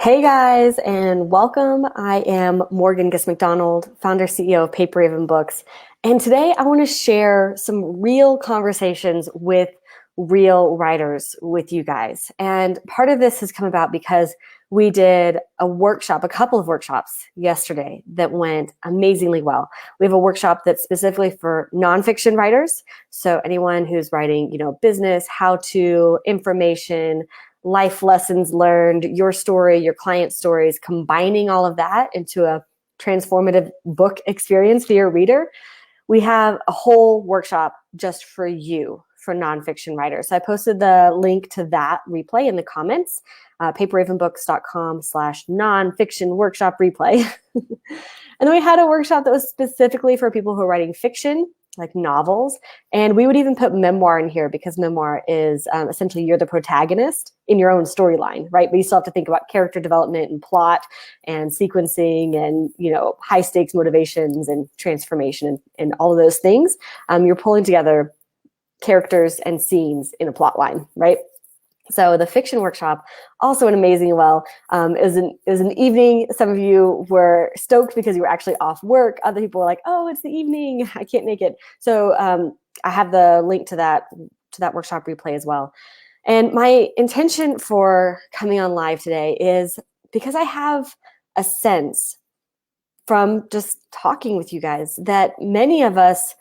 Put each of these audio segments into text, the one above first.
Hey guys, and welcome. I am Morgan Giss McDonald, founder CEO of Paper Raven Books. And today I want to share some real conversations with real writers with you guys. And part of this has come about because we did a couple of workshops yesterday that went amazingly well. We have a workshop that's specifically for nonfiction writers. So anyone who's writing, business, how to, information, life lessons learned, your story, your client stories, combining all of that into a transformative book experience for your reader. We have a whole workshop just for you, for nonfiction writers. So I posted the link to that replay in the comments, paperravenbooks.com/nonfiction workshop replay. And then we had a workshop that was specifically for people who are writing fiction, like novels. And we would even put memoir in here because memoir is essentially you're the protagonist in your own storyline, right? But you still have to think about character development and plot and sequencing and, high stakes motivations and transformation and all of those things. You're pulling together characters and scenes in a plot line, right? So the fiction workshop also went amazing well. It was an evening. Some of you were stoked because you were actually off work. Other people were like, "Oh, it's the evening. I can't make it." So I have the link to that workshop replay as well. And my intention for coming on live today is because I have a sense from just talking with you guys that many of us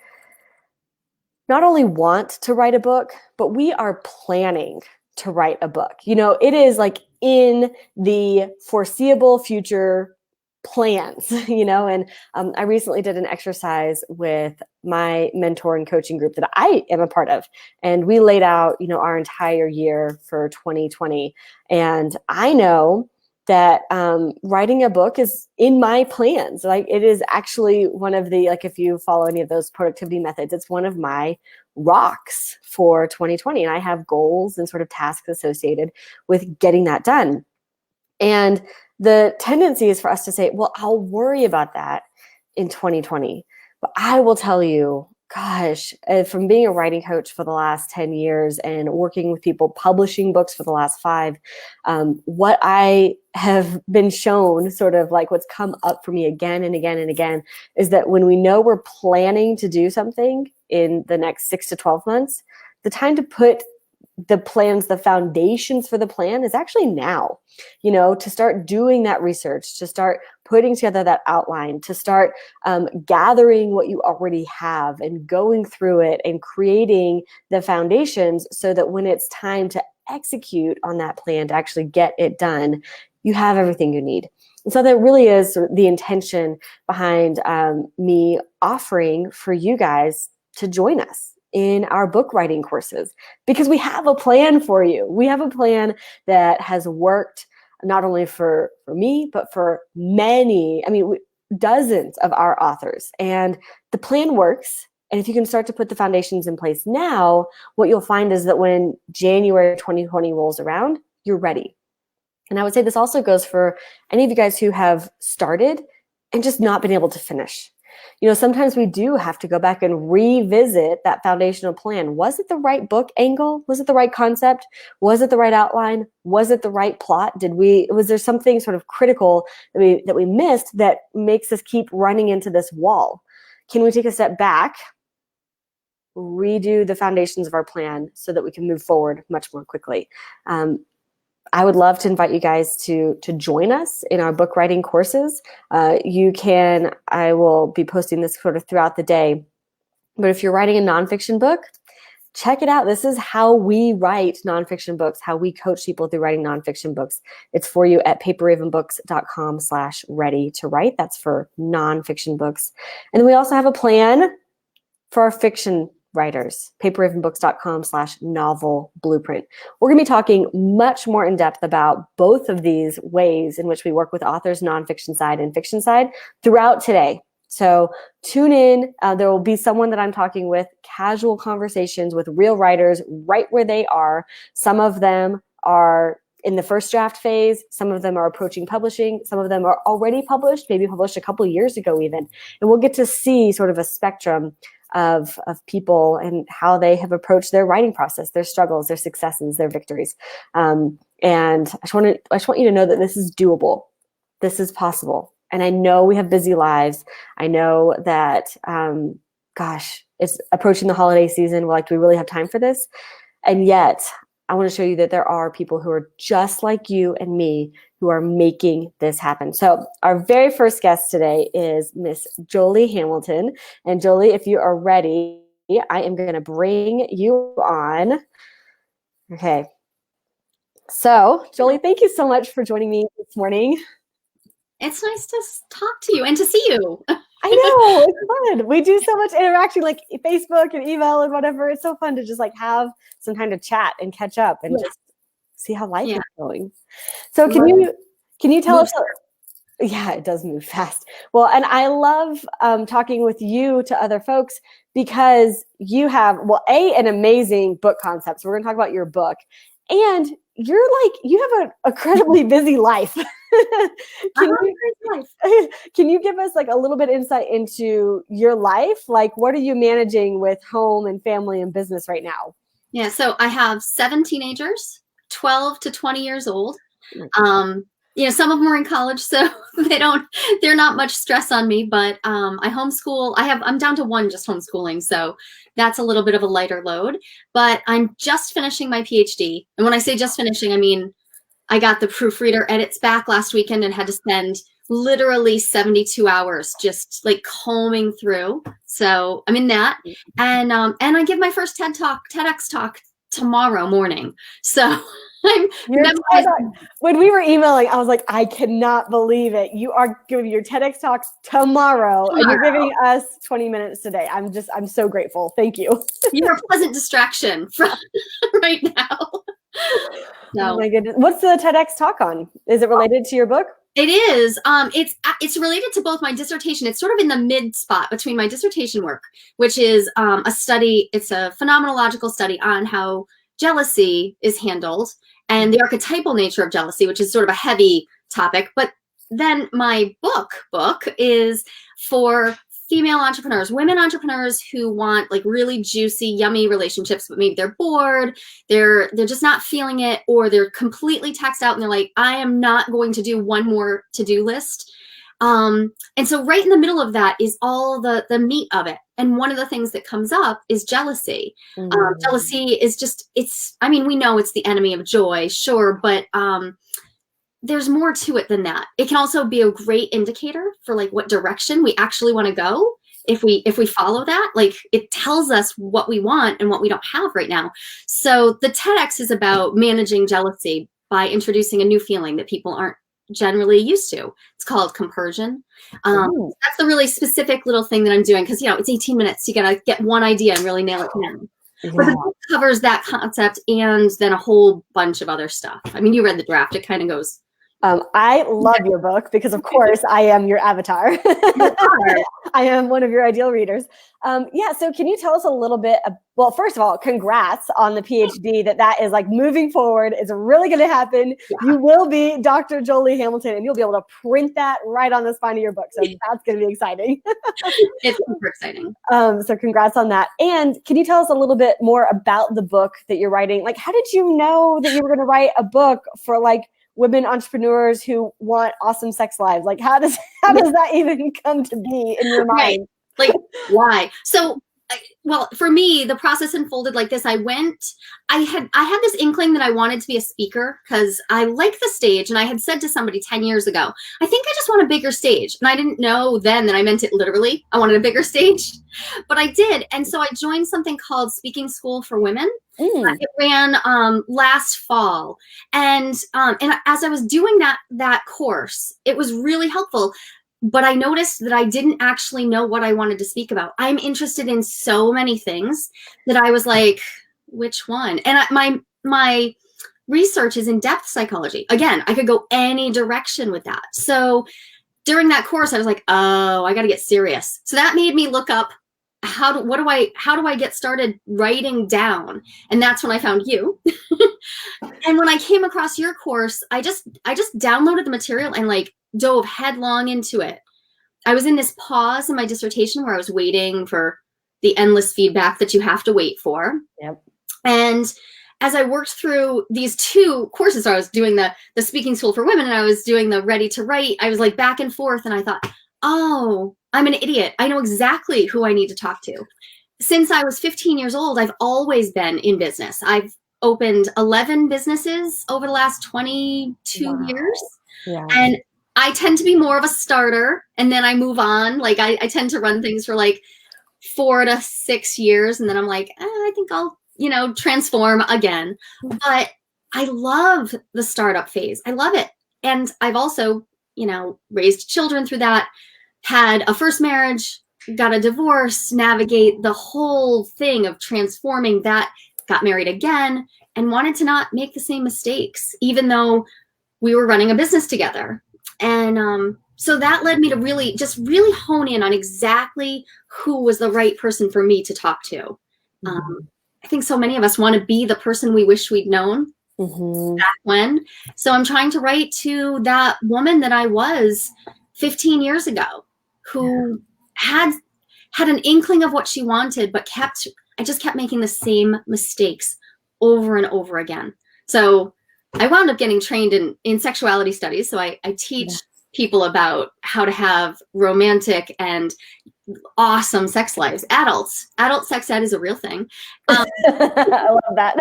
not only want to write a book, but we are planning to write a book. It is like in the foreseeable future plans, and I recently did an exercise with my mentor and coaching group that I am a part of. And we laid out, our entire year for 2020. And I know that writing a book is in my plans. Like it is actually one of the, if you follow any of those productivity methods, it's one of my rocks for 2020. And I have goals and sort of tasks associated with getting that done. And the tendency is for us to say, well, I'll worry about that in 2020. But I will tell you, gosh, from being a writing coach for the last 10 years and working with people publishing books for the last 5, what I have been shown, sort of like what's come up for me again and again and again, is that when we know we're planning to do something in the next 6 to 12 months, the time to put the plans, the foundations for the plan is actually now, to start doing that research, to start putting together that outline, to start gathering what you already have and going through it and creating the foundations so that when it's time to execute on that plan to actually get it done, you have everything you need. And so that really is the intention behind me offering for you guys to join us in our book writing courses, because we have a plan for you. We have a plan that has worked not only for me, but for many, dozens of our authors. And the plan works. And if you can start to put the foundations in place now, what you'll find is that when January 2020 rolls around, you're ready. And I would say this also goes for any of you guys who have started and just not been able to finish. Sometimes we do have to go back and revisit that foundational plan. Was it the right book angle? Was it the right concept? Was it the right outline? Was it the right plot? Was there something sort of critical that we missed that makes us keep running into this wall? Can we take a step back, redo the foundations of our plan so that we can move forward much more quickly? I would love to invite you guys to join us in our book writing courses. I will be posting this sort of throughout the day. But if you're writing a nonfiction book, check it out. This is how we write nonfiction books, how we coach people through writing nonfiction books. It's for you at paperravenbooks.com/ready to write. That's for nonfiction books. And then we also have a plan for our fiction writers, paperravenbooks.com/novel blueprint. We're going to be talking much more in depth about both of these ways in which we work with authors, nonfiction side and fiction side, throughout today. So tune in. There will be someone that I'm talking with, casual conversations with real writers right where they are. Some of them are in the first draft phase. Some of them are approaching publishing. Some of them are already published, maybe published a couple of years ago even. And we'll get to see sort of a spectrum of people and how they have approached their writing process, their struggles, their successes, their victories. And I just want you to know that this is doable. This is possible. And I know we have busy lives. I know that, gosh, it's approaching the holiday season. We're like, do we really have time for this? And yet, I want to show you that there are people who are just like you and me who are making this happen. So our very first guest today is Miss Jolie Hamilton. And Jolie, if you are ready, I am going to bring you on. Okay. So, Jolie, thank you so much for joining me this morning. It's nice to talk to you and to see you. I know, it's fun. We do so much interaction, like Facebook and email and whatever. It's so fun to just like have some kind of chat and catch up and just see how life is going. So can you tell us? Yeah, it does move fast. Well, and I love talking with you to other folks because you have, well, an amazing book concept. So we're going to talk about your book. And you have an incredibly busy life. Can you give us like a little bit insight into your life? Like, what are you managing with home and family and business right now? Yeah, so I have 7 teenagers, 12 to 20 years old. Some of them are in college, so they're not much stress on me, but I homeschool. I'm down to 1 just homeschooling, so that's a little bit of a lighter load, but I'm just finishing my PhD. And when I say just finishing, I mean, I got the proofreader edits back last weekend and had to spend literally 72 hours just like combing through. So I'm in that. And I give my first TEDx talk tomorrow morning. So when we were emailing, I was like, I cannot believe it. You are giving your TEDx talks tomorrow. And you're giving us 20 minutes today. I'm so grateful. Thank you. You're a pleasant distraction from right now. No. Oh my goodness. What's the TEDx talk on? Is it related to your book? It is. It's related to both my dissertation. It's sort of in the mid spot between my dissertation work, which is a study. It's a phenomenological study on how jealousy is handled and the archetypal nature of jealousy, which is sort of a heavy topic. But then my book is for female entrepreneurs, women entrepreneurs who want like really juicy, yummy relationships, but maybe they're bored, they're just not feeling it, or they're completely taxed out and they're like, I am not going to do one more to-do list. And so right in the middle of that is all the meat of it. And one of the things that comes up is jealousy. Jealousy is we know it's the enemy of joy, sure, but there's more to it than that. It can also be a great indicator for like what direction we actually want to go. If we follow that, like it tells us what we want and what we don't have right now. So the TEDx is about managing jealousy by introducing a new feeling that people aren't generally used to. It's called compersion. That's the really specific little thing that I'm doing because it's 18 minutes. You gotta get one idea and really nail it down. Yeah. But the book covers that concept and then a whole bunch of other stuff. I mean, you read the draft. It kind of goes. I love your book because, of course, I am your avatar. I am one of your ideal readers. So can you tell us a little bit? Well, first of all, congrats on the PhD. That is like moving forward. It's really going to happen. Yeah. You will be Dr. Jolie Hamilton, and you'll be able to print that right on the spine of your book. So that's going to be exciting. It's super exciting. So congrats on that. And can you tell us a little bit more about the book that you're writing? Like, how did you know that you were going to write a book for like women entrepreneurs who want awesome sex lives? Like, how does that even come to be in your mind? Right. Like, why? So, well, for me, the process unfolded like this. I had this inkling that I wanted to be a speaker because I like the stage. And I had said to somebody 10 years ago, I think I just want a bigger stage. And I didn't know then that I meant it literally. I wanted a bigger stage, but I did. And so I joined something called Speaking School for Women. It ran last fall. And as I was doing that course, it was really helpful. But I noticed that I didn't actually know what I wanted to speak about. I'm interested in so many things that I was like, which one? And my research is in depth psychology. Again, I could go any direction with that. So during that course, I was like, oh, I got to get serious. So that made me look up how do I get started writing down? And that's when I found you. And when I came across your course, I just downloaded the material and like dove headlong into it. I was in this pause in my dissertation where I was waiting for the endless feedback that you have to wait for. Yep. And as I worked through these two courses, so I was doing the speaking school for women and I was doing the ready to write, I was like back and forth, and I thought, oh, I'm an idiot. I know exactly who I need to talk to. Since I was 15 years old, I've always been in business. I've opened 11 businesses over the last 22 years. Yeah. And I tend to be more of a starter, and then I move on. Like I tend to run things for like 4 to 6 years, and then I'm like, I think I'll, transform again. But I love the startup phase. I love it. And I've also, raised children through that, had a first marriage, got a divorce, navigate the whole thing of transforming that, got married again, and wanted to not make the same mistakes, even though we were running a business together. And so that led me to really hone in on exactly who was the right person for me to talk to. I think so many of us want to be the person we wish we'd known back when. So I'm trying to write to that woman that I was 15 years ago, who had an inkling of what she wanted, but I just kept making the same mistakes over and over again. So I wound up getting trained in sexuality studies. So I teach people about how to have romantic and awesome sex lives. Adult sex ed is a real thing. I love that.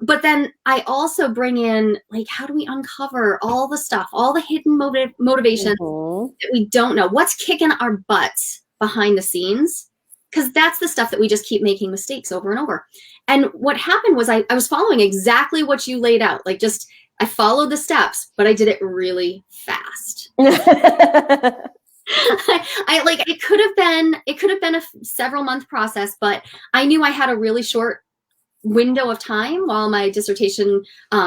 But then I also bring in, like, how do we uncover all the stuff, all the hidden motivation that we don't know? What's kicking our butts behind the scenes? Because that's the stuff that we just keep making mistakes over and over. And what happened was I was following exactly what you laid out. Like, I followed the steps, but I did it really fast. It could have been a several month process, but I knew I had a really short window of time while my dissertation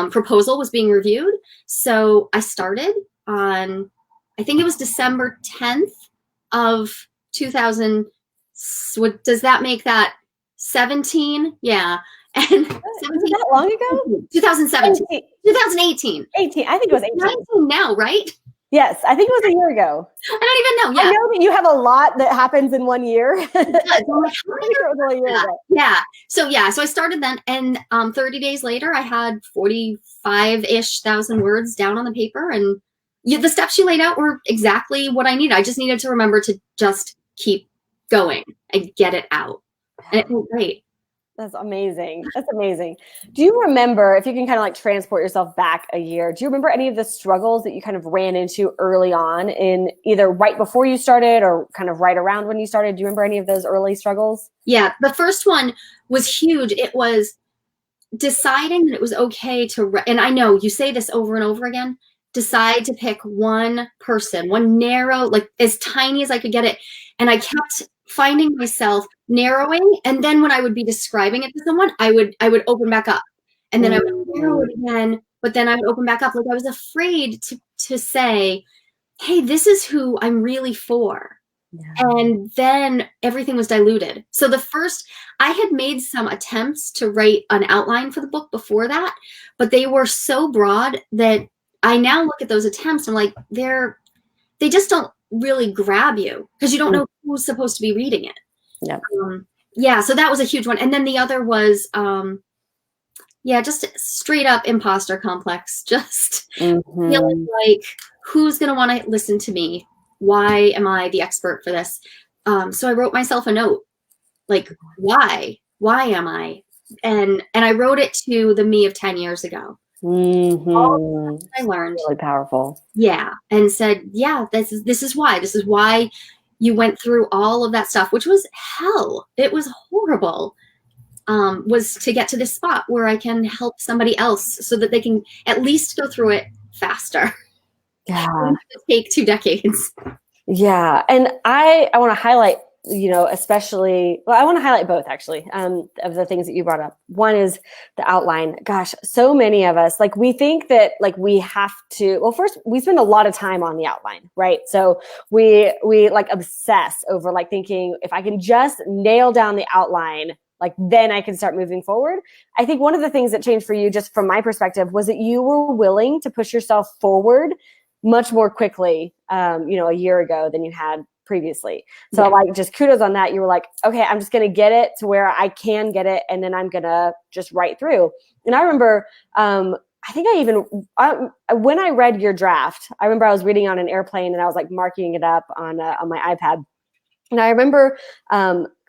proposal was being reviewed. So I started on, I think it was December 10th of 2000. What does that make that 17? Yeah. And 17, that long ago? 2017. 2018. 18. I think it was 18. 19 now, right? Yes, I think it was a year ago. I don't even know. Yeah. I know that you have a lot that happens in 1 year. It does. I'm like, I'm pretty sure it was only a year ago. Yeah. So I started then, and 30 days later, I had 45-ish thousand words down on the paper, and the steps you laid out were exactly what I needed. I just needed to remember to just keep going and get it out, and it felt great. That's amazing. That's amazing. Do you remember, if you can kind of like transport yourself back a year, do you remember any of the struggles that you kind of ran into early on, in either right before you started or kind of right around when you started? Do you remember any of those early struggles? Yeah, the first one was huge. It was deciding that it was okay to, and I know you say this over and over again, decide to pick one person, one narrow, like as tiny as I could get it. And I kept finding myself narrowing, and then when I would be describing it to someone, I would open back up, and then I would narrow it again, but then I would open back up. Like I was afraid to say, hey, this is who I'm really for. Yeah. And then everything was diluted. So I had made some attempts to write an outline for the book before that, but they were so broad that I now look at those attempts and I'm like, they just don't really grab you, because you don't know who's supposed to be reading it. Yeah. So that was a huge one. And then the other was, just straight up imposter complex. Just feeling like, who's going to want to listen to me? Why am I the expert for this? So I wrote myself a note, like, why am I? And I wrote it to the me of 10 years ago. All I learned, really powerful. Yeah. And said, this is why you went through all of that stuff, which was hell. It was horrible. Was to get to this spot where I can help somebody else so that they can at least go through it faster. Yeah. It take 2 decades. Yeah. And I want to highlight, especially, I want to highlight both actually, of the things that you brought up. One is the outline. Gosh, so many of us, like, we think that like we have to, well, first we spend a lot of time on the outline, right? So we like obsess over like thinking, if I can just nail down the outline, like then I can start moving forward. I think one of the things that changed for you, just from my perspective, was that you were willing to push yourself forward much more quickly, a year ago than you had previously. So Yeah. like just kudos on that. You were like, okay, I'm just going to get it to where I can get it. And then I'm going to just write through. And I remember, I think when I read your draft, I remember I was reading on an airplane and I was like marking it up on my iPad. And I remember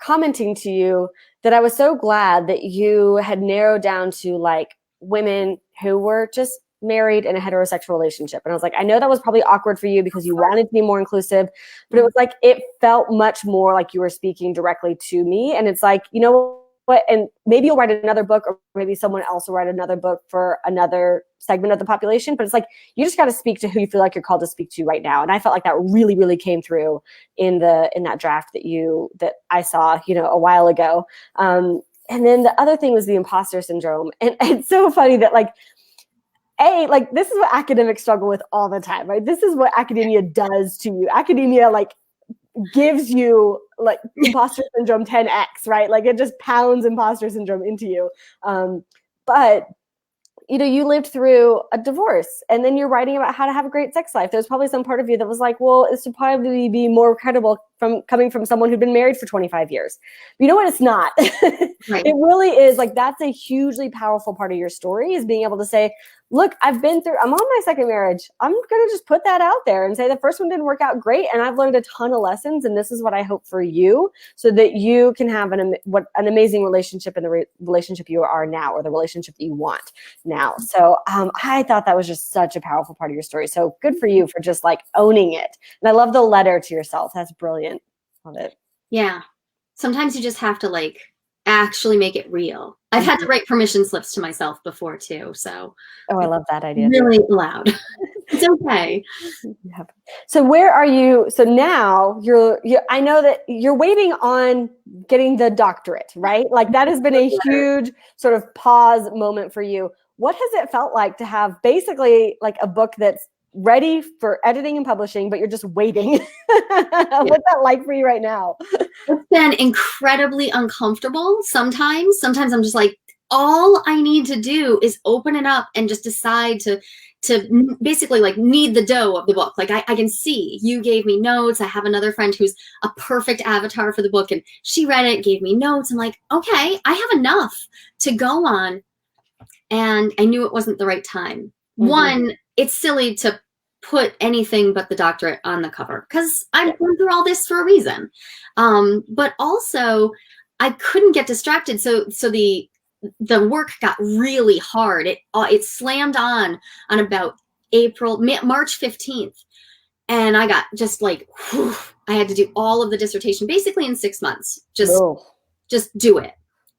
commenting to you that I was so glad that you had narrowed down to like women who were just married in a heterosexual relationship. And I was like, I know that was probably awkward for you because you wanted to be more inclusive, but it was like, it felt much more like you were speaking directly to me. And it's like, you know what, and maybe you'll write another book, or maybe someone else will write another book for another segment of the population. But it's like, you just got to speak to who you feel like you're called to speak to right now. And I felt like that really, really came through in that draft that I saw, a while ago. And then the other thing was the imposter syndrome. And it's so funny that like this is what academics struggle with all the time, right? This is what academia does to you. Academia like gives you like imposter syndrome 10x, right? Like it just pounds imposter syndrome into you. But you lived through a divorce and then you're writing about how to have a great sex life. There's probably some part of you that was like, well, this should probably be more credible coming from someone who'd been married for 25 years. But you know what? It's not. Right. It really is like, that's a hugely powerful part of your story, is being able to say, look, I'm on my second marriage. I'm going to just put that out there and say the first one didn't work out great. And I've learned a ton of lessons. And this is what I hope for you, so that you can have an amazing relationship in the relationship you are now, or the relationship that you want now. So I thought that was just such a powerful part of your story. So good for you for just like owning it. And I love the letter to yourself. That's brilliant. Love it. Yeah. Sometimes you just have to like actually make it real. I've had to write permission slips to myself before too. So I love that idea. Really loud. It's okay. So where are you? So now I know that you're waiting on getting the doctorate, right? Like that has been a huge sort of pause moment for you. What has it felt like to have basically like a book that's ready for editing and publishing, but you're just waiting? What's that like for you right now? It's been incredibly uncomfortable sometimes. Sometimes I'm just like, all I need to do is open it up and just decide to basically like knead the dough of the book. Like I can see you gave me notes. I have another friend who's a perfect avatar for the book, and she read it, gave me notes. I'm like, okay, I have enough to go on. And I knew it wasn't the right time. Mm-hmm. One, it's silly to put anything but the doctorate on the cover because I'm going through all this for a reason. But also I couldn't get distracted. So the work got really hard. It slammed on about March 15th. And I got just like, whew, I had to do all of the dissertation basically in 6 months. Just do it.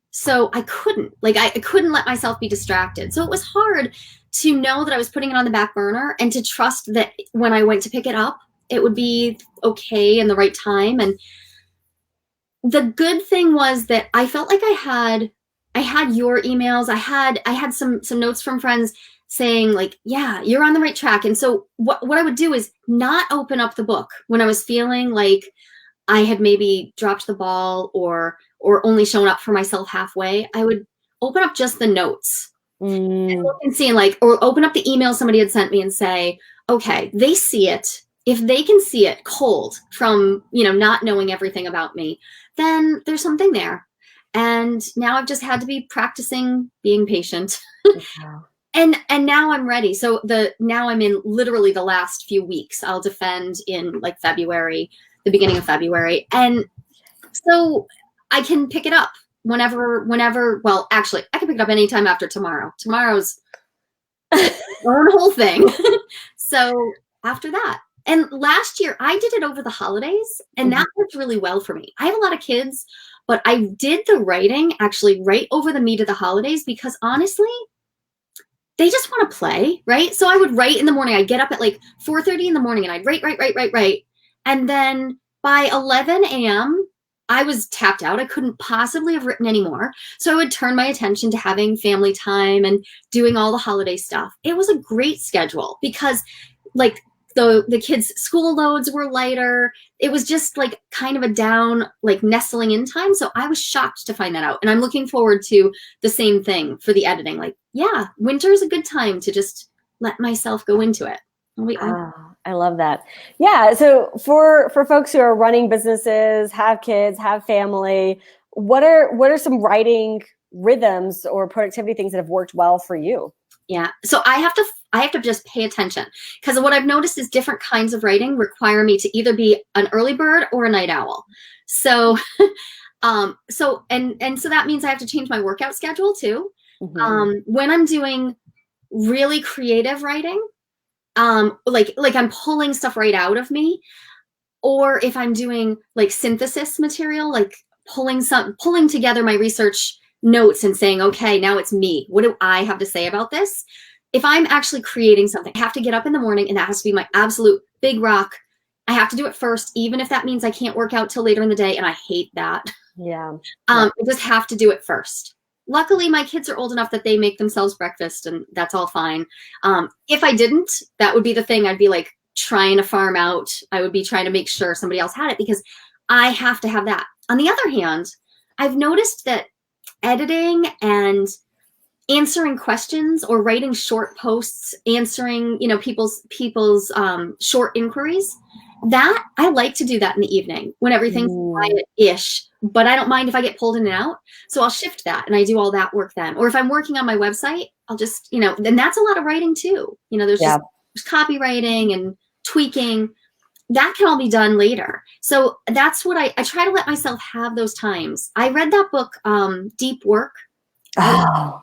So I couldn't let myself be distracted. So it was hard to know that I was putting it on the back burner and to trust that when I went to pick it up, it would be okay in the right time. And the good thing was that I felt like I had your emails. I had some notes from friends saying like, yeah, you're on the right track. And so what I would do is not open up the book when I was feeling like I had maybe dropped the ball or only shown up for myself halfway. I would open up just the notes and look and see, or open up the email somebody had sent me and say, okay, they see it. If they can see it cold from, not knowing everything about me, then there's something there. And now I've just had to be practicing being patient. Wow. And now I'm ready. So now I'm in literally the last few weeks. I'll defend in like February, the beginning of February. And so I can pick it up whenever, well, actually I can pick it up anytime after tomorrow. Tomorrow's own whole thing. So after that. And last year I did it over the holidays, and that worked really well for me. I have a lot of kids, but I did the writing actually right over the meat of the holidays because honestly, they just want to play, right? So I would write in the morning. I'd get up at like 4:30 in the morning and I'd write. And then by 11 a.m., I was tapped out. I couldn't possibly have written anymore. So I would turn my attention to having family time and doing all the holiday stuff. It was a great schedule because like the kids' school loads were lighter. It was just like kind of a down, like nestling in time. So I was shocked to find that out. And I'm looking forward to the same thing for the editing. Like, yeah, winter is a good time to just let myself go into it. I love that. Yeah. So for folks who are running businesses, have kids, have family, what are some writing rhythms or productivity things that have worked well for you? Yeah. So I have to just pay attention, because what I've noticed is different kinds of writing require me to either be an early bird or a night owl. So so that means I have to change my workout schedule too. When I'm doing really creative writing, like I'm pulling stuff right out of me, or if I'm doing like synthesis material, like pulling together my research notes and saying, okay, now it's me. What do I have to say about this? If I'm actually creating something, I have to get up in the morning, and that has to be my absolute big rock. I have to do it first, even if that means I can't work out till later in the day, and I hate that. Yeah. I just have to do it first. Luckily, my kids are old enough that they make themselves breakfast, and that's all fine. If I didn't, that would be the thing. I'd be like trying to farm out. I would be trying to make sure somebody else had it, because I have to have that. On the other hand, I've noticed that editing and answering questions or writing short posts, answering, people's short inquiries, that I like to do that in the evening when everything's quiet-ish, but I don't mind if I get pulled in and out. So I'll shift that and I do all that work then. Or if I'm working on my website, I'll just, then that's a lot of writing too. There's just copywriting and tweaking. That can all be done later. So that's what I try to let myself have those times. I read that book, Deep Work. Oh,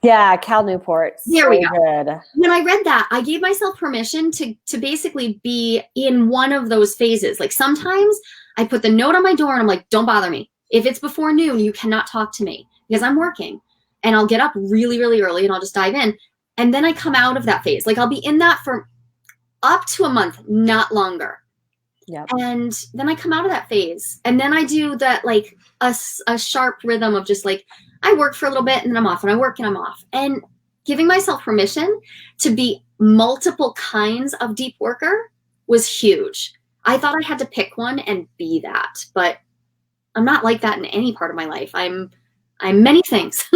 yeah, Cal Newport. There we go. Good. When I read that, I gave myself permission to basically be in one of those phases. Like sometimes I put the note on my door and I'm like, don't bother me. If it's before noon, you cannot talk to me because I'm working. And I'll get up really, really early and I'll just dive in. And then I come out of that phase. Like I'll be in that for up to a month, not longer. Yeah. And then I come out of that phase. And then I do that, like a sharp rhythm of just like, I work for a little bit and then I'm off, and I work and I'm off. And giving myself permission to be multiple kinds of deep worker was huge. I thought I had to pick one and be that, but I'm not like that in any part of my life. I'm many things.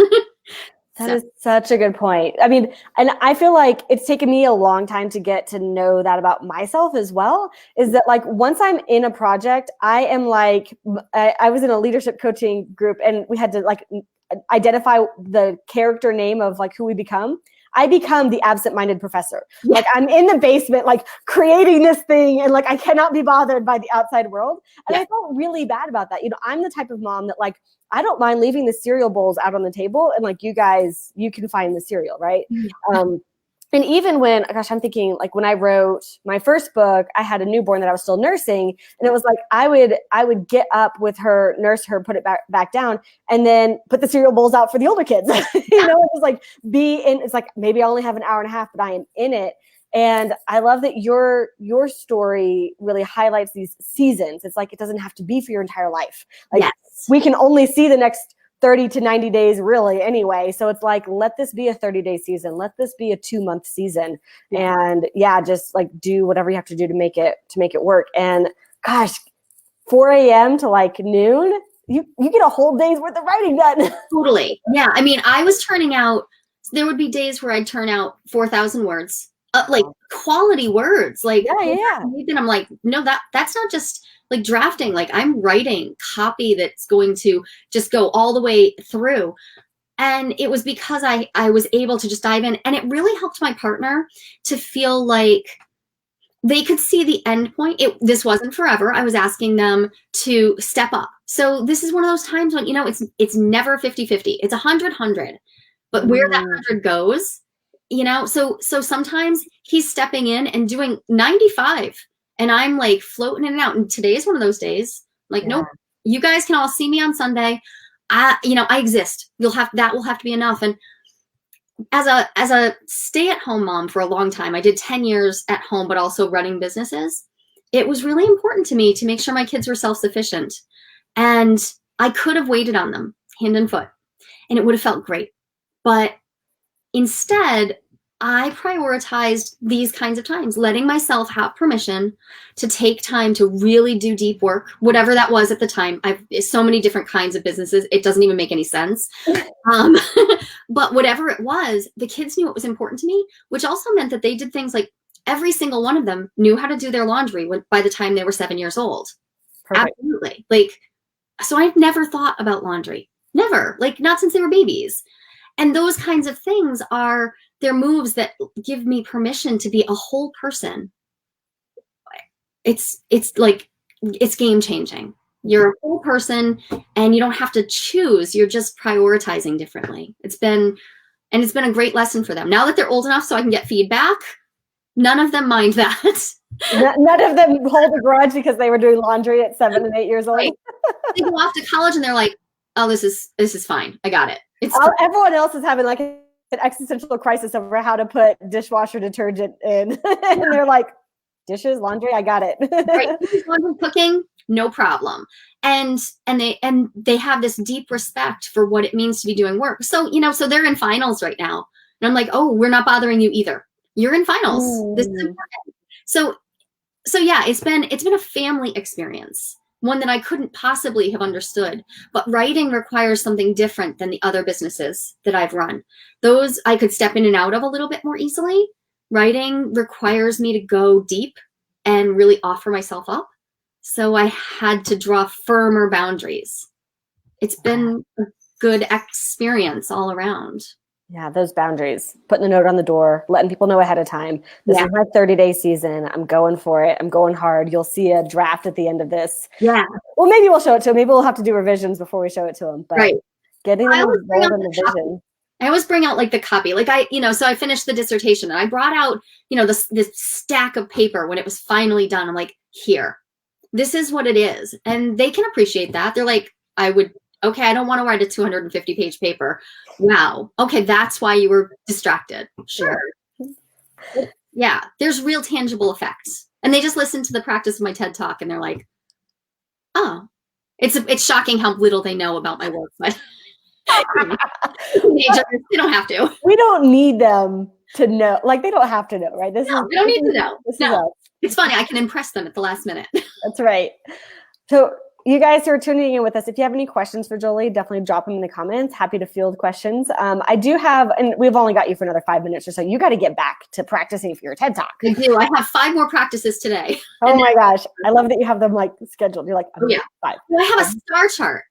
That is such a good point. I mean, and I feel like it's taken me a long time to get to know that about myself as well, is that like once I'm in a project, I am like, I was in a leadership coaching group and we had to like identify the character name of like who we become. I become the absent-minded professor. Yeah. Like I'm in the basement, like creating this thing, and like I cannot be bothered by the outside world. And I felt really bad about that. I'm the type of mom that like I don't mind leaving the cereal bowls out on the table, and like you guys, you can find the cereal, right? Yeah. And even when, gosh, I'm thinking like when I wrote my first book, I had a newborn that I was still nursing, and it was like I would get up with her, nurse her, put it back down, and then put the cereal bowls out for the older kids. It was like it's like maybe I only have an hour and a half, but I am in it. And I love that your story really highlights these seasons. It's like it doesn't have to be for your entire life. Like we can only see the next 30 to 90 days really anyway. So it's like, let this be a 30-day season. Let this be a 2-month season. And just like do whatever you have to do to make it work. And gosh, 4 a.m. to like noon, you get a whole day's worth of writing done. Totally. Yeah. I mean, I was turning out, there would be days where I'd turn out 4,000 words, like quality words. Like, and I'm like, no, that's not just like drafting. Like I'm writing copy that's going to just go all the way through. And it was because I was able to just dive in, and it really helped my partner to feel like they could see the end point. This wasn't forever. I was asking them to step up. So this is one of those times when, it's never 50-50. It's 100-100. But where that 100 goes, so sometimes he's stepping in and doing 95. And I'm like floating in and out. And today is one of those days. Like, nope, you guys can all see me on Sunday. I exist. That will have to be enough. And as a stay-at-home mom for a long time, I did 10 years at home, but also running businesses. It was really important to me to make sure my kids were self-sufficient. And I could have waited on them hand and foot, and it would have felt great. But instead, I prioritized these kinds of times, letting myself have permission to take time to really do deep work, whatever that was at the time. I've so many different kinds of businesses. It doesn't even make any sense. But whatever it was, the kids knew it was important to me, which also meant that they did things like every single one of them knew how to do their laundry by the time they were 7 years old. Perfect. Absolutely. Like, so I've never thought about laundry. Never. Like, not since they were babies. And those kinds of things are their moves that give me permission to be a whole person. It's like, it's game changing. You're a whole person and you don't have to choose. You're just prioritizing differently. It's been a great lesson for them. Now that they're old enough so I can get feedback, none of them mind that. None of them hold a grudge because they were doing laundry at 7 and 8 years old. Right. They go off to college and they're like, oh, this is fine. I got it. It's everyone else is having like an existential crisis over how to put dishwasher detergent in. And they're like, dishes, laundry, I got it. right. Laundry, cooking, no problem. And they have this deep respect for what it means to be doing work. So, so they're in finals right now. And I'm like, oh, we're not bothering you either. You're in finals. This is important. So yeah, it's been a family experience, one that I couldn't possibly have understood. But writing requires something different than the other businesses that I've run. Those I could step in and out of a little bit more easily. Writing requires me to go deep and really offer myself up. So I had to draw firmer boundaries. It's been a good experience all around. Yeah, those boundaries, putting a note on the door, letting people know ahead of time. This is my 30-day season. I'm going for it. I'm going hard. You'll see a draft at the end of this. Yeah. Well, maybe we'll show it to them. Maybe we'll have to do revisions before we show it to them. But right. Getting them involved in the vision. I always bring out like the copy. Like so I finished the dissertation and I brought out, this stack of paper when it was finally done. I'm like, here, this is what it is. And they can appreciate that. They're like, okay, I don't want to write a 250-page paper. Wow. Okay, that's why you were distracted. Sure. Yeah, there's real tangible effects. And they just listen to the practice of my TED Talk and they're like, oh, it's shocking how little they know about my work. But they don't have to. We don't need them to know. Like, they don't have to know, right? They don't need to know. No, it's funny. I can impress them at the last minute. That's right. So you guys who are tuning in with us, if you have any questions for Jolie, definitely drop them in the comments. Happy to field questions. I do have, and we've only got you for another 5 minutes or so. You got to get back to practicing for your TED Talk. I do. I have 5 more practices today. Oh my gosh. I love that you have them like scheduled. You're like, yeah. 5. Well, I have a star chart.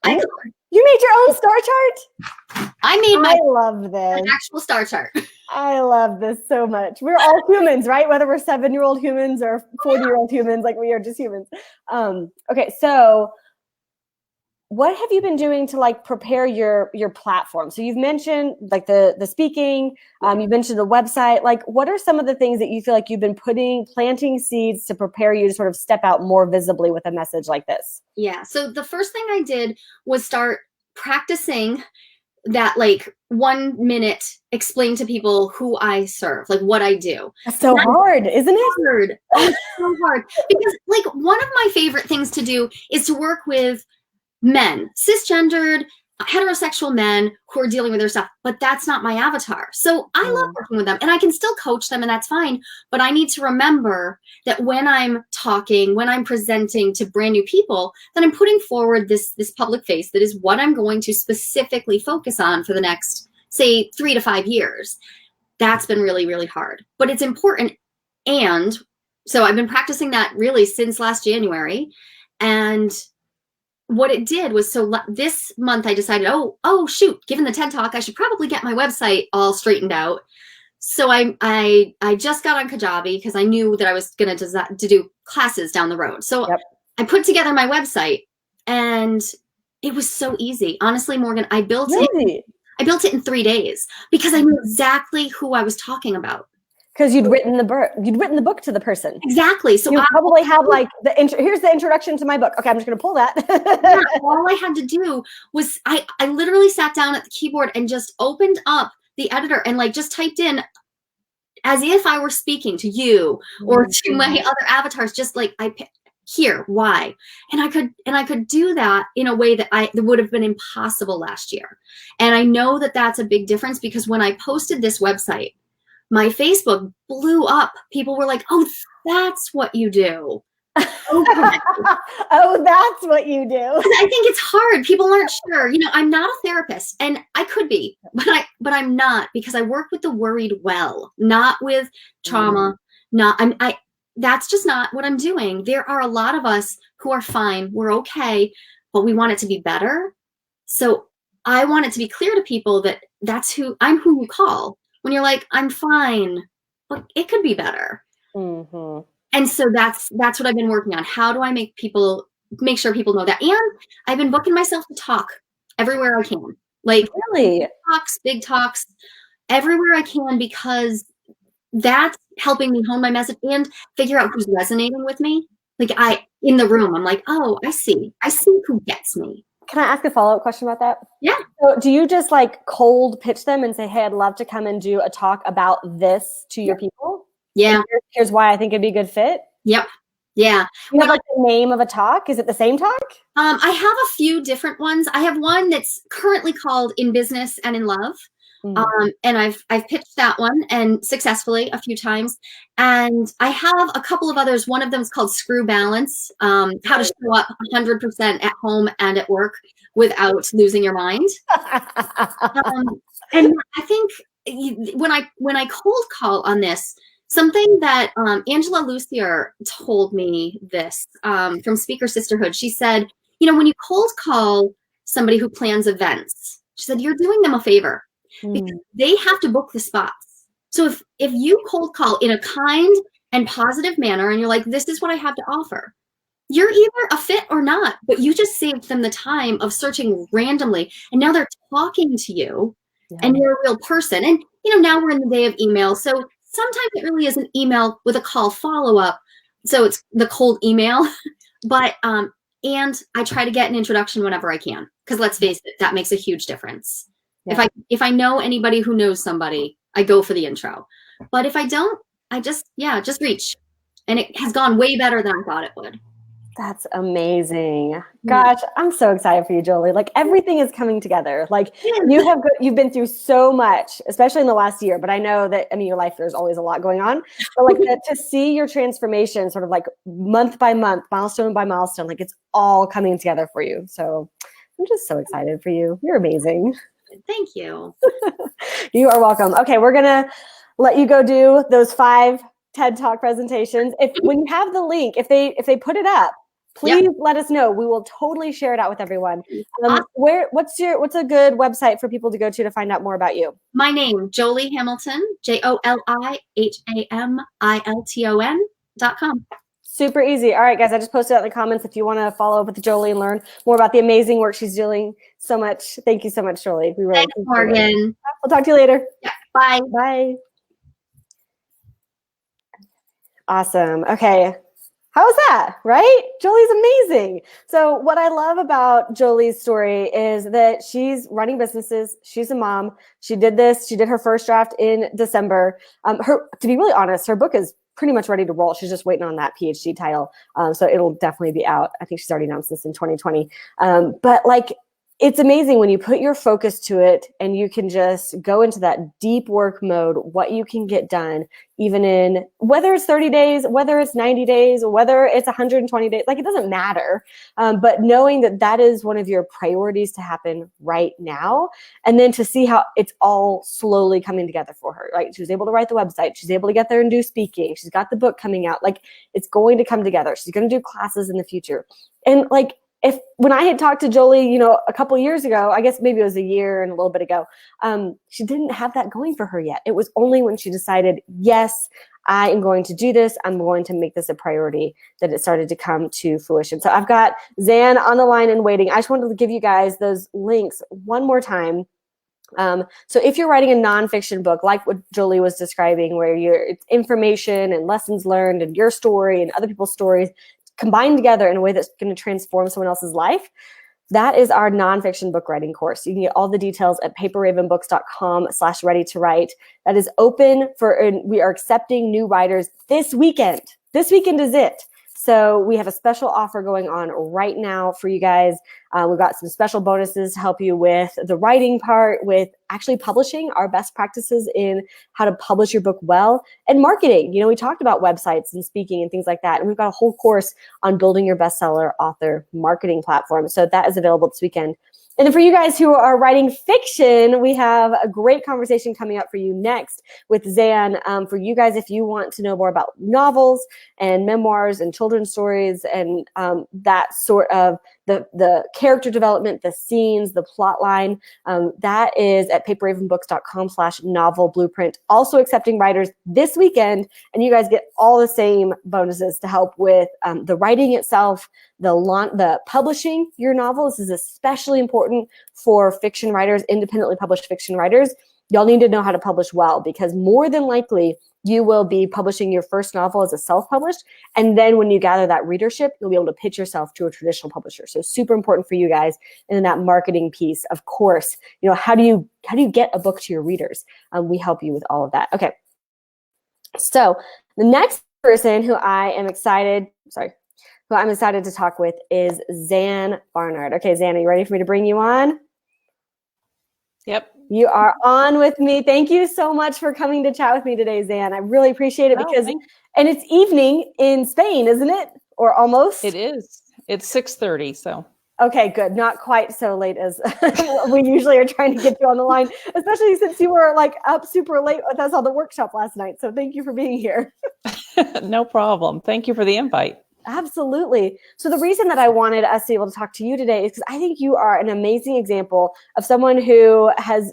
You made your own star chart? I love this. An actual star chart. I love this so much. We're all humans, right? Whether we're 7-year-old humans or 40-year-old humans, like we are just humans. Okay, so what have you been doing to like prepare your platform? So you've mentioned like the speaking, you mentioned the website. Like, what are some of the things that you feel like you've been planting seeds to prepare you to sort of step out more visibly with a message like this? Yeah. So the first thing I did was start practicing that like 1 minute explain to people who I serve, like what I do. That's so hard, isn't it? Hard. Oh, it's so hard. Because like one of my favorite things to do is to work with men, cisgendered, heterosexual men who are dealing with their stuff, but that's not my avatar. So I love working with them and I can still coach them and that's fine. But I need to remember that when I'm talking, when I'm presenting to brand new people, that I'm putting forward this public face that is what I'm going to specifically focus on for the next, say, 3 to 5 years. That's been really, really hard, but it's important. And so I've been practicing that really since last January. And what it did was, so this month I decided, oh shoot, given the TED Talk, I should probably get my website all straightened out. So I just got on Kajabi because I knew that I was going to do classes down the road. So I put together my website and it was so easy. Honestly, Morgan, I built it in 3 days because I knew exactly who I was talking about. Because you'd written the book to the person. Exactly. So you probably had like here's the introduction to my book. Okay, I'm just going to pull that. Yeah, all I had to do was I literally sat down at the keyboard and just opened up the editor and like just typed in as if I were speaking to you or to my other avatars. Just like here, why? And I could do that in a way that would have been impossible last year. And I know that that's a big difference because when I posted this website, my Facebook blew up. People were like, oh, that's what you do. Okay. Oh, that's what you do. I think it's hard. People aren't sure. I'm not a therapist and I could be, but I'm not because I work with the worried well, not with trauma, not, that's just not what I'm doing. There are a lot of us who are fine. We're okay, but we want it to be better. So I want it to be clear to people that I'm who you call when you're like, I'm fine, but it could be better. Mm-hmm. And so that's what I've been working on. How do I make sure people know that? And I've been booking myself to talk everywhere I can. Like Really? big talks, everywhere I can, because that's helping me hone my message and figure out who's resonating with me. Like in the room, I'm like, oh, I see who gets me. Can I ask a follow-up question about that? Yeah. So do you just like cold pitch them and say, hey, I'd love to come and do a talk about this to your people? Yeah. Here's why I think it'd be a good fit. Yep. Yeah. You have like the name of a talk? Is it the same talk? I have a few different ones. I have one that's currently called In Business and in Love. And I've pitched that one and successfully a few times. And I have a couple of others. One of them is called Screw Balance, how to show up 100% at home and at work without losing your mind. And I think when I cold call on this, something that Angela Lucier told me this from Speaker Sisterhood, she said, when you cold call somebody who plans events, she said, you're doing them a favor. Because they have to book the spots. So if you cold call in a kind and positive manner and you're like, this is what I have to offer, you're either a fit or not, but you just saved them the time of searching randomly. And now they're talking to you and you're a real person. And, now we're in the day of email. So sometimes it really is an email with a call follow-up. So it's the cold email, but, and I try to get an introduction whenever I can, because let's face it, that makes a huge difference. Yeah. If I know anybody who knows somebody, I go for the intro. But if I don't, I just reach. And it has gone way better than I thought it would. That's amazing. Gosh, I'm so excited for you, Jolie. Like everything is coming together. Like you've been through so much, especially in the last year, but I know that, your life, there's always a lot going on, but like to see your transformation sort of like month by month, milestone by milestone, like it's all coming together for you. So I'm just so excited for you. You're amazing. Thank you. You are welcome. Okay, we're going to let you go do those 5 TED Talk presentations. When you have the link, if they put it up, please let us know. We will totally share it out with everyone. What's a good website for people to go to find out more about you? My name, Jolie Hamilton, JoliHamilton.com. Super easy. All right, guys, I just posted out in the comments if you want to follow up with Jolie and learn more about the amazing work she's doing. So much. Thank you so much, Jolie. We really Thanks, Morgan. We'll talk to you later. Yeah. Bye. Bye. Awesome. Okay. How was that, right? Jolie's amazing. So what I love about Jolie's story is that she's running businesses. She's a mom. She did her first draft in December. To be really honest, her book is pretty much ready to roll. She's just waiting on that PhD title. So it'll definitely be out. I think she's already announced this in 2020. But like, it's amazing when you put your focus to it and you can just go into that deep work mode, what you can get done, even in whether it's 30 days, whether it's 90 days, whether it's 120 days, like it doesn't matter. But knowing that that is one of your priorities to happen right now, and then to see how it's all slowly coming together for her, right? She was able to write the website. She's able to get there and do speaking. She's got the book coming out. Like it's going to come together. She's going to do classes in the future. And like, when I had talked to Jolie, a couple of years ago, I guess maybe it was a year and a little bit ago, she didn't have that going for her yet. It was only when she decided, yes, I am going to do this. I'm going to make this a priority, that it started to come to fruition. So I've got Zan on the line and waiting. I just wanted to give you guys those links one more time. So if you're writing a nonfiction book, like what Jolie was describing, where it's information and lessons learned and your story and other people's stories combined together in a way that's going to transform someone else's life, that is our nonfiction book writing course. You can get all the details at paperravenbooks.com/ready-to-write. That is open we are accepting new writers this weekend. This weekend is it. So we have a special offer going on right now for you guys. We've got some special bonuses to help you with the writing part, with actually publishing, our best practices in how to publish your book well, and marketing. We talked about websites and speaking and things like that. And we've got a whole course on building your bestseller author marketing platform. So that is available this weekend. And then for you guys who are writing fiction, we have a great conversation coming up for you next with Zan. For you guys, if you want to know more about novels and memoirs and children's stories and that sort of the character development, the scenes, the plot line, that is at paperravenbooks.com/novel blueprint. Also accepting writers this weekend, and you guys get all the same bonuses to help with the writing itself, the publishing your novel. This is especially important for fiction writers, independently published fiction writers. Y'all need to know how to publish well, because more than likely you will be publishing your first novel as a self-published, and then when you gather that readership, you'll be able to pitch yourself to a traditional publisher. So super important for you guys. And then that marketing piece, of course, how do you get a book to your readers? We help you with all of that. Okay. So the next person who I'm excited to talk with is Zan Barnard. Okay, Zan, are you ready for me to bring you on? Yep. You are on with me. Thank you so much for coming to chat with me today, Zan. I really appreciate it and it's evening in Spain, isn't it? Or almost? It is. It's 6:30, so. Okay, good. Not quite so late as we usually are trying to get you on the line, especially since you were up super late with us on the workshop last night. So thank you for being here. No problem. Thank you for the invite. Absolutely. So the reason that I wanted us to be able to talk to you today is because I think you are an amazing example of someone who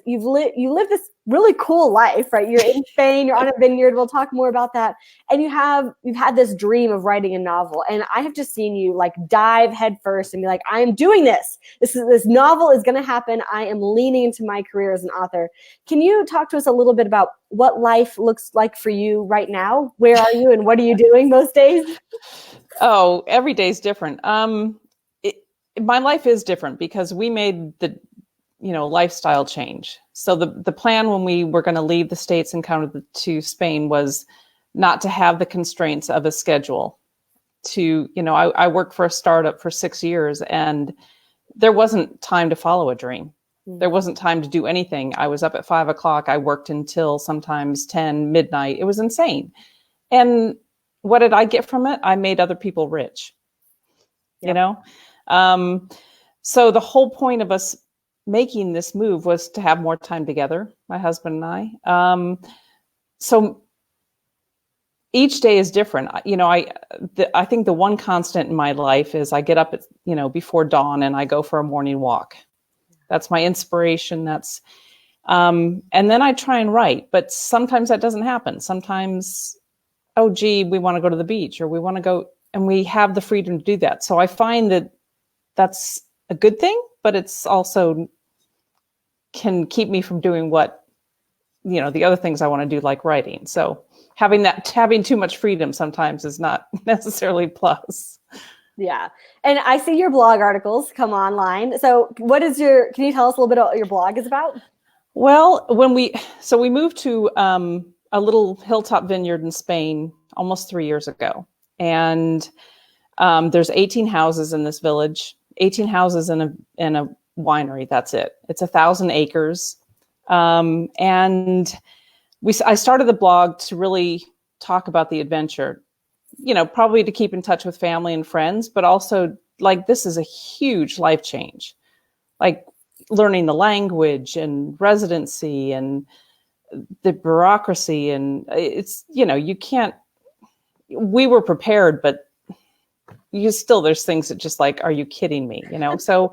you live this really cool life, right? You're in Spain, you're on a vineyard. We'll talk more about that. And you've had this dream of writing a novel. And I have just seen you dive headfirst and be like, I am doing this. This novel is going to happen. I am leaning into my career as an author. Can you talk to us a little bit about what life looks like for you right now? Where are you and what are you doing most days? Oh, every day is different. My life is different because we made the, lifestyle change. So the plan when we were going to leave the States and come to Spain was not to have the constraints of a schedule. I worked for a startup for 6 years and there wasn't time to follow a dream. There wasn't time to do anything. I was up at 5 o'clock. I worked until sometimes 10 midnight. It was insane. And what did I get from it? I made other people rich, Yep. So the whole point of us making this move was to have more time together, my husband and I. So each day is different. I think the one constant in my life is I get up at, before dawn and I go for a morning walk. That's my inspiration. And then I try and write, but sometimes that doesn't happen. Sometimes, oh, gee, we want to go to the beach or we want to go, and we have the freedom to do that. So I find that that's a good thing, but it's also can keep me from doing what, the other things I want to do, like writing. So having too much freedom sometimes is not necessarily plus. Yeah. And I see your blog articles come online. So can you tell us a little bit about what your blog is about? Well, we moved to a little hilltop vineyard in Spain almost 3 years ago. And there's 18 houses in this village, 18 houses in a winery. That's it. It's 1,000 acres. And I started the blog to really talk about the adventure, probably to keep in touch with family and friends, but also this is a huge life change, learning the language and residency and the bureaucracy. And it's, we were prepared, but there's things that just are you kidding me? So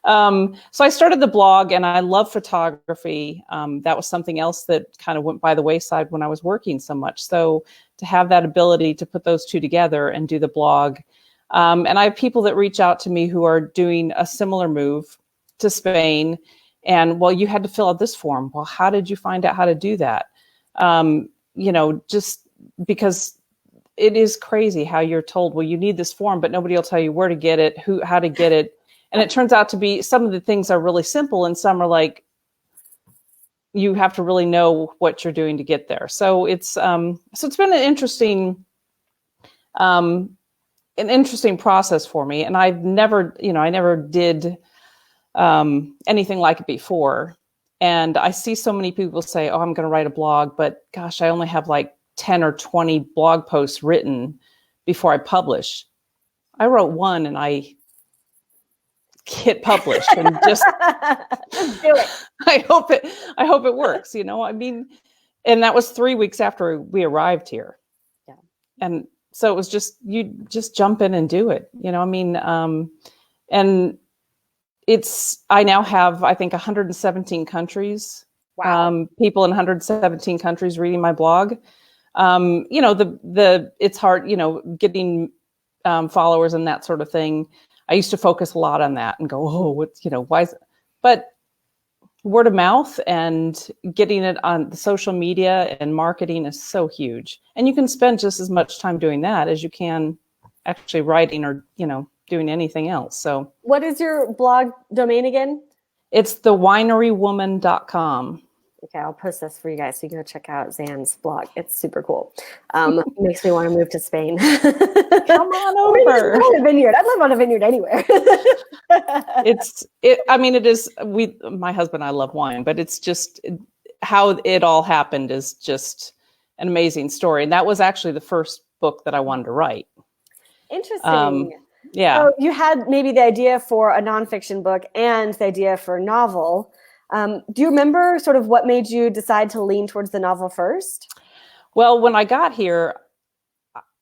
I started the blog and I love photography. That was something else that kind of went by the wayside when I was working so much. So to have that ability to put those two together and do the blog. And I have people that reach out to me who are doing a similar move to Spain. And well, you had to fill out this form. Well, how did you find out how to do that? Just because it is crazy how you're told, well, you need this form, but nobody will tell you where to get it, how to get it. And it turns out to be some of the things are really simple and some are you have to really know what you're doing to get there. So it's been an interesting process for me. And I've never, I never did anything like it before. And I see so many people say, oh, I'm going to write a blog, but gosh, I only have 10 or 20 blog posts written before I publish. I wrote one and I get published and just Just do it. I hope it works, you know. I mean, and that was 3 weeks after we arrived here. Yeah. And so it was just, you just jump in and do it, you know. I mean, and I now have, I think, 117 countries. Wow. People in 117 countries reading my blog. You know, it's hard, you know, getting followers and that sort of thing. I used to focus a lot on that and go, oh, what's, you know, why is it? But word of mouth and getting it on the social media and marketing is so huge. And you can spend just as much time doing that as you can actually writing or, you know, doing anything else. So What is your blog domain again? it's thewinerywoman.com. Okay, I'll post this for you guys so you can go check out Zan's blog. It's super cool. Makes me want to move to Spain. Come on over. On a vineyard. I'd live on a vineyard anywhere. I mean, it is, my husband and I love wine, but it's just how it all happened is just an amazing story. And that was actually the first book that I wanted to write. Interesting. Yeah. So you had maybe the idea for a nonfiction book and the idea for a novel. Do you remember sort of what made you decide to lean towards the novel first? Well, when I got here,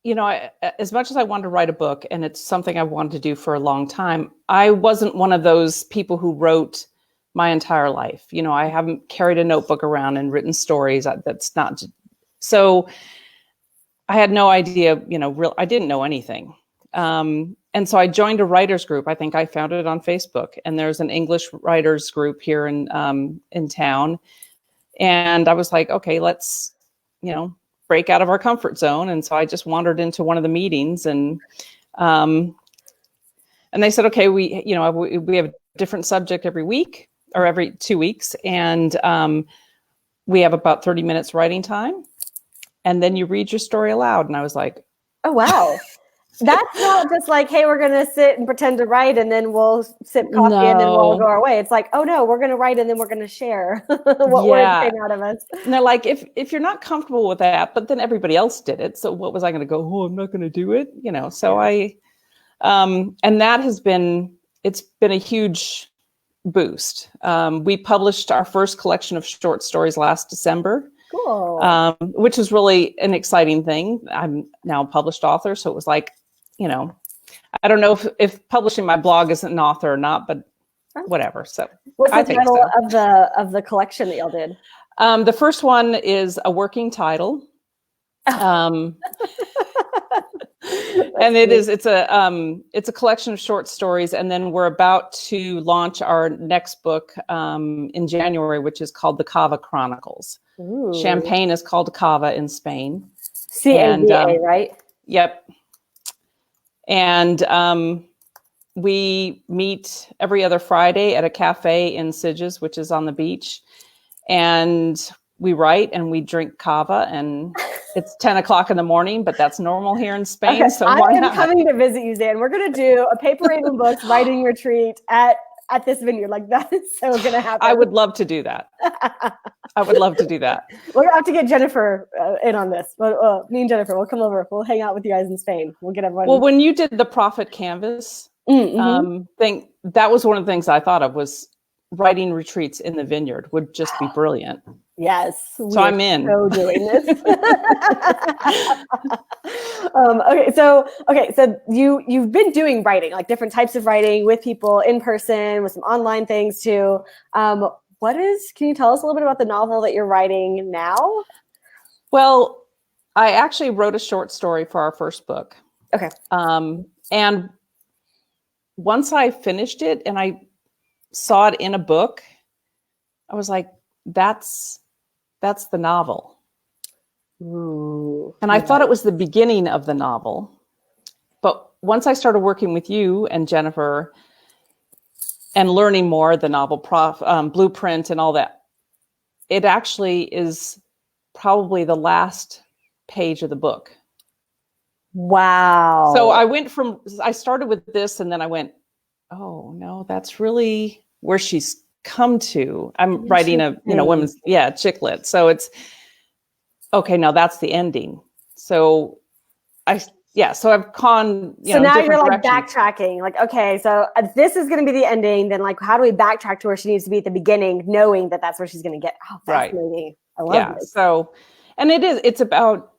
you know, as much as I wanted to write a book, and it's something I wanted to do for a long time, I wasn't one of those people who wrote my entire life. You know, I haven't carried a notebook around and written stories. That's not, so I had no idea, you know, I didn't know anything. And so I joined a writers group. I think I found it on Facebook, and there's an English writers group here in town. And I was like, okay, let's, you know, break out of our comfort zone. And so I just wandered into one of the meetings, and they said, okay, we have a different subject every week or every 2 weeks. And we have about 30 minutes writing time. And then you read your story aloud. And I was like, oh, wow. That's not just like, hey, we're going to sit and pretend to write and then we'll sip coffee and then we'll go our way. It's like, oh no, we're going to write and then we're going to share what words came out of us. And they're like, if you're not comfortable with that, but then everybody else did it. So what was I going to go, oh, I'm not going to do it. You know, so and that it's been a huge boost. We published our first collection of short stories last December. Cool. Which was really an exciting thing. I'm now a published author. So it was like, you know, I don't know if publishing my blog isn't an author or not, but whatever. So what's the title of the collection that y'all did? The first one is a working title. And it's a collection of short stories. And then we're about to launch our next book in January, which is called the Cava Chronicles. Ooh. Champagne is called Cava in Spain. C-A-V-A, right? Yep. And we meet every other Friday at a cafe in Sitges, which is on the beach. And we write and we drink Cava, and it's 10 o'clock in the morning, but that's normal here in Spain. Okay, so I am coming to visit you, Zan. We're going to do a Paper Raven Books writing retreat at this vineyard. Like, that is so going to happen. I would love to do that. I would love to do that. We're going to have to get Jennifer in on this. Me and Jennifer, we'll come over. We'll hang out with you guys in Spain. We'll get everyone. Well, when you did the Prophet Canvas thing, that was one of the things I thought of was writing retreats in the vineyard would just be brilliant. Yes. So I'm in. So doing this. Okay. So you've been doing writing, like different types of writing with people in person, with some online things too. Can you tell us a little bit about the novel that you're writing now? Well, I actually wrote a short story for our first book. Okay. And once I finished it and I saw it in a book, I was like, that's the novel. Ooh, and I thought it was the beginning of the novel. But once I started working with you and Jennifer and learning more, the novel blueprint and all that, it actually is probably the last page of the book. Wow. So I started with this and then I went, oh no, that's really where she's come to. I'm writing a, women's, chick lit. So it's, okay, now that's the ending. So I yeah, so I've gone, So now you're like directions. backtracking, like, okay, so if this is going to be the ending, then like, how do we backtrack to where she needs to be at the beginning, knowing that that's where she's going to get? Oh, Right. fascinating. I love Yeah. this. So, and it's about,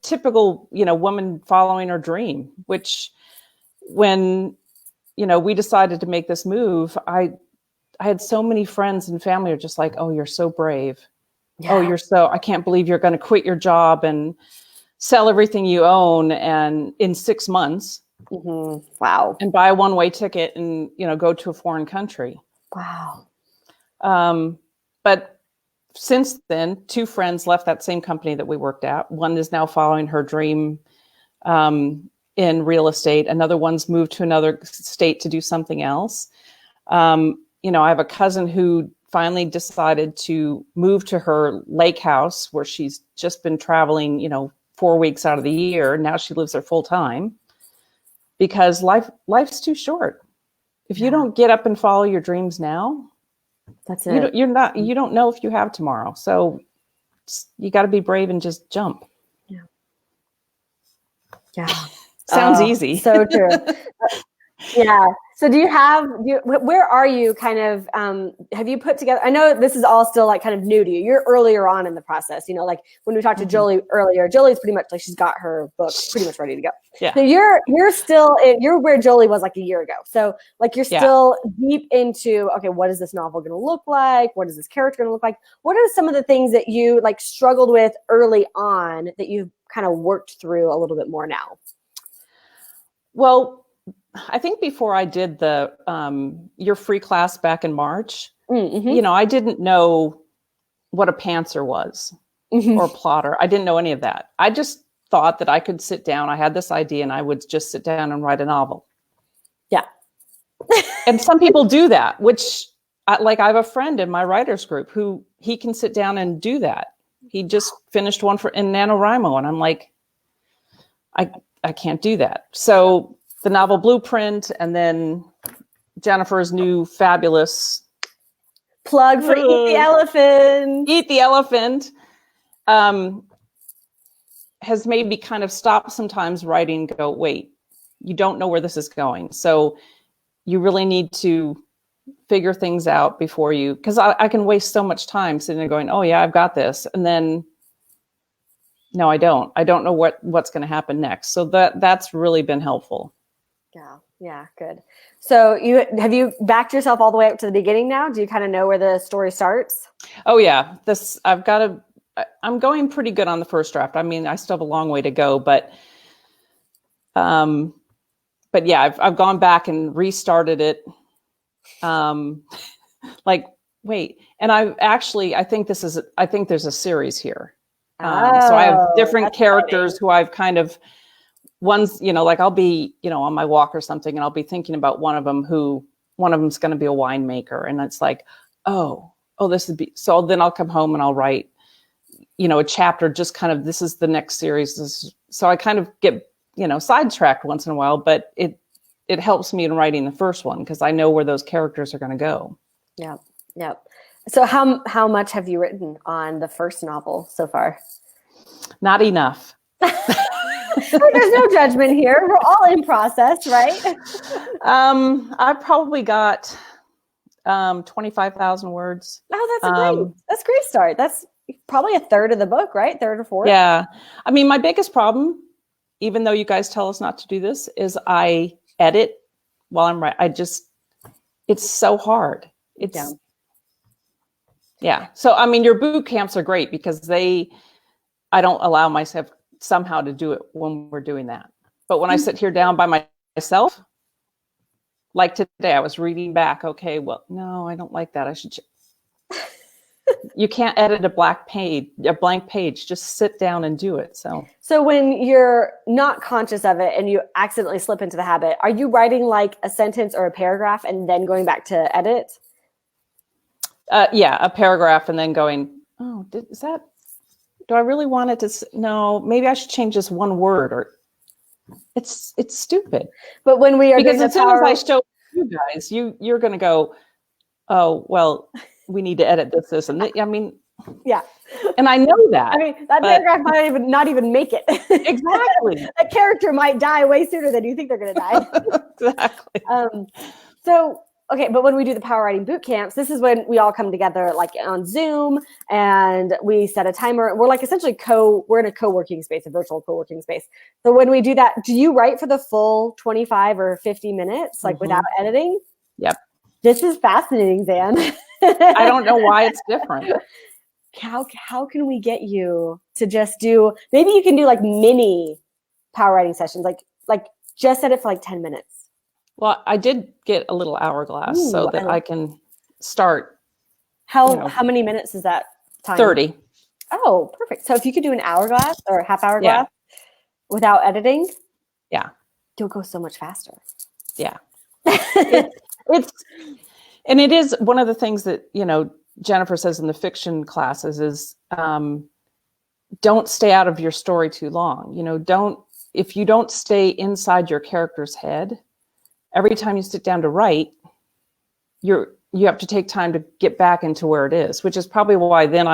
typical, woman following her dream, which when, we decided to make this move, I had so many friends and family are just like, oh, you're so brave. Yeah. Oh, I can't believe you're going to quit your job and sell everything you own and in 6 months Wow. and buy a one-way ticket and, go to a foreign country. Wow. But since then, 2 friends left that same company that we worked at. One is now following her dream in real estate. Another one's moved to another state to do something else. I have a cousin who finally decided to move to her lake house where she's just been traveling, 4 weeks out of the year. Now she lives there full time because life's too short. If you don't get up and follow your dreams now, that's it. You don't know if you have tomorrow. So you got to be brave and just jump. Yeah. Sounds easy. So true. Yeah. So where are you kind of, have you put together, I know this is all still like kind of new to you. You're earlier on in the process, like when we talked to Jolie earlier, Jolie's pretty much like, she's got her book pretty much ready to go. Yeah. So you're still, you're where Jolie was like a year ago. So like, you're still deep into, okay, what is this novel going to look like? What is this character going to look like? What are some of the things that you like struggled with early on that you've kind of worked through a little bit more now? Well, I think before I did the your free class back in March, I didn't know what a pantser was or a plotter. I didn't know any of that. I just thought that I could sit down. I had this idea and I would just sit down and write a novel. Yeah. And some people do that, which I have a friend in my writers group who he can sit down and do that. He just finished one in NaNoWriMo. And I'm like, I can't do that. So the novel Blueprint, and then Jennifer's new fabulous plug for Eat the Elephant. Eat the Elephant has made me kind of stop sometimes writing and go, wait, you don't know where this is going. So you really need to figure things out before you, because I can waste so much time sitting there going, oh yeah, I've got this. And then no, I don't know what's going to happen next. So that's really been helpful. Yeah, good. So have you backed yourself all the way up to the beginning now? Do you kind of know where the story starts? Oh yeah, I'm going pretty good on the first draft. I mean, I still have a long way to go, but yeah, I've gone back and restarted it. Like, wait, and I think there's a series here. So I have different characters who I've kind of, one's, like I'll be, on my walk or something and I'll be thinking about one of them's going to be a winemaker. And it's like, oh, this would be, so then I'll come home and I'll write, a chapter, just kind of, this is the next series. So I kind of get, sidetracked once in a while, but it helps me in writing the first one because I know where those characters are going to go. Yep. So how much have you written on the first novel so far? Not enough. There's no judgment here. We're all in process, right? I've probably got 25,000 words. Oh, that's a great start. That's probably a third of the book, right? Third or fourth. Yeah. I mean, my biggest problem, even though you guys tell us not to do this, is I edit while I'm writing. It's so hard. Yeah. So, I mean, your boot camps are great because I don't allow myself somehow to do it when we're doing that. But when I sit here down by myself, like today, I was reading back. Okay, well, no, I don't like that. I should. You can't edit a blank page. Just sit down and do it. So when you're not conscious of it and you accidentally slip into the habit, are you writing like a sentence or a paragraph and then going back to edit? Yeah, a paragraph and then going, oh, do I really want it to? No, maybe I should change this one word, or it's stupid. But when we are, because as soon as I show you guys, you're going to go, oh, well, we need to edit this, and that. I mean, Yeah. And I know that. I mean, that but- paragraph might not even make it. Exactly. A character might die way sooner than you think they're going to die. Exactly. So, okay, but when we do the power writing boot camps, this is when we all come together like on Zoom and we set a timer. We're like essentially we're in a co-working space, a virtual co-working space. So when we do that, do you write for the full 25 or 50 minutes, like without editing? Yep. This is fascinating, Zan. I don't know why it's different. How can we get you to just do, maybe you can do like mini power writing sessions, like just set it for like 10 minutes. Well, I did get a little hourglass so that I can start. How many minutes is that time? 30. Oh, perfect. So if you could do an hourglass or a half hourglass without editing, you'll go so much faster. Yeah. And it is one of the things that, Jennifer says in the fiction classes is don't stay out of your story too long. If you don't stay inside your character's head, every time you sit down to write, you have to take time to get back into where it is, which is probably why then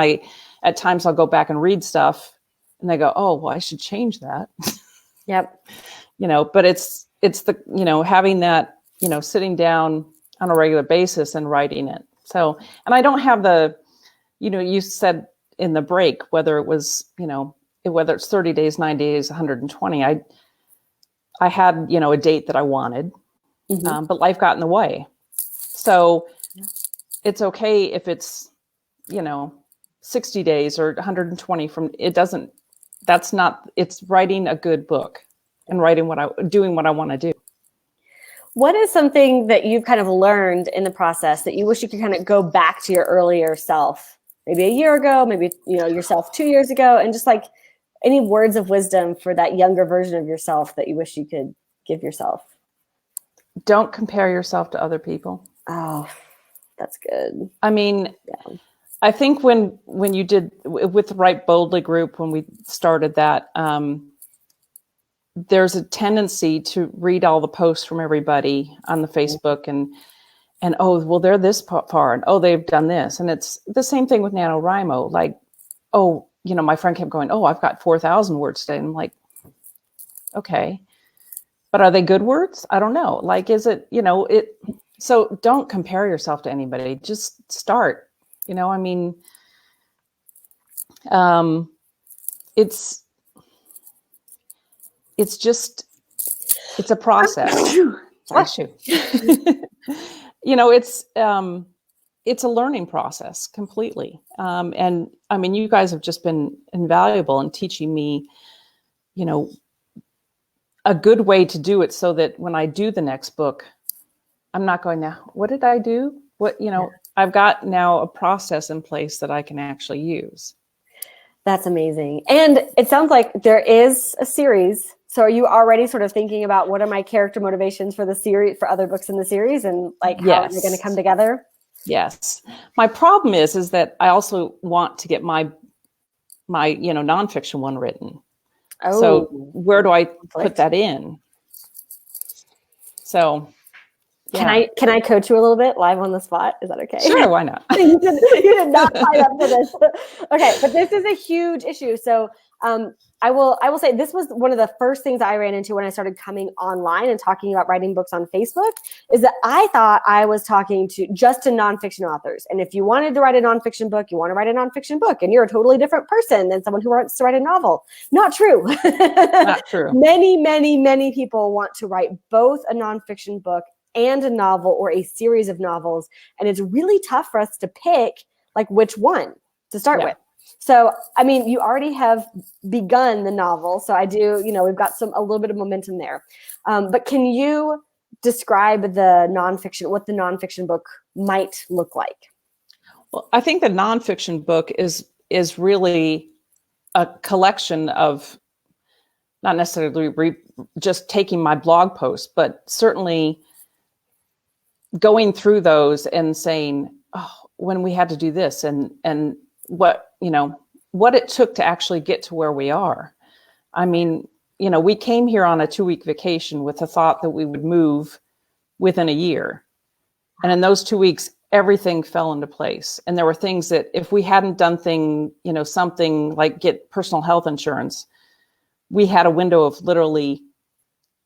at times I'll go back and read stuff and they go, oh, well, I should change that. Yep. But it's the, having that, sitting down on a regular basis and writing it. So, and I don't have you said in the break, whether it was, whether it's 30 days, 90 days, 120, I had, a date that I wanted, but life got in the way. So it's okay if it's, 60 days or 120 it's writing a good book and doing what I want to do. What is something that you've kind of learned in the process that you wish you could kind of go back to your earlier self, maybe a year ago, maybe, yourself 2 years ago, and just like any words of wisdom for that younger version of yourself that you wish you could give yourself? Don't compare yourself to other people. Oh, that's good. I mean, I think when you did with the Write Boldly group, when we started that, there's a tendency to read all the posts from everybody on the Facebook and oh, well, they're this far and oh, they've done this. And it's the same thing with NaNoWriMo. Like, oh, my friend kept going, oh, I've got 4,000 words today. And I'm like, okay, but are they good words? I don't know. Like, is it, so don't compare yourself to anybody. Just start, it's a process. Bless you. It's a learning process completely. And I mean, you guys have just been invaluable in teaching me, a good way to do it so that when I do the next book, I'm not going, now, what did I do? I've got now a process in place that I can actually use. That's amazing. And it sounds like there is a series. So are you already sort of thinking about what are my character motivations for the series, for other books in the series, and like how are they going to come together? Yes. My problem is that I also want to get my nonfiction one written. Oh, so where do I put that in? So can I coach you a little bit live on the spot? Is that okay? Sure, why not? You did not sign up for this. Okay, but this is a huge issue. So I will say this was one of the first things I ran into when I started coming online and talking about writing books on Facebook, is that I thought I was talking just to nonfiction authors. And if you wanted to write a nonfiction book, you want to write a nonfiction book, and you're a totally different person than someone who wants to write a novel. Not true. Not true. Many, many, many people want to write both a nonfiction book and a novel or a series of novels. And it's really tough for us to pick like which one to start with. So, I mean, you already have begun the novel. So I do, we've got a little bit of momentum there. But can you describe what the nonfiction book might look like? Well, I think the nonfiction book is really a collection of not necessarily just taking my blog posts, but certainly going through those and saying, oh, when we had to do this and what it took to actually get to where we are. I mean, we came here on a 2-week vacation with the thought that we would move within a year. And in those 2 weeks, everything fell into place. And there were things that if we hadn't done something like get personal health insurance, we had a window of literally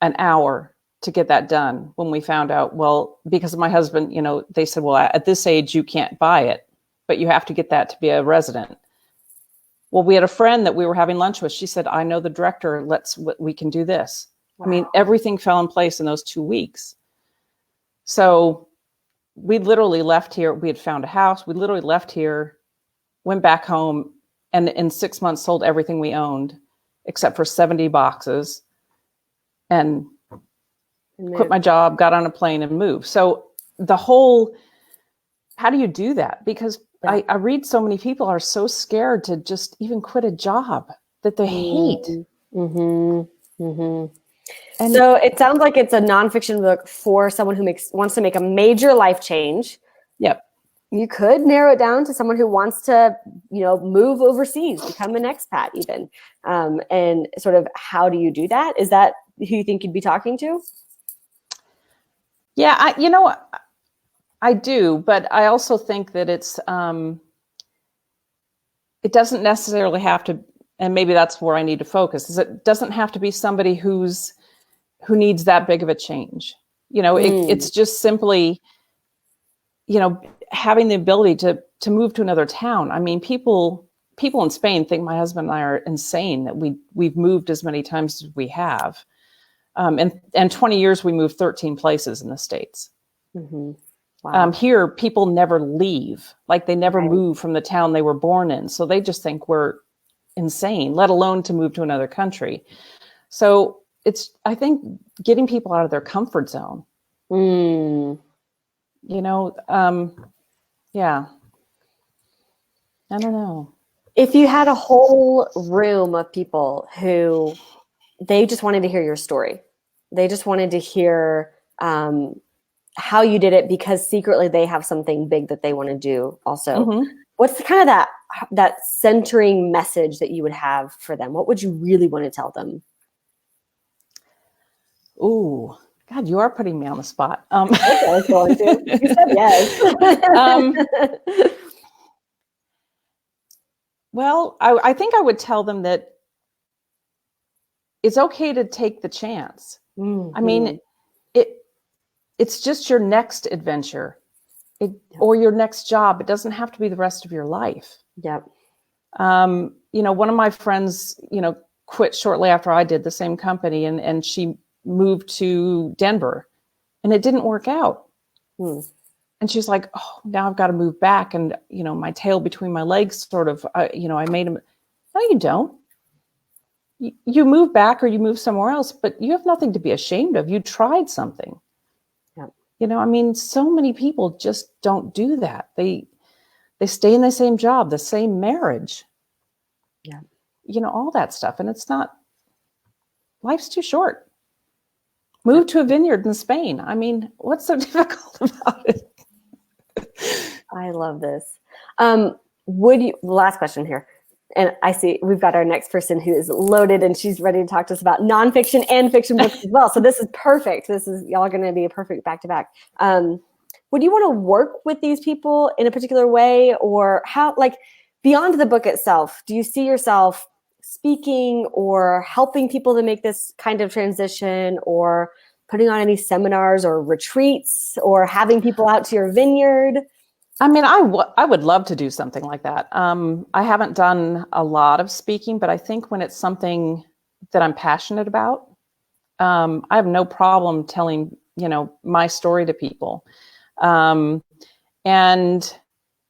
an hour to get that done when we found out, well, because of my husband, they said, well, at this age, you can't buy it, but you have to get that to be a resident. Well, we had a friend that we were having lunch with. She said, I know the director, we can do this. Wow. I mean, everything fell in place in those 2 weeks. So we literally left here. We had found a house. We literally left here, went back home, and in 6 months sold everything we owned except for 70 boxes and quit my job, got on a plane and moved. So how do you do that? Because I read so many people are so scared to just even quit a job that they hate. Mm-hmm. Mm-hmm. And so it sounds like it's a nonfiction book for someone who wants to make a major life change. Yep. You could narrow it down to someone who wants to, move overseas, become an expat even. And sort of how do you do that? Is that who you think you'd be talking to? Yeah, I do, but I also think that it doesn't necessarily have to, and maybe that's where I need to focus, is it doesn't have to be somebody who needs that big of a change. It's just simply, having the ability to move to another town. I mean, people in Spain think my husband and I are insane that we've moved as many times as we have. And 20 years, we moved 13 places in the States. Mm-hmm. Wow. Here, people never leave. Like they never move from the town they were born in. So they just think we're insane, let alone to move to another country. So I think getting people out of their comfort zone. Yeah. I don't know. If you had a whole room of people who they just wanted to hear your story, they just wanted to hear how you did it because secretly they have something big that they want to do also. Mm-hmm. What's the kind of that centering message that you would have for them? What would you really want to tell them? Ooh, God, you are putting me on the spot. Okay, I was going to. You said yes. Well, I think I would tell them that it's okay to take the chance. Mm-hmm. I mean, it's just your next adventure or your next job. It doesn't have to be the rest of your life. Yep. One of my friends, quit shortly after I did, the same company, and she moved to Denver and it didn't work out. And she's like, oh, now I've got to move back. And, my tail between my legs sort of, I made him. No, you don't. You move back or you move somewhere else, but you have nothing to be ashamed of. You tried something. Yeah. So many people just don't do that. They stay in the same job, the same marriage. Yeah. All that stuff. And it's not, life's too short. Move to a vineyard in Spain. What's so difficult about it? I love this. Last question here. And I see we've got our next person who is loaded and she's ready to talk to us about nonfiction and fiction books as well. So this is perfect. Y'all are going to be a perfect back-to-back. Would you want to work with these people in a particular way, or how, beyond the book itself, do you see yourself speaking or helping people to make this kind of transition, or putting on any seminars or retreats, or having people out to your vineyard? I would love to do something like that. I haven't done a lot of speaking, but I think when it's something that I'm passionate about, I have no problem telling, my story to people. And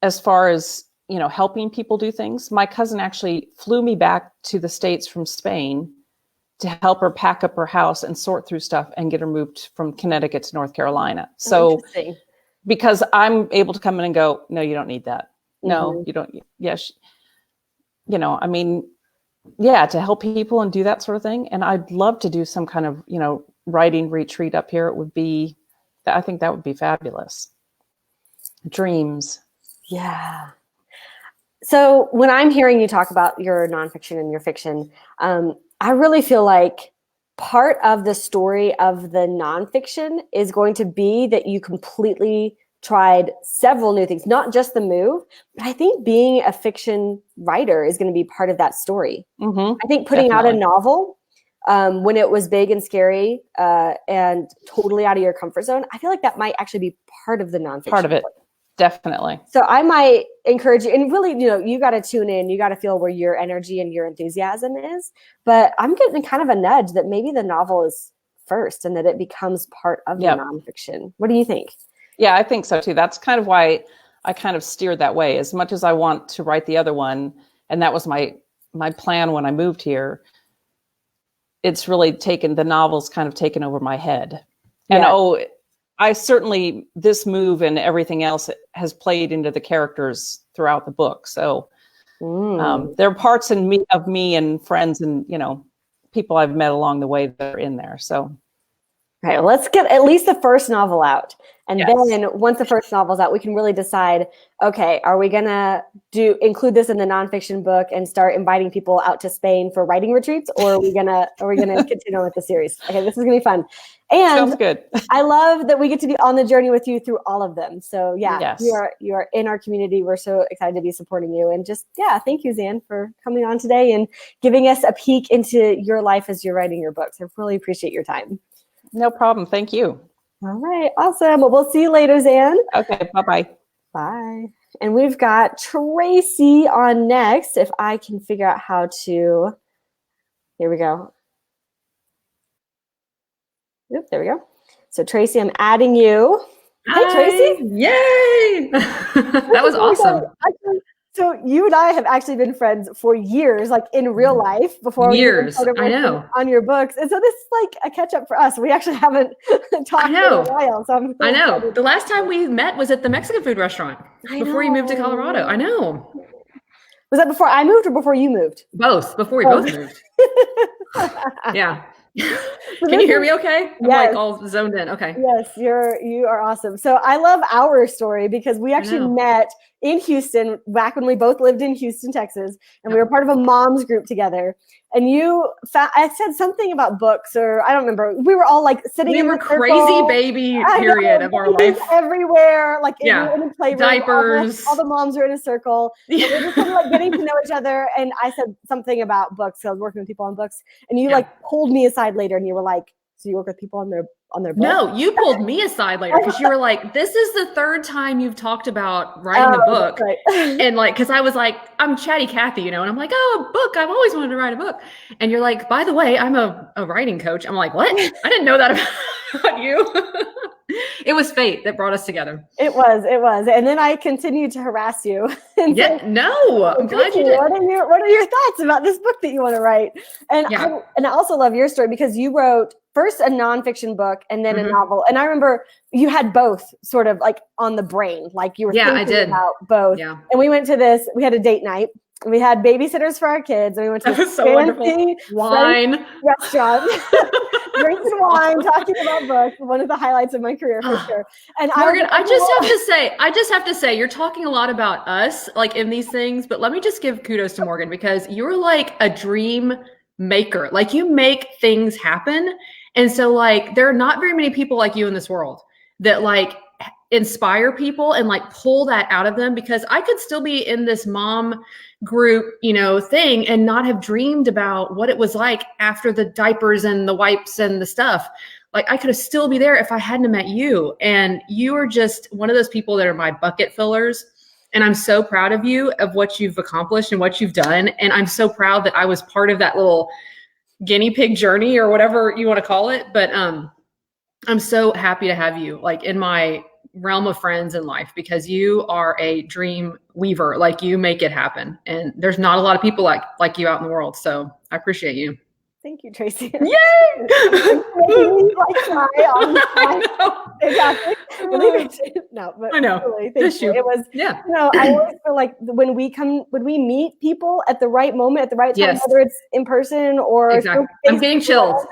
as far as, helping people do things, my cousin actually flew me back to the States from Spain to help her pack up her house and sort through stuff and get her moved from Connecticut to North Carolina. So because I'm able to come in and go, no, you don't need that. No, you don't. Yes. To help people and do that sort of thing. And I'd love to do some kind of, writing retreat up here. I think that would be fabulous. Dreams. Yeah. So when I'm hearing you talk about your nonfiction and your fiction, I really feel like part of the story of the nonfiction is going to be that you completely tried several new things, not just the move, but I think being a fiction writer is going to be part of that story. Mm-hmm. I think putting out a Definitely. novel when it was big and scary and totally out of your comfort zone, I feel like that might actually be part of the nonfiction. Part of it. book. Definitely. So I might encourage you, and really, you got to tune in. You got to feel where your energy and your enthusiasm is. But I'm getting kind of a nudge that maybe the novel is first and that it becomes part of the nonfiction. What do you think? Yeah, I think so too. That's kind of why I kind of steered that way. As much as I want to write the other one, and that was my plan when I moved here, it's really the novel's kind of taken over my head. And I certainly, this move and everything else has played into the characters throughout the book. So there are parts of me and friends and, people I've met along the way that are in there. So. Okay, let's get at least the first novel out. And Yes. then once the first novel's out, we can really decide, okay, are we going to include this in the nonfiction book and start inviting people out to Spain for writing retreats? Or are we going to continue on with the series? Okay, this is going to be fun. And Sounds good. I love that we get to be on the journey with you through all of them. So Yes. you are in our community. We're so excited to be supporting you. And just, thank you, Zan, for coming on today and giving us a peek into your life as you're writing your books. I really appreciate your time. No problem. Thank you. All right. Awesome. Well, we'll see you later, Zan. Okay. Bye-bye. Bye. And we've got Tracy on next. If I can figure out how to, here we go. Oop, there we go. So Tracy, I'm adding you. Hi, Tracy. Yay! That was awesome. So you and I have actually been friends for years, like in real life, before we even started I working know. on your books. And so this is like a catch up for us. We actually haven't talked in a while. So I'm I know. excited. The last time we met was at the Mexican food restaurant before you moved to Colorado. I know. Was that before I moved or before you moved? Both. Before we both moved. Yeah. Can you hear me okay? I'm like all zoned in. Okay. Yes, you are awesome. So I love our story because we actually met in Houston back when we both lived in Houston, Texas, and we were part of a mom's group together. And I said something about books, or I don't remember. We were all like sitting in the circle. Crazy baby period of our life. Everywhere, like in the playroom. Diapers. All the moms are in a circle. And we're just kind of like getting to know each other. And I said something about books. So I was working with people on books. And you like pulled me aside later and you were like, so you work with people on their books? No, you pulled me aside later because you were like, this is the third time you've talked about writing a book. Right. And like, because I was like, I'm chatty Cathy, and I'm like, oh, a book. I've always wanted to write a book. And you're like, by the way, I'm a writing coach. I'm like, what? I didn't know that about you. It was fate that brought us together. It was. And then I continued to harass you. And I'm glad you did. What are your thoughts about this book that you want to write? And I also love your story because you wrote first a nonfiction book and then a novel. And I remember you had both sort of like on the brain, like you were thinking about both. Yeah. And we went to we had a date night. We had babysitters for our kids, and we went to this fancy wine restaurant, drinking wine, talking about books. One of the highlights of my career for sure. And Morgan, I just have to say, you're talking a lot about us, like in these things, but let me just give kudos to Morgan because you're like a dream maker. Like you make things happen, and so like there are not very many people like you in this world that like inspire people and like pull that out of them, because I could still be in this mom group, thing and not have dreamed about what it was like after the diapers and the wipes and the stuff. Like I could have still be there if I hadn't met you. And you are just one of those people that are my bucket fillers. And I'm so proud of you, of what you've accomplished and what you've done. And I'm so proud that I was part of that little guinea pig journey or whatever you want to call it. But I'm so happy to have you like in my realm of friends in life, because you are a dream weaver. Like you make it happen. And there's not a lot of people like you out in the world. So I appreciate you. Thank you, Tracy. Yay! Exactly. No, but I know. Really, it was. I always feel like when we meet people at the right moment, at the right time, whether it's in person or exactly. I'm getting chills.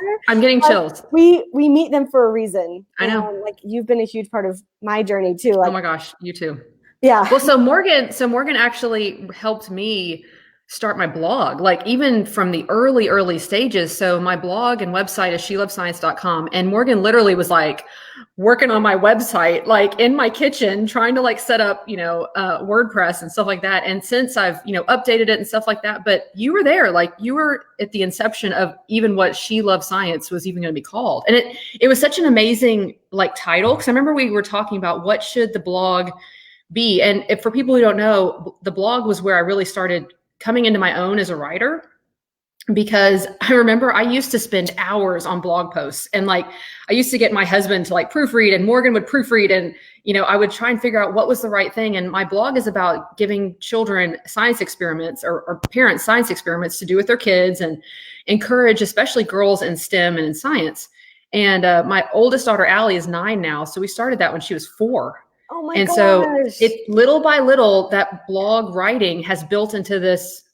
We meet them for a reason. I know. Like you've been a huge part of my journey too. Like, oh my gosh, you too. Yeah. Well, so Morgan actually helped me start my blog, like even from the early stages. So my blog and website is shelovescience.com. And Morgan literally was like working on my website, like in my kitchen, trying to like set up, WordPress and stuff like that. And since I've, updated it and stuff like that, but you were there, like you were at the inception of even what She Loves Science was even going to be called. And it was such an amazing like title. Cause I remember we were talking about what should the blog be. And if, for people who don't know, the blog was where I really started coming into my own as a writer, because I remember I used to spend hours on blog posts, and like I used to get my husband to like proofread, and Morgan would proofread, and I would try and figure out what was the right thing. And my blog is about giving children science experiments or parents science experiments to do with their kids, and encourage especially girls in STEM and in science. And my oldest daughter Allie is 9 now, so we started that when she was 4. Oh my and gosh. so it little by little, that blog writing has built into this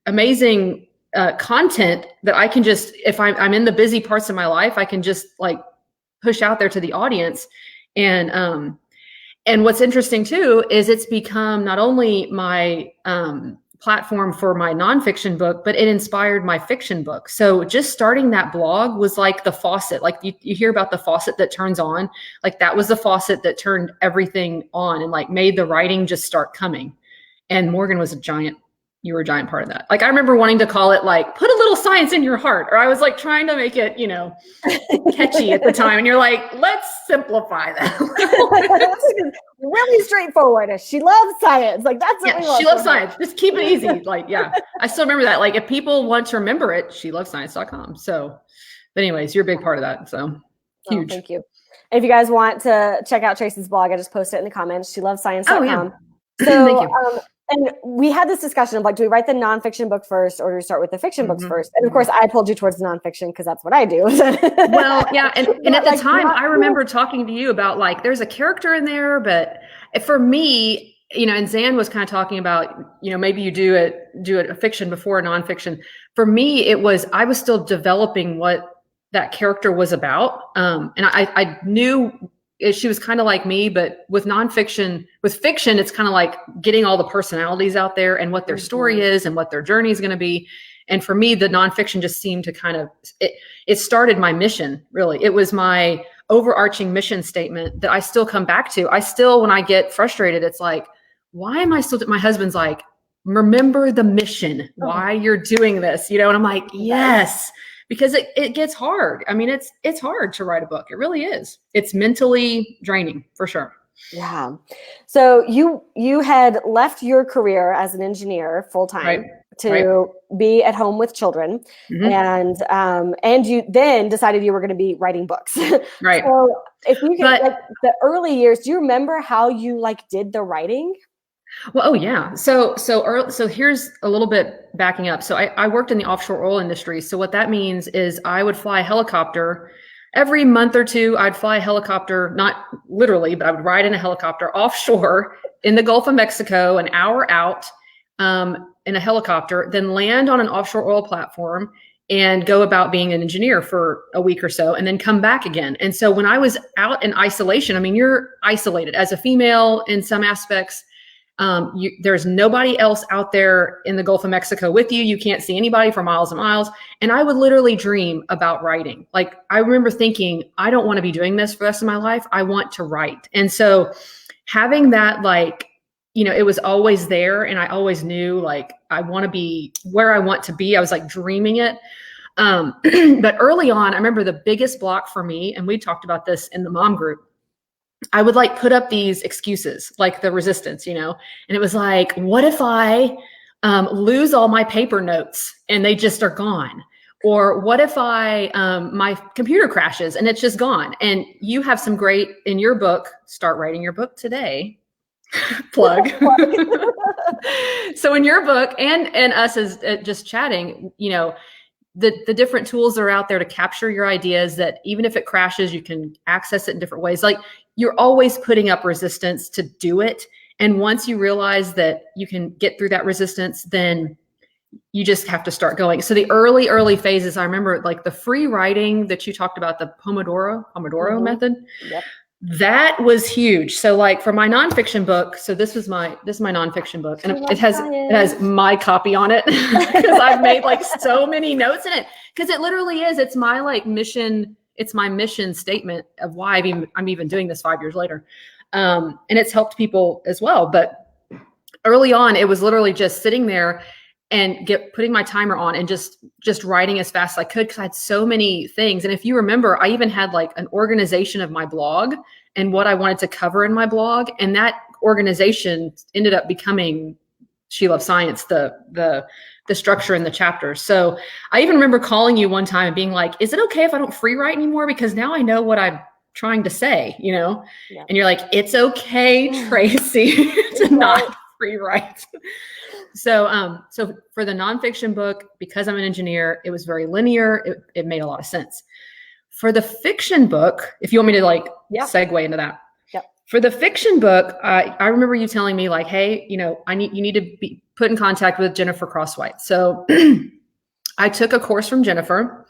amazing content that I can just, if I'm in the busy parts of my life, I can just like push out there to the audience. And what's interesting too, is it's become not only my platform for my nonfiction book, but it inspired my fiction book. So just starting that blog was like the faucet. Like you hear about the faucet that turns on, like that was the faucet that turned everything on and like made the writing just start coming. And Morgan was you were a giant part of that. Like I remember wanting to call it like, put a little science in your heart. Or I was like trying to make it, catchy at the time. And you're like, let's simplify that. Really straightforward. She loves science. Like that's what we love. She loves science. Just keep it easy. Like, yeah, I still remember that. Like if people want to remember it, shelovescience.com. So, but anyways, you're a big part of that. So huge. Oh, thank you. If you guys want to check out Tracy's blog, I just posted it in the comments. shelovescience.com. Oh, yeah. So, thank you. And we had this discussion of like, do we write the nonfiction book first or do we start with the fiction books first? And of course, I pulled you towards the nonfiction because that's what I do. Well, yeah. And at the time, I remember talking to you about like, there's a character in there, but for me, and Zan was kind of talking about, maybe you do a fiction before a nonfiction. For me, I was still developing what that character was about. And I knew she was kind of like me, but with fiction, it's kind of like getting all the personalities out there and what their story is and what their journey is going to be. And for me, the nonfiction just seemed to kind of, it started my mission, really. It was my overarching mission statement that I still come back to. When I get frustrated, it's like, why am I still, my husband's like, remember the mission, why you're doing this, and I'm like, yes. Because it gets hard. I mean, it's hard to write a book. It really is. It's mentally draining for sure. Yeah. So you had left your career as an engineer full time to be at home with children, and you then decided you were going to be writing books. Right. So if you could, like the early years, do you remember how you like did the writing? Well, oh yeah. So here's a little bit backing up. So I worked in the offshore oil industry. So what that means is I would fly a helicopter every month or two. I'd fly a helicopter, not literally, but I would ride in a helicopter offshore in the Gulf of Mexico, an hour out in a helicopter, then land on an offshore oil platform and go about being an engineer for a week or so, and then come back again. And so when I was out in isolation, I mean, you're isolated as a female in some aspects. There's nobody else out there in the Gulf of Mexico with you. You can't see anybody for miles and miles. And I would literally dream about writing. Like I remember thinking, I don't want to be doing this for the rest of my life. I want to write. And so having that, like, it was always there. And I always knew like, I want to be where I want to be. I was like dreaming it. But early on, I remember the biggest block for me, and we talked about this in the mom group, I would like put up these excuses, like the resistance, and it was like, what if I lose all my paper notes and they just are gone? Or what if my computer crashes and it's just gone? And you have some great, in your book, start writing your book today, plug. So in your book and us as just chatting, the different tools that are out there to capture your ideas, that even if it crashes, you can access it in different ways. Like you're always putting up resistance to do it. And once you realize that you can get through that resistance, then you just have to start going. So the early phases, I remember like the free writing that you talked about, the Pomodoro method. Yep. that was huge. So like for my nonfiction book, so this is my nonfiction book, and it has my copy on it because I've made like so many notes in it, because it literally is, it's my like mission, it's my mission statement of why I'm even doing this 5 years later. And it's helped people as well. But early on, it was literally just sitting there and putting my timer on and just writing as fast as I could, because I had so many things. And if you remember, I even had like an organization of my blog and what I wanted to cover in my blog. And that organization ended up becoming She Loves Science, the structure in the chapters. So I even remember calling you one time and being like, is it okay if I don't free write anymore? Because now I know what I'm trying to say, you know? Yeah. And you're like, it's okay, Tracy, to not free write. So for the nonfiction book, because I'm an engineer, it was very linear. It made a lot of sense. For the fiction book, if you want me to like segue into that. Yep. For the fiction book, I remember you telling me like, hey, you know, you need to be put in contact with Jennifer Crosswhite. So I took a course from Jennifer,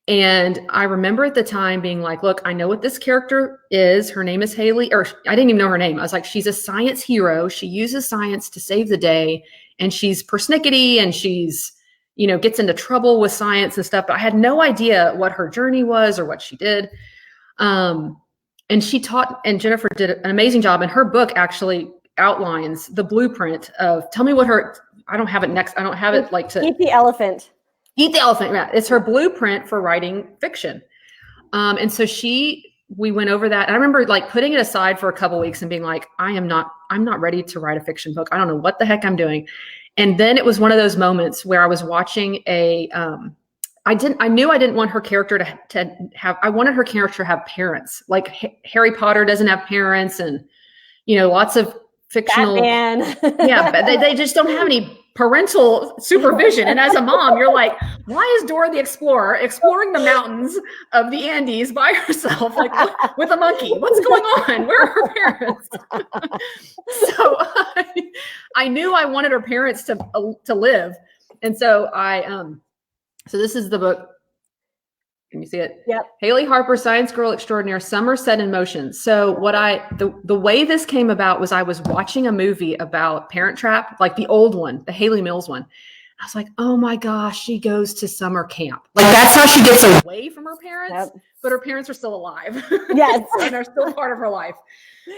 and I remember at the time being like, look, I know what this character is. Her name is Haley, or I didn't even know her name. I was like, she's a science hero. She uses science to save the day. And she's persnickety, and she's, you know, gets into trouble with science and stuff. But I had no idea what her journey was or what she did. And she taught, and Jennifer did an amazing job. And her book actually outlines the blueprint of, tell me what her, I don't have it next. I don't have it like to. Eat the elephant. Eat the elephant. Yeah. It's her blueprint for writing fiction. And so we went over that. And I remember like putting it aside for a couple of weeks and being like, I'm not ready to write a fiction book. I don't know what the heck I'm doing. And then it was one of those moments where I was watching I knew I didn't want her character to have, I wanted her character to have parents. Like Harry Potter doesn't have parents, and, you know, lots of fictional. Batman. Yeah, but they just don't have any parental supervision. And as a mom, you're like, why is Dora the Explorer exploring the mountains of the Andes by herself, like with a monkey? What's going on? Where are her parents? So I knew I wanted her parents to live. And so so this is the book. Can you see it? Yep. Haley Harper, Science Girl Extraordinaire, Summer Set in Motion. So the way this came about was I was watching a movie about Parent Trap, like the old one, the Haley Mills one. I was like, oh my gosh, she goes to summer camp. Like that's how she gets away from her parents, but her parents are still alive. Yes. And they're still part of her life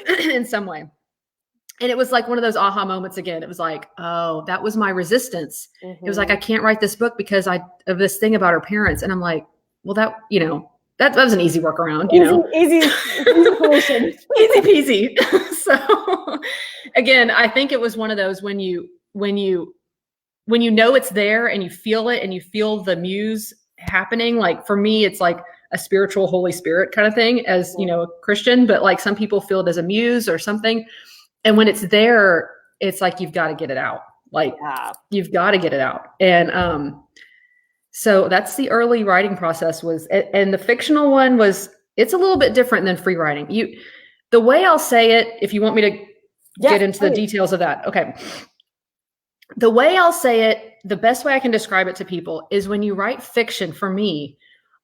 in some way. And it was like one of those aha moments again. It was like, oh, that was my resistance. Mm-hmm. It was like, I can't write this book because of this thing about her parents. And I'm like, well, that, you know, that was an easy workaround, you know, easy solution. Easy peasy. So again, I think it was one of those when you know it's there and you feel it and you feel the muse happening. Like for me, it's like a spiritual Holy Spirit kind of thing as, you know, a Christian, but like some people feel it as a muse or something. And when it's there, it's like, you've got to get it out. Like you've got to get it out. And, so that's the early writing process and the fictional one it's a little bit different than free writing. The way I'll say it, if you want me to get into the details of that. Okay. The way I'll say it, the best way I can describe it to people is when you write fiction, for me,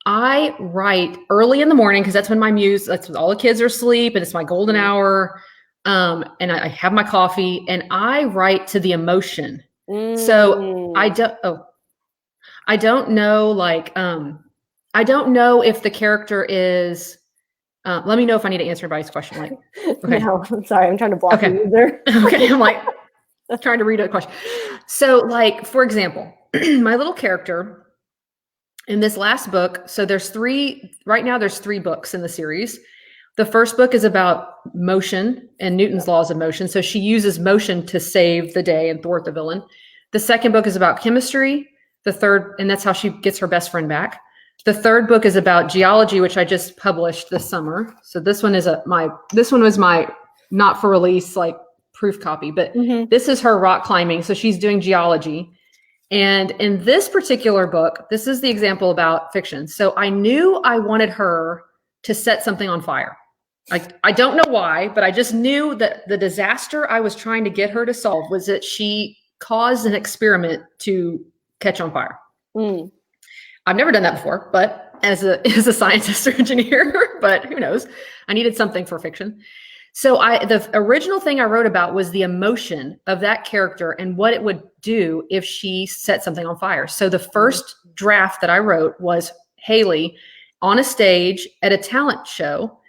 I write early in the morning because that's when that's when all the kids are asleep and it's my golden hour. And I have my coffee and I write to the emotion. So I don't know, like, I don't know if the character is, let me know if I need to answer everybody's question. Like, okay. No, I'm sorry. I'm trying to block you there. Okay. I'm like, trying to read a question. So like, for example, my little character in this last book. So right now there's 3 books in the series. The first book is about motion and Newton's laws of motion. So she uses motion to save the day and thwart the villain. The second book is about chemistry. The third, and that's how she gets her best friend back. The third book is about geology, which I just published this summer. So this one was my not for release, like proof copy, but this is her rock climbing. So she's doing geology. And in this particular book, this is the example about fiction. So I knew I wanted her to set something on fire. I don't know why, but I just knew that the disaster I was trying to get her to solve was that she caused an experiment to catch on fire. I've never done that before, but as a scientist or engineer, but who knows? I needed something for fiction. So the original thing I wrote about was the emotion of that character and what it would do if she set something on fire. So the first draft that I wrote was Haley on a stage at a talent show,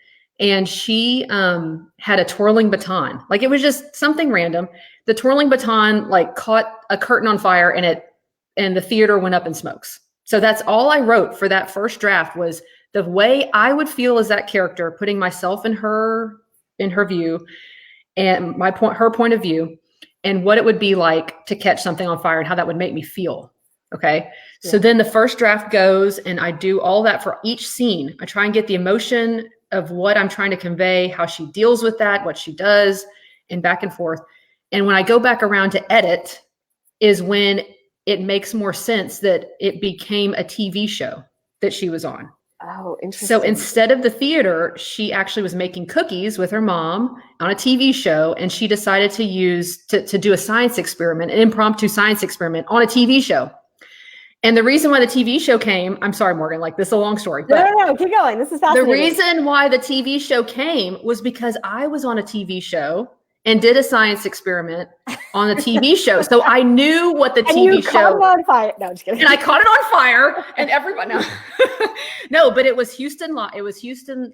and she had a twirling baton. Like, it was just something random. The twirling baton like caught a curtain on fire, and the theater went up in smokes. So that's all I wrote for that first draft, was the way I would feel as that character, putting myself in her view and her point of view, and what it would be like to catch something on fire and how that would make me feel. Okay. Yeah. So then the first draft goes, and I do all that for each scene. I try and get the emotion of what I'm trying to convey, how she deals with that, what she does, and back and forth. And when I go back around to edit is when it makes more sense that it became a TV show that she was on. Oh, interesting. So instead of the theater, she actually was making cookies with her mom on a TV show, and she decided to do a science experiment, an impromptu science experiment on a TV show. And the reason why the TV show came, I'm sorry, Morgan, like, this is a long story. But no, keep going. This is fascinating. The reason why the TV show came was because I was on a TV show and did a science experiment on the TV show. So I knew what the TV show. Caught it on fire. No, I'm just kidding. And I caught it on fire, and everybody, no, but it was Houston Live. It was Houston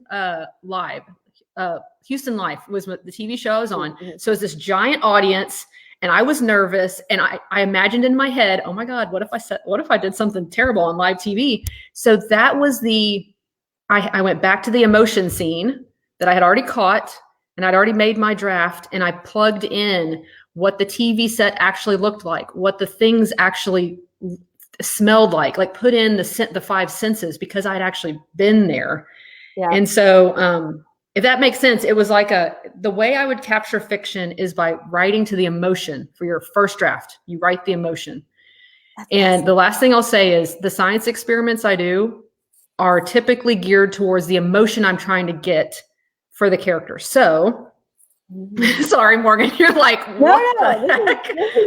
Live. Houston Life was the TV show I was on. Mm-hmm. So it was this giant audience, and I was nervous, and I imagined in my head, oh my God, what if I did something terrible on live TV? So that was I went back to the emotion scene that I had already caught, and I'd already made my draft, and I plugged in what the TV set actually looked like, what the things actually smelled like put in the five senses, because I'd actually been there. Yeah. And so, if that makes sense, it was like the way I would capture fiction is by writing to the emotion. For your first draft, you write the emotion. And the last thing I'll say is the science experiments I do are typically geared towards the emotion I'm trying to get for the character. So, sorry, Morgan, you're like, what the heck?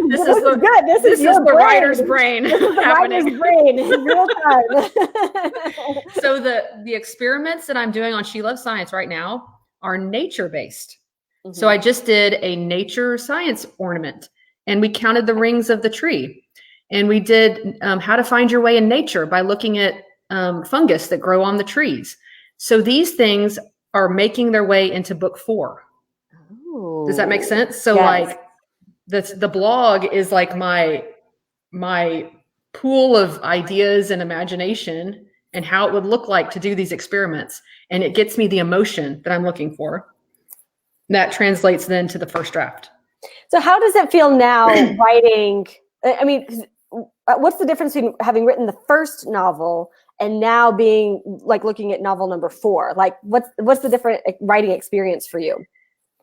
This is good. This is the writer's brain. This is the writer's brain in real time. So the experiments that I'm doing on She Loves Science right now are nature-based. Mm-hmm. So I just did a nature science ornament, and we counted the rings of the tree. And we did how to find your way in nature by looking at fungus that grow on the trees. So these things are making their way into book 4. Ooh. Does that make sense? So yes. Like the blog is like my pool of ideas and imagination and how it would look like to do these experiments. And it gets me the emotion that I'm looking for. That translates then to the first draft. So how does it feel now writing? I mean, what's the difference between having written the first novel and now being like looking at novel number 4? Like what's the different writing experience for you?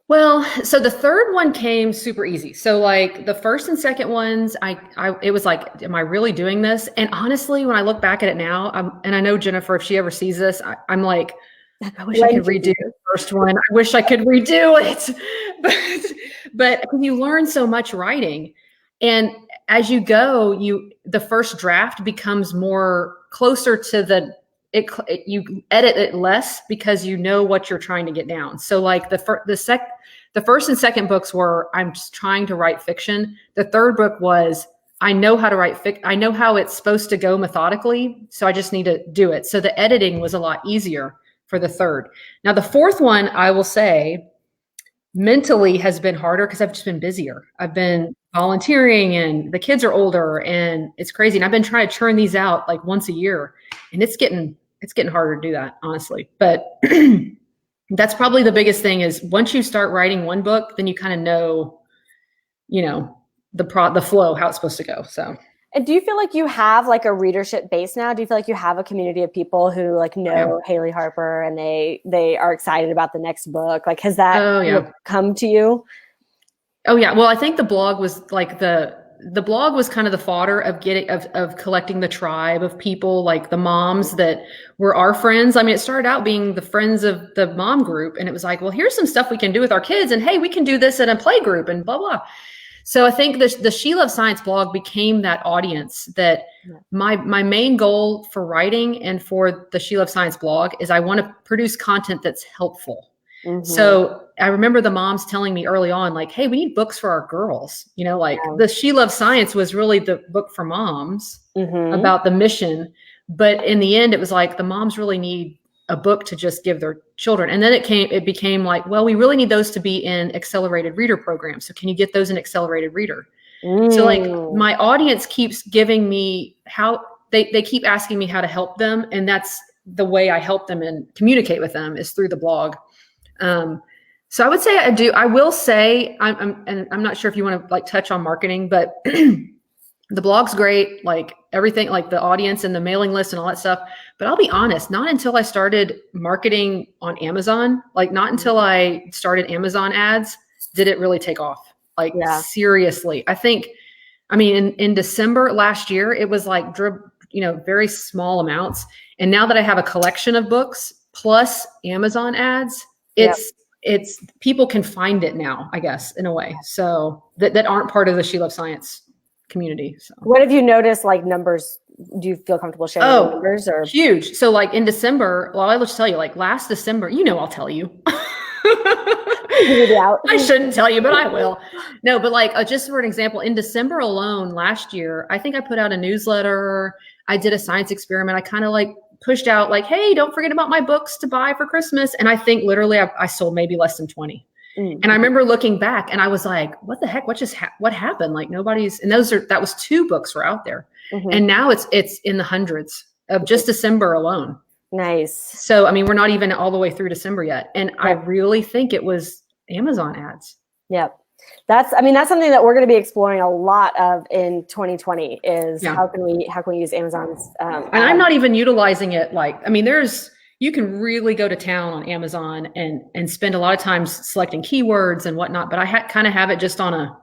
Well, so the third one came super easy. So like the first and second ones, it was like, am I really doing this? And honestly, when I look back at it now, and I know Jennifer, if she ever sees this, I'm like, I wish I could redo the first one. I wish I could redo it. But you learn so much writing. And as you go, the first draft becomes more closer to you edit it less because you know what you're trying to get down. So like the first and second books were, I'm just trying to write fiction. The third book was, I know how to write I know how it's supposed to go methodically. So I just need to do it. So the editing was a lot easier for the third. Now the fourth one, I will say, mentally has been harder because I've just been busier. I've been volunteering and the kids are older and it's crazy. And I've been trying to churn these out like once a year, and it's getting harder to do that, honestly. But that's probably the biggest thing is once you start writing one book, then you kind of know, the flow, how it's supposed to go. So. And do you feel like you have like a readership base now? Do you feel like you have a community of people who like know Haley Harper and they are excited about the next book? Like, has that come to you? Oh yeah. Well, I think the blog was like the blog was kind of the fodder of of collecting the tribe of people, like the moms that were our friends. I mean, it started out being the friends of the mom group, and it was like, well, here's some stuff we can do with our kids, and hey, we can do this in a play group and blah, blah. So I think the She Loves Science blog became that audience that my main goal for writing and for the She Loves Science blog is I want to produce content that's helpful. Mhm. So I remember the moms telling me early on, like, hey, we need books for our girls. You know, like Yeah. the She Loves Science was really the book for moms Mhm. about the mission. But in the end, it was like the moms really need a book to just give their children. And then it became like, well, we really need those to be in accelerated reader programs. So can you get those in accelerated reader? So like Mm. my audience keeps giving me how they keep asking me how to help them. And that's the way I help them and communicate with them is through the blog. So I would say I will say, I'm not sure if you want to like touch on marketing, but the blog's great, like everything, like the audience and the mailing list and all that stuff. But I'll be honest, not until I started marketing on Amazon, like not until I started Amazon ads, did it really take off. Like seriously, I mean, in December last year, it was like, very small amounts. And now that I have a collection of books plus Amazon ads, it's people can find it now, I guess, in a way. So that aren't part of the She Loves Science community. So what have you noticed, like numbers? Do you feel comfortable sharing the numbers or huge? So like in December, well, I'll just tell you, like last December, I'll tell you. I shouldn't tell you, but I will. No, but like just for an example, in December alone last year, I think I put out a newsletter. I did a science experiment. I kind of like pushed out like, hey, don't forget about my books to buy for Christmas. And I think literally I sold maybe less than 20. Mm-hmm. And I remember looking back and I was like, what the heck? What happened? Like that was 2 books were out there. Mm-hmm. And now it's in the hundreds of just December alone. Nice. So, I mean, we're not even all the way through December yet. And I really think it was Amazon ads. Yep. That's something that we're going to be exploring a lot of in 2020 is how can we use Amazon's and I'm not even utilizing it. You can really go to town on Amazon and spend a lot of time selecting keywords and whatnot, but I kind of have it just on a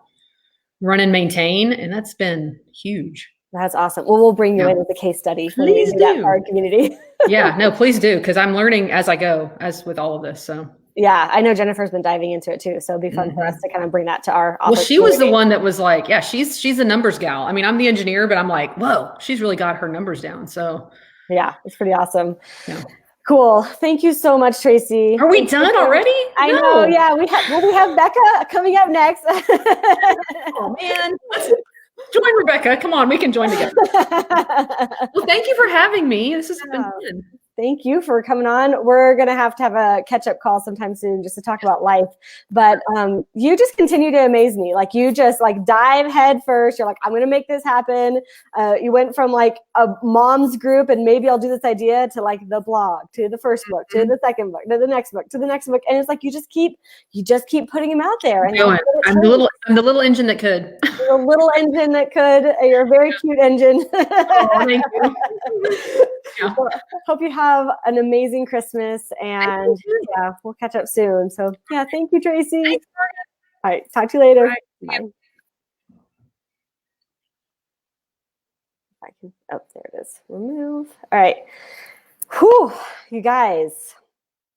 run and maintain. And that's been huge. That's awesome. Well, we'll bring you in as a case study. Please do. That for our community. Yeah, no, please do. Cause I'm learning as I go, as with all of this. So yeah, I know Jennifer's been diving into it too. So it'd be fun for us to kind of bring that to our office. Well, she was the one that was like, yeah, she's a numbers gal. I mean, I'm the engineer, but I'm like, whoa, she's really got her numbers down. So yeah, it's pretty awesome. Yeah. Cool. Thank you so much, Tracy. Are we done already? I know. Yeah, we have Becca coming up next. Oh man. Let's join Rebecca. Come on, we can join together. Well, thank you for having me. This has been fun. Thank you for coming on. We're going to have a catch-up call sometime soon just to talk about life. But you just continue to amaze me. Like you just like dive head first. You're like, I'm going to make this happen. You went from like a mom's group and maybe I'll do this idea to like the blog, to the first book, to the second book, to the next book, to the next book. And it's like, you just keep putting them out there. And I'm the little engine that could. You're a little engine that could. You're a very cute engine. Oh, thank you. Yeah. Well, hope you have an amazing Christmas and yeah, we'll catch up soon. So yeah, thank you, Tracy. Thanks, all right, talk to you later. Bye. Oh, there it is. Remove. All right. Whew, you guys.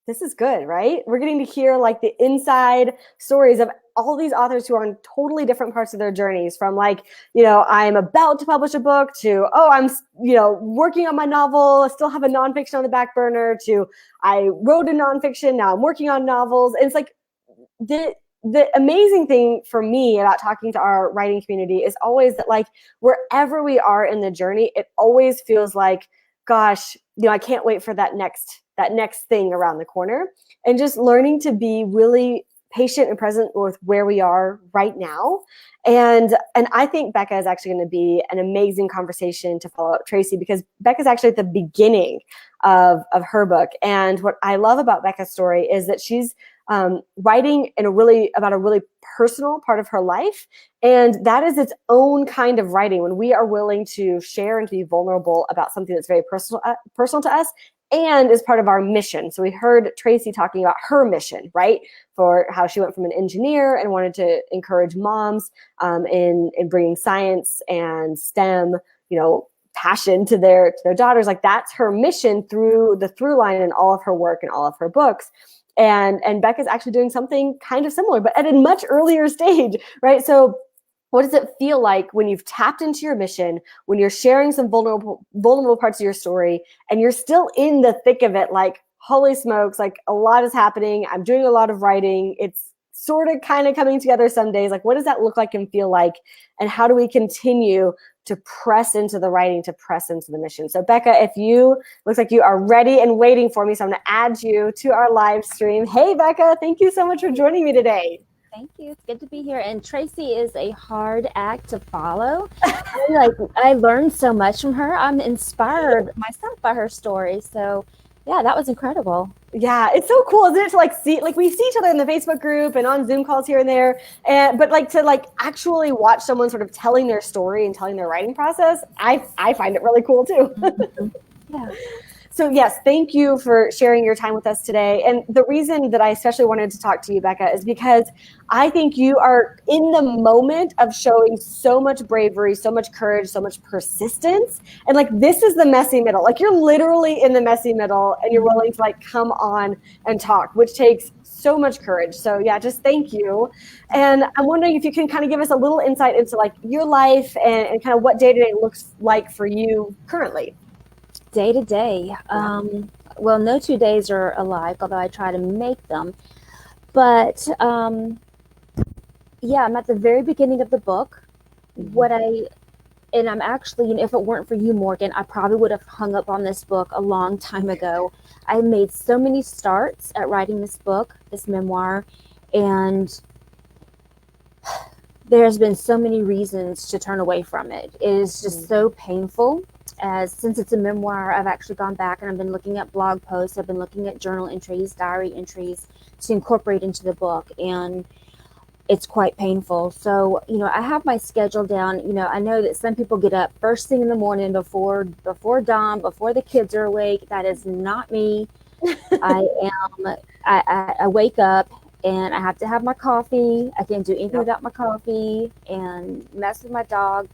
This is good, right? We're getting to hear like the inside stories of all these authors who are on totally different parts of their journeys, from like, I'm about to publish a book to, I'm, working on my novel. I still have a nonfiction on the back burner, to I wrote a nonfiction. Now I'm working on novels. And it's like the amazing thing for me about talking to our writing community is always that like wherever we are in the journey, it always feels like, gosh, I can't wait for that next thing around the corner, and just learning to be really patient and present with where we are right now. And I think Becca is actually going to be an amazing conversation to follow up Tracy, because Becca's actually at the beginning of her book. And what I love about Becca's story is that she's writing about a really personal part of her life. And that is its own kind of writing, when we are willing to share and to be vulnerable about something that's very personal to us and is part of our mission. So we heard Tracy talking about her mission, right? For how she went from an engineer and wanted to encourage moms in bringing science and STEM, passion to their daughters. Like that's her mission through the through line in all of her work and all of her books. And Becca's actually doing something kind of similar, but at a much earlier stage, right? So What does it feel like when you've tapped into your mission, when you're sharing some vulnerable parts of your story, and you're still in the thick of it? Like, holy smokes, like a lot is happening. I'm doing a lot of writing. It's sort of kind of coming together some days. Like, what does that look like and feel like? And how do we continue to press into the writing, to press into the mission? So Becca, if you, looks like you are ready and waiting for me, so I'm going to add you to our live stream. Hey, Becca, thank you so much for joining me today. Thank you. It's good to be here. And Tracy is a hard act to follow. I learned so much from her. I'm inspired myself by her story. So yeah, that was incredible. Yeah, it's so cool, isn't it? To like see, like we see each other in the Facebook group and on Zoom calls here and there, but like to like actually watch someone sort of telling their story and telling their writing process, I find it really cool too. Yeah. So yes, thank you for sharing your time with us today. And the reason that I especially wanted to talk to you, Becca, is because I think you are in the moment of showing so much bravery, so much courage, so much persistence. And like, this is the messy middle. Like, you're literally in the messy middle and you're willing to like come on and talk, which takes so much courage. So yeah, just thank you. And I'm wondering if you can kind of give us a little insight into like your life and kind of what day-to-day looks like for you currently. Day to day. Well, no 2 days are alike, although I try to make them. But yeah, I'm at the very beginning of the book. And I'm actually, if it weren't for you, Morgan, I probably would have hung up on this book a long time ago. I made so many starts at writing this book, this memoir, and there's been so many reasons to turn away from it. It is just so painful. Since it's a memoir, I've actually gone back and I've been looking at blog posts. I've been looking at journal entries, diary entries to incorporate into the book. And it's quite painful. So, I have my schedule down. I know that some people get up first thing in the morning before dawn, before the kids are awake. That is not me. I wake up and I have to have my coffee. I can't do anything without my coffee and mess with my dog.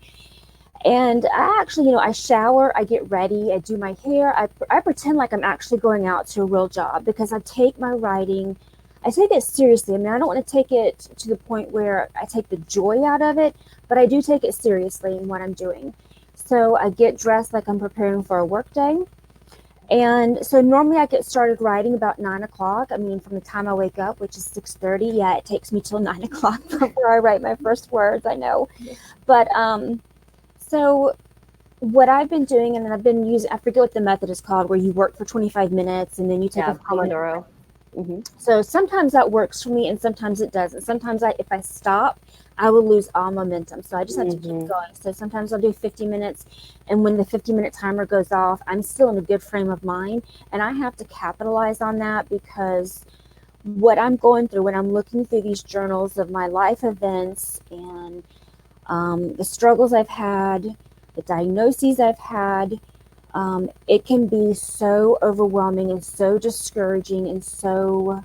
And I actually, I shower, I get ready, I do my hair. I pretend like I'm actually going out to a real job because I take my writing, I take it seriously. I mean, I don't want to take it to the point where I take the joy out of it, but I do take it seriously in what I'm doing. So I get dressed like I'm preparing for a work day. And so normally I get started writing about 9 o'clock. I mean, from the time I wake up, which is 6:30, yeah, it takes me till 9 o'clock before I write my first words, I know. But, so what I've been doing, and then I've been using, I forget what the method is called, where you work for 25 minutes and then you take a Pomodoro. Mm-hmm. So sometimes that works for me and sometimes it doesn't. Sometimes if I stop, I will lose all momentum. So I just have to keep going. So sometimes I'll do 50 minutes. And when the 50-minute timer goes off, I'm still in a good frame of mind. And I have to capitalize on that because what I'm going through when I'm looking through these journals of my life events and the struggles I've had, the diagnoses I've had, it can be so overwhelming and so discouraging and so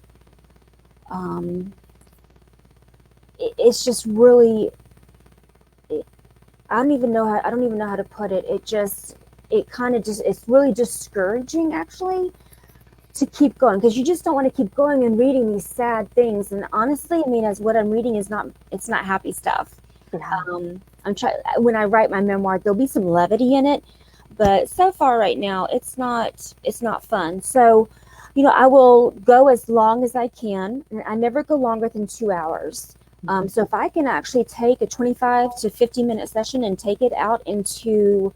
it's just really, I don't even know how to put it. It's really discouraging actually to keep going because you just don't want to keep going and reading these sad things. And honestly, I mean, as what I'm reading it's not happy stuff. Yeah. When I write my memoir, there'll be some levity in it, but so far right now, it's not fun. So, I will go as long as I can. And I never go longer than 2 hours. So if I can actually take a 25 to 50-minute session and take it out into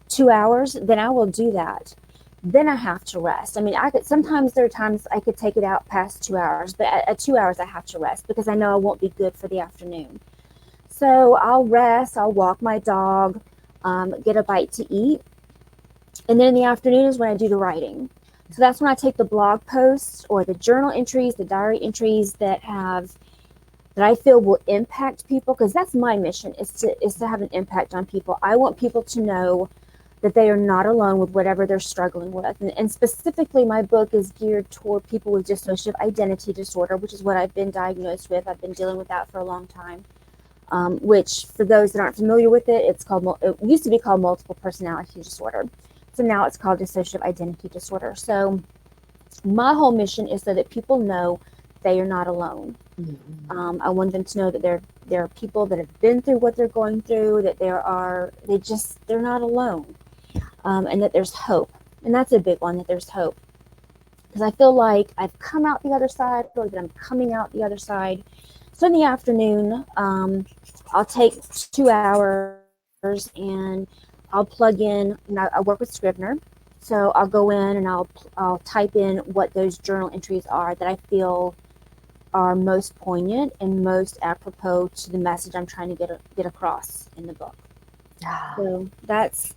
2 hours, then I will do that. Then I have to rest. I mean, sometimes there are times I could take it out past 2 hours, but at 2 hours I have to rest because I know I won't be good for the afternoon. So I'll rest, I'll walk my dog, get a bite to eat. And then in the afternoon is when I do the writing. So that's when I take the blog posts or the journal entries, the diary entries that I feel will impact people, because that's my mission, is to have an impact on people. I want people to know that they are not alone with whatever they're struggling with. And specifically, my book is geared toward people with dissociative identity disorder, which is what I've been diagnosed with. I've been dealing with that for a long time. Which, for those that aren't familiar with it, it used to be called multiple personality disorder. So now it's called dissociative identity disorder. So my whole mission is so that people know they are not alone. I want them to know that there are people that have been through what they're going through, that they're not alone, and that there's hope. And that's a big one, that there's hope. Because I feel like I've come out the other side, or that I'm coming out the other side. So in the afternoon, I'll take 2 hours and I'll plug in, and I work with Scrivener. So I'll go in and I'll type in what those journal entries are that I feel are most poignant and most apropos to the message I'm trying to get across in the book. So that's,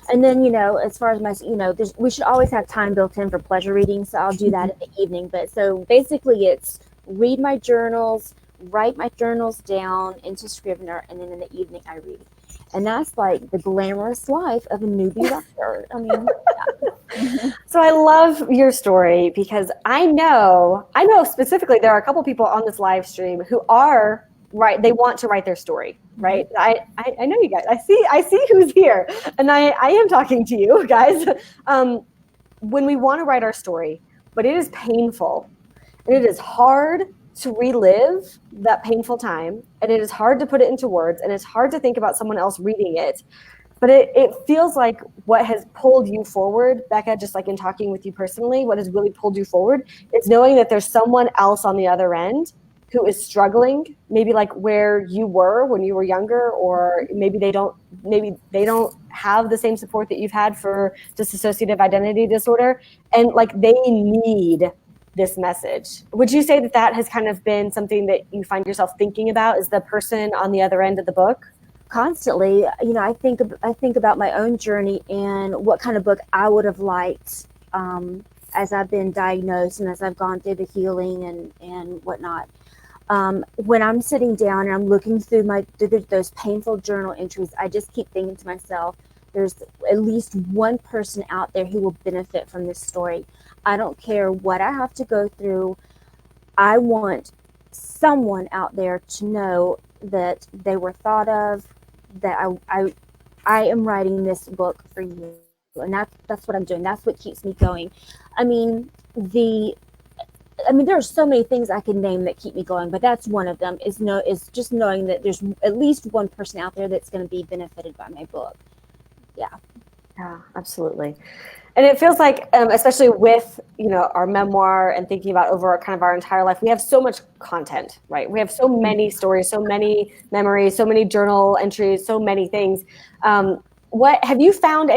and then, as far as we should always have time built in for pleasure reading. So I'll do that in the evening. But so basically it's read my journals, write my journals down into Scrivener, and then in the evening I read. And that's like the glamorous life of a newbie writer. I mean, yeah. So I love your story because I know specifically there are a couple people on this live stream who are right. They want to write their story, right? I know you guys. I see who's here, and I am talking to you guys. When we want to write our story, but it is painful, and it is hard to relive that painful time, and it is hard to put it into words, and it's hard to think about someone else reading it. But it feels like what has pulled you forward, Becca, just like in talking with you personally, what has really pulled you forward is knowing that there's someone else on the other end who is struggling, maybe like where you were when you were younger, or maybe they don't have the same support that you've had for dissociative identity disorder, and like they need this message. Would you say that has kind of been something that you find yourself thinking about, is the person on the other end of the book? Constantly, I think about my own journey and what kind of book I would have liked as I've been diagnosed and as I've gone through the healing and whatnot. When I'm sitting down and I'm looking through those painful journal entries, I just keep thinking to myself, there's at least one person out there who will benefit from this story. I don't care what I have to go through. I want someone out there to know that they were thought of, that I am writing this book for you. And that's what I'm doing. That's what keeps me going. I mean, there are so many things I can name that keep me going, but that's one of them, is just knowing that there's at least one person out there that's going to be benefited by my book. Yeah, absolutely. And it feels like, especially with, our memoir and thinking about over kind of our entire life, we have so much content, right? We have so many stories, so many memories, so many journal entries, so many things. What have you found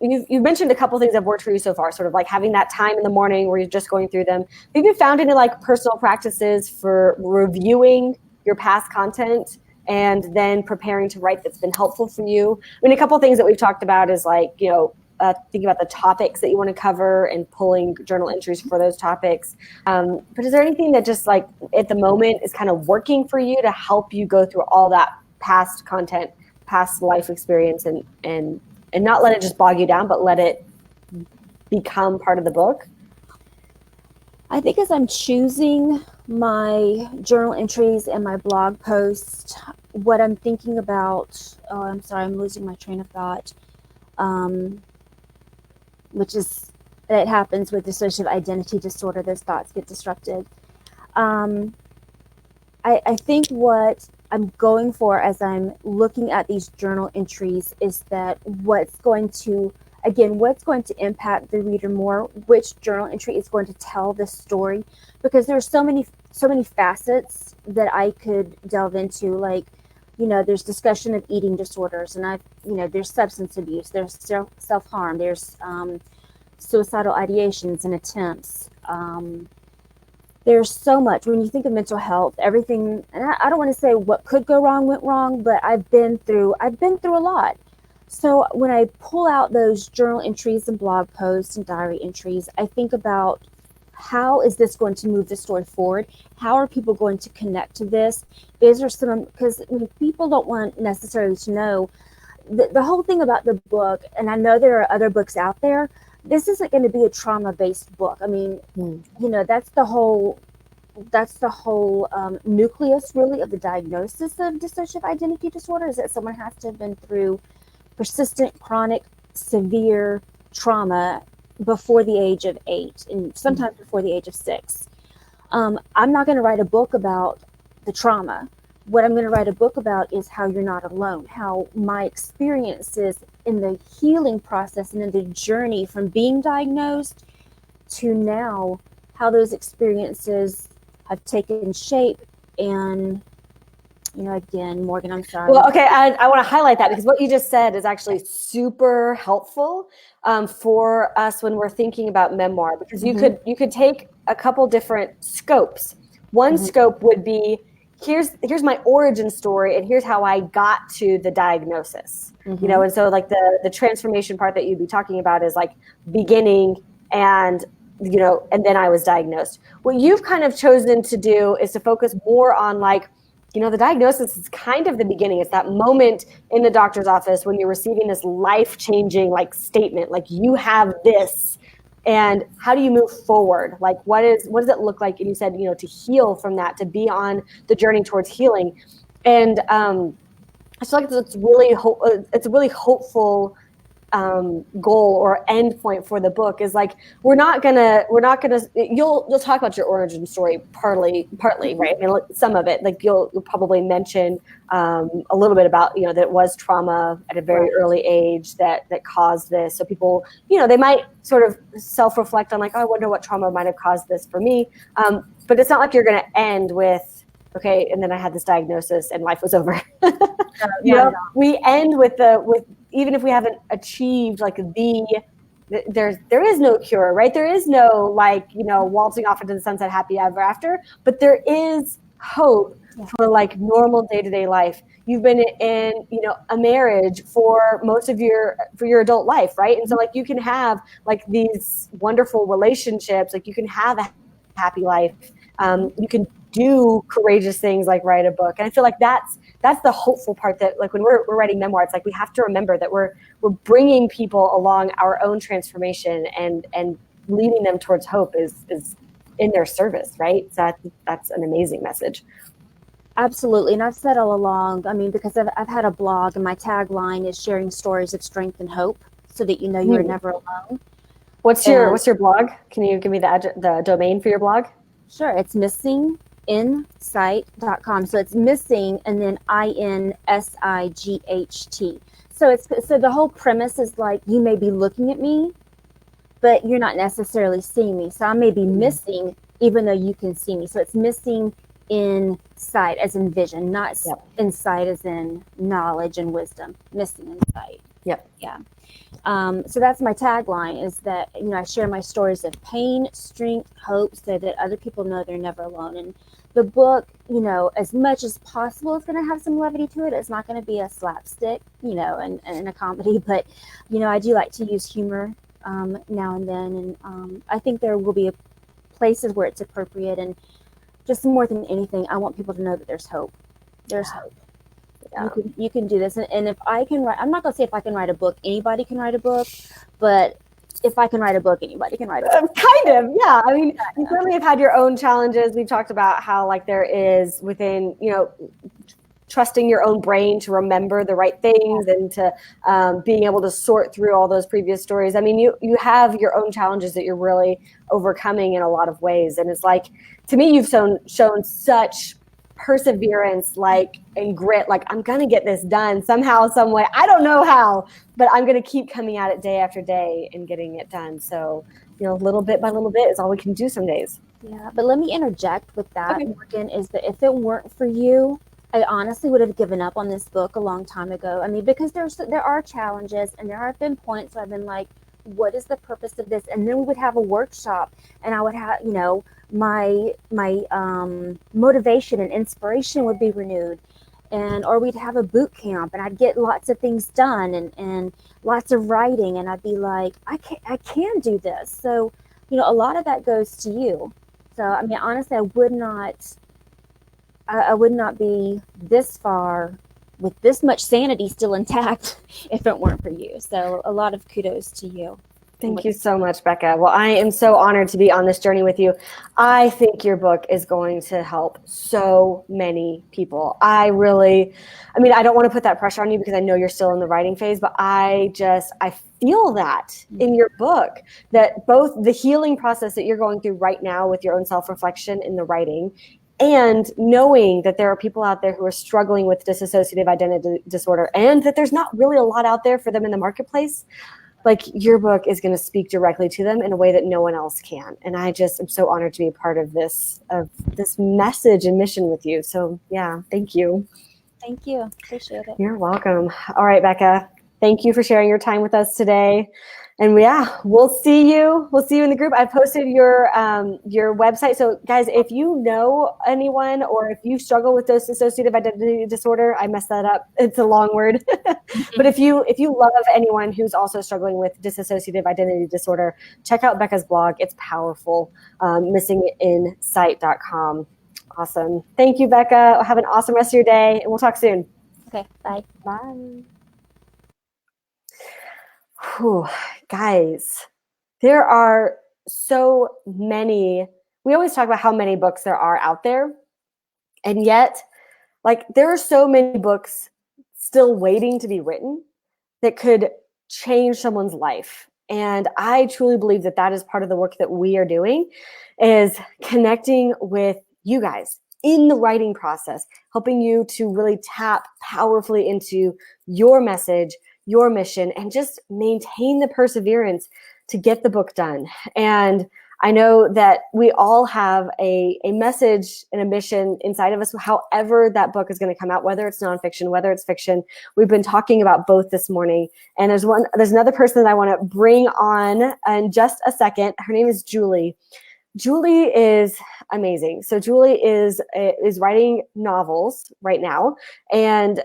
you've mentioned a couple things that have worked for you so far, sort of like having that time in the morning where you're just going through them. Have you found any like personal practices for reviewing your past content and then preparing to write that's been helpful for you? I mean, a couple things that we've talked about is like, thinking about the topics that you want to cover and pulling journal entries for those topics. But is there anything that just like at the moment is kind of working for you to help you go through all that past content, past life experience, and not let it just bog you down, but let it become part of the book? I think as I'm choosing my journal entries and my blog posts, what I'm thinking about, I'm sorry, I'm losing my train of thought, which is, it happens with dissociative identity disorder, those thoughts get disrupted. I think what I'm going for as I'm looking at these journal entries is that what's going to impact the reader more, which journal entry is going to tell the story, because there's so many facets that I could delve into, like, there's discussion of eating disorders, and there's substance abuse, there's self-harm, there's suicidal ideations and attempts. There's so much. When you think of mental health, everything, and I don't want to say what could go wrong went wrong, but I've been through a lot. So when I pull out those journal entries and blog posts and diary entries, I think about, how is this going to move the story forward? How are people going to connect to this? Is there because people don't want necessarily to know the whole thing about the book, and I know there are other books out there, this isn't going to be a trauma-based book. I mean, that's the whole nucleus really of the diagnosis of dissociative identity disorder, is that someone has to have been through persistent, chronic, severe trauma before the age of 8, and sometimes before the age of 6. I'm not going to write a book about the trauma. What I'm going to write a book about is how you're not alone, how my experiences in the healing process and in the journey from being diagnosed to now, how those experiences have taken shape. And, you know, again, Morgan, I'm sorry. Well, okay, I want to highlight that because what you just said is actually super helpful for us when we're thinking about memoir, because you could take a couple different scopes. One scope would be, here's my origin story and here's how I got to the diagnosis. You know, and so like the transformation part that you'd be talking about is like beginning and, you know, and then I was diagnosed. What you've kind of chosen to do is to focus more on like, you know, the diagnosis is kind of the beginning. It's that moment in the doctor's office when you're receiving this life-changing like statement, like you have this, and how do you move forward? Like what does it look like? And you said, you know, to heal from that, to be on the journey towards healing. And I feel like it's a really hopeful goal or end point for the book is like, we're not gonna, you'll talk about your origin story partly, right? I mean, some of it, like you'll probably mention a little bit about, you know, that it was trauma at a very early age that caused this. So people, you know, they might sort of self-reflect on like, oh, I wonder what trauma might have caused this for me. But it's not like you're going to end with, okay, and then I had this diagnosis and life was over. You know, we end with even if we haven't achieved like there is no cure, right? There is no like, you know, waltzing off into the sunset happy ever after, but there is hope for like normal day-to-day life. You've been in, you know, a marriage for most of your adult life, right? And so like you can have like these wonderful relationships, like you can have a happy life. You can do courageous things like write a book. And I feel like that's the hopeful part, that like when we're writing memoir, it's like we have to remember that we're bringing people along our own transformation and leading them towards hope is in their service, right? So that's an amazing message. Absolutely. And I've said all along, I mean, because I've had a blog and my tagline is sharing stories of strength and hope so that you know you're never alone. What's your blog? Can you give me the domain for your blog? Sure. It's missinginsight.com. So it's missing and then INSIGHT. So the whole premise is like, you may be looking at me, but you're not necessarily seeing me. So I may be missing even though you can see me. So it's missing in sight as in vision, not insight as in knowledge and wisdom. Missing in sight. Yep. Yeah. So that's my tagline, is that, you know, I share my stories of pain, strength, hope, so that other people know they're never alone. And the book, you know, as much as possible, is going to have some levity to it. It's not going to be a slapstick, you know, and a comedy, but, you know, I do like to use humor now and then. And I think there will be places where it's appropriate. And just more than anything, I want people to know that there's hope. There's hope. You can do this. And if I can write, I'm not going to say if I can write a book, anybody can write a book, but if I can write a book, anybody can write a book. Kind of, yeah. I mean, you certainly have had your own challenges. We've talked about how like there is within, you know, trusting your own brain to remember the right things and to being able to sort through all those previous stories. I mean, you have your own challenges that you're really overcoming in a lot of ways. And it's like, to me, you've shown such perseverance, like, and grit, like, I'm going to get this done somehow, some way. I don't know how, but I'm going to keep coming at it day after day and getting it done. So, you know, little bit by little bit is all we can do some days. Yeah. But let me interject with that, Morgan, is that if it weren't for you, I honestly would have given up on this book a long time ago. I mean, because there are challenges, and there have been points where I've been like, what is the purpose of this? And then we would have a workshop, and I would have, you know, my motivation and inspiration would be renewed, or we'd have a boot camp, and I'd get lots of things done and lots of writing, and I'd be like, I can do this. So, you know, a lot of that goes to you. So, I mean, honestly, I would not be this far with this much sanity still intact if it weren't for you. So a lot of kudos to you. Thank you so much, Becca. Well, I am so honored to be on this journey with you. I think your book is going to help so many people. I mean, I don't want to put that pressure on you because I know you're still in the writing phase, but I feel that in your book, that both the healing process that you're going through right now with your own self-reflection in the writing And knowing that there are people out there who are struggling with dissociative identity disorder and that there's not really a lot out there for them in the marketplace, like your book is going to speak directly to them in a way that no one else can. And I just am so honored to be a part of this message and mission with you. So yeah, thank you. Thank you. Appreciate it. You're welcome. All right, Becca, thank you for sharing your time with us today. And yeah, we'll see you. We'll see you in the group. I posted your website. So guys, if you know anyone or if you struggle with dissociative identity disorder, I messed that up. It's a long word. But if you love anyone who's also struggling with dissociative identity disorder, check out Becca's blog. It's powerful. Missinginsight.com. Awesome. Thank you, Becca. Have an awesome rest of your day, and we'll talk soon. Okay, bye. Bye. Whew, guys, there are so many. We always talk about how many books there are out there. And yet, like, there are so many books still waiting to be written that could change someone's life. And I truly believe that that is part of the work that we are doing, is connecting with you guys in the writing process, helping you to really tap powerfully into your message, your mission, and just maintain the perseverance to get the book done. And I know that we all have a message and a mission inside of us, however that book is going to come out, whether it's nonfiction, whether it's fiction. We've been talking about both this morning. And there's another person that I want to bring on in just a second. Her name is Julie. Julie is amazing. So Julie is writing novels right now, and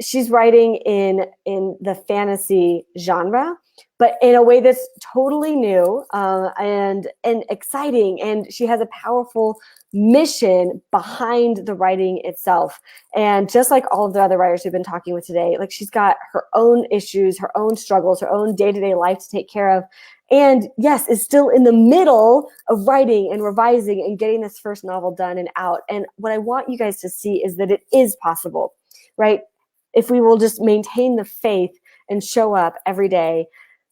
she's writing in the fantasy genre, but in a way that's totally new and exciting. And she has a powerful mission behind the writing itself. And just like all of the other writers we've been talking with today, like, she's got her own issues, her own struggles, her own day-to-day life to take care of. And yes, is still in the middle of writing and revising and getting this first novel done and out. And what I want you guys to see is that it is possible, right? If we will just maintain the faith and show up every day,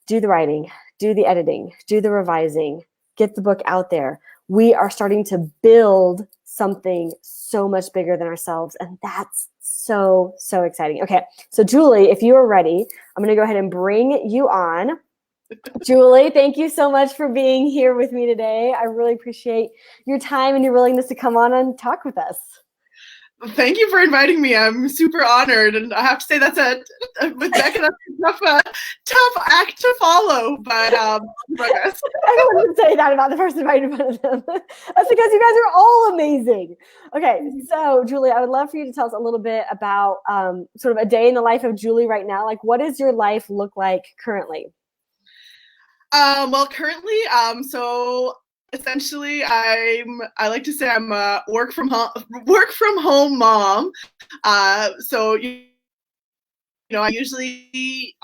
do the writing, do the editing, do the revising, get the book out there, we are starting to build something so much bigger than ourselves. And that's so, so exciting. Okay, so Julie, if you are ready, I'm going to go ahead and bring you on. Julie, thank you so much for being here with me today. I really appreciate your time and your willingness to come on and talk with us. Thank you for inviting me. I'm super honored, and I have to say that's with Becca, that's a tough act to follow. But progress. I wouldn't say that about the person right in front of them. That's because you guys are all amazing. Okay, so Julie, I would love for you to tell us a little bit about sort of a day in the life of Julie right now. Like, what does your life look like currently? Well, currently, so essentially, I like to say I'm a work from home mom. So you know, I usually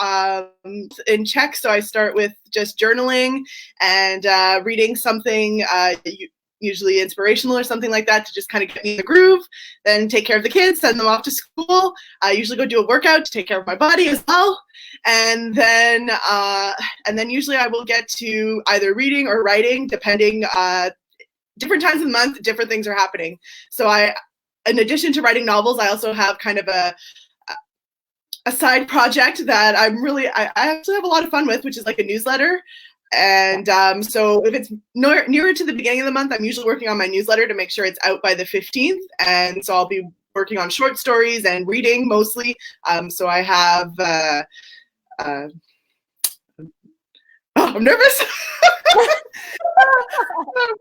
in check. So I start with just journaling and reading something, usually inspirational or something like that, to just kind of get me in the groove. Then take care of the kids, send them off to school. I usually go do a workout to take care of my body as well. And then usually I will get to either reading or writing, depending. Different times of the month, different things are happening. So in addition to writing novels, I also have kind of a side project that I actually have a lot of fun with, which is like a newsletter. And so if it's nearer to the beginning of the month, I'm usually working on my newsletter to make sure it's out by the 15th. And so I'll be working on short stories and reading mostly. So I have, I'm nervous. I'm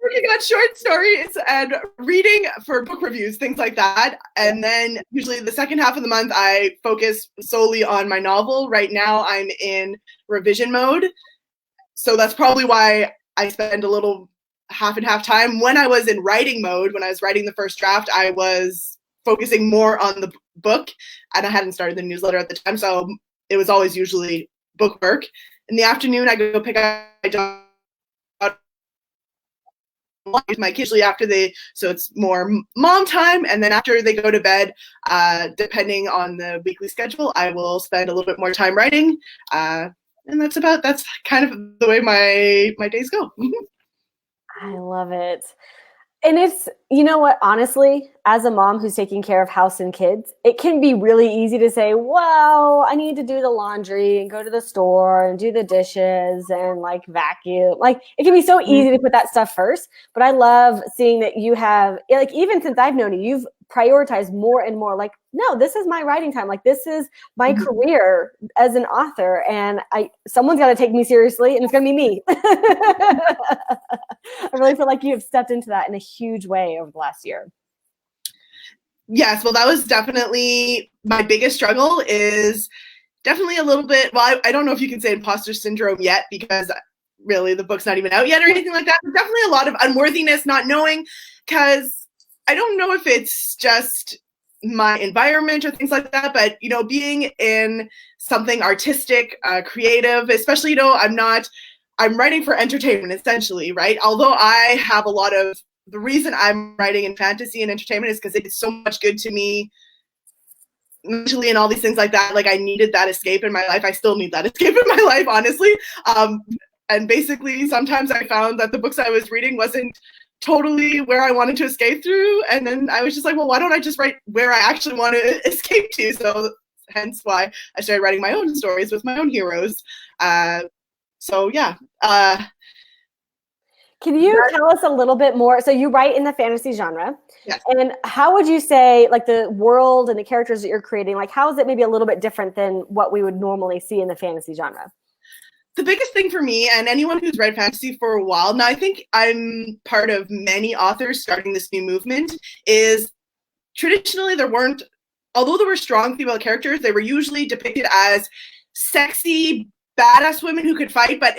working on short stories and reading for book reviews, things like that. And then usually the second half of the month, I focus solely on my novel. Right now, I'm in revision mode. So that's probably why I spend a little half and half time. When I was in writing mode, when I was writing the first draft, I was focusing more on the book, and I hadn't started the newsletter at the time. So it was always usually book work. In the afternoon, I go pick up my dog with my kids so it's more mom time. And then after they go to bed, depending on the weekly schedule, I will spend a little bit more time writing. And that's kind of the way my days go. I love it. And it's, you know what, honestly, as a mom who's taking care of house and kids, it can be really easy to say, well, I need to do the laundry and go to the store and do the dishes and like vacuum. Like it can be so easy to put that stuff first. But I love seeing that you have, like, even since I've known you, you've prioritized more and more like, no, this is my writing time. Like this is my career as an author, and someone's got to take me seriously, and it's going to be me. I really feel like you have stepped into that in a huge way over the last year. Yes, well, that was definitely my biggest struggle, is definitely a little bit, well, I don't know if you can say imposter syndrome yet, because really the book's not even out yet or anything like that, but definitely a lot of unworthiness, not knowing, because I don't know if it's just my environment or things like that, but, you know, being in something artistic, creative, especially, you know, I'm writing for entertainment essentially, right? Although I have a lot of, the reason I'm writing in fantasy and entertainment is because it's so much good to me mentally and all these things like that. Like I needed that escape in my life. I still need that escape in my life, honestly. And basically sometimes I found that the books I was reading wasn't totally where I wanted to escape through. And then I was just like, well, why don't I just write where I actually want to escape to? So hence why I started writing my own stories with my own heroes. So yeah. Can you tell us a little bit more? So you write in the fantasy genre. Yes. And how would you say, like, the world and the characters that you're creating, like, how is it maybe a little bit different than what we would normally see in the fantasy genre? The biggest thing for me, and anyone who's read fantasy for a while now, I think I'm part of many authors starting this new movement, is traditionally although there were strong female characters, they were usually depicted as sexy, badass women who could fight, but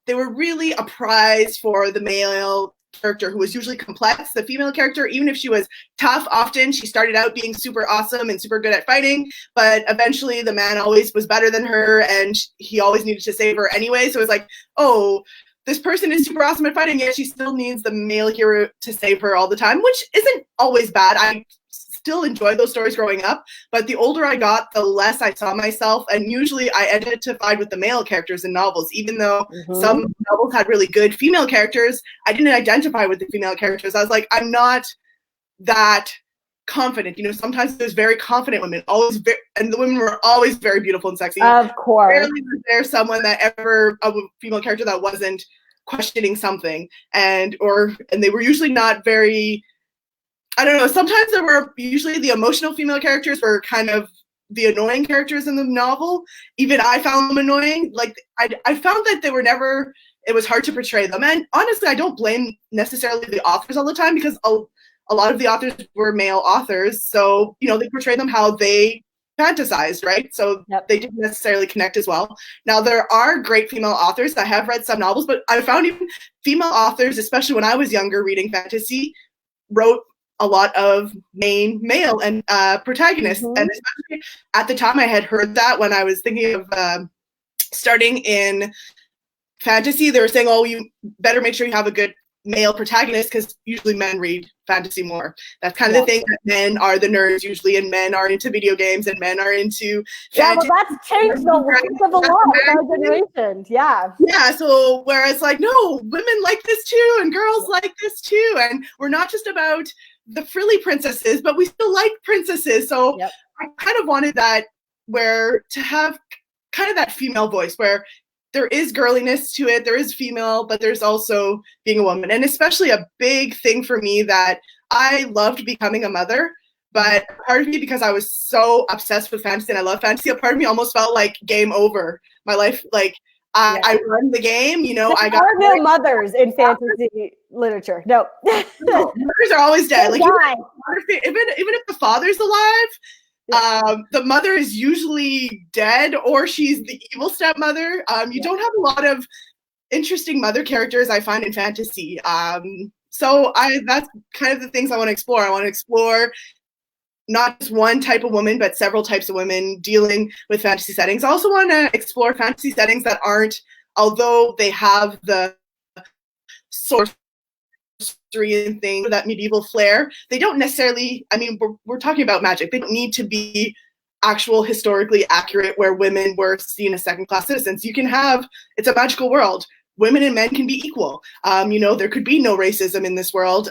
they were really a prize for the male character, who was usually complex. The female character, even if she was tough, often she started out being super awesome and super good at fighting, but eventually the man always was better than her, and he always needed to save her anyway. So it was like, oh, this person is super awesome at fighting, yet she still needs the male hero to save her all the time, which isn't always bad. I still enjoyed those stories growing up, but the older I got, the less I saw myself, and usually I identified with the male characters in novels. Even though some novels had really good female characters, I didn't identify with the female characters. I was like, I'm not that confident. You know, sometimes there's very confident women, and the women were always very beautiful and sexy. Of course. Rarely was there someone a female character that wasn't questioning something, and they were usually not very, I don't know, sometimes usually the emotional female characters were kind of the annoying characters in the novel. Even I found them annoying. Like, I found that it was hard to portray them. And honestly, I don't blame necessarily the authors all the time, because a lot of the authors were male authors. So, you know, they portray them how they fantasized, right? So They didn't necessarily connect as well. Now, there are great female authors. I have read some novels, but I found even female authors, especially when I was younger reading fantasy, wrote a lot of main male and protagonists. And especially at the time, I had heard that when I was thinking of starting in fantasy, they were saying, oh, you better make sure you have a good male protagonist, because usually men read fantasy more. That's kind of the thing, that men are the nerds usually, and men are into video games, and men are into fantasy. Well, that's changed the life of a lot of our generation. Yeah, so whereas like, no, women like this too, and girls like this too, and we're not just about the frilly princesses, but we still like princesses. So I kind of wanted that, to have kind of that female voice, where there is girliness to it, there is female, but there's also being a woman. And especially a big thing for me, that I loved becoming a mother, but part of me, because I was so obsessed with fantasy and I love fantasy, a part of me almost felt like game over. My life, like, I run the game, you know. There are no mothers in fantasy literature. No. Mothers are always dead. Like, even if the father's alive, the mother is usually dead, or she's the evil stepmother. You don't have a lot of interesting mother characters, I find, in fantasy. So that's kind of the things I want to explore. I want to explore not just one type of woman, but several types of women dealing with fantasy settings. I also want to explore fantasy settings that aren't, although they have the sorcery and things, that medieval flair, they don't necessarily, I mean, we're talking about magic. They don't need to be actual historically accurate, where women were seen as second-class citizens. You can have, it's a magical world. women and men can be equal. There could be no racism in this world.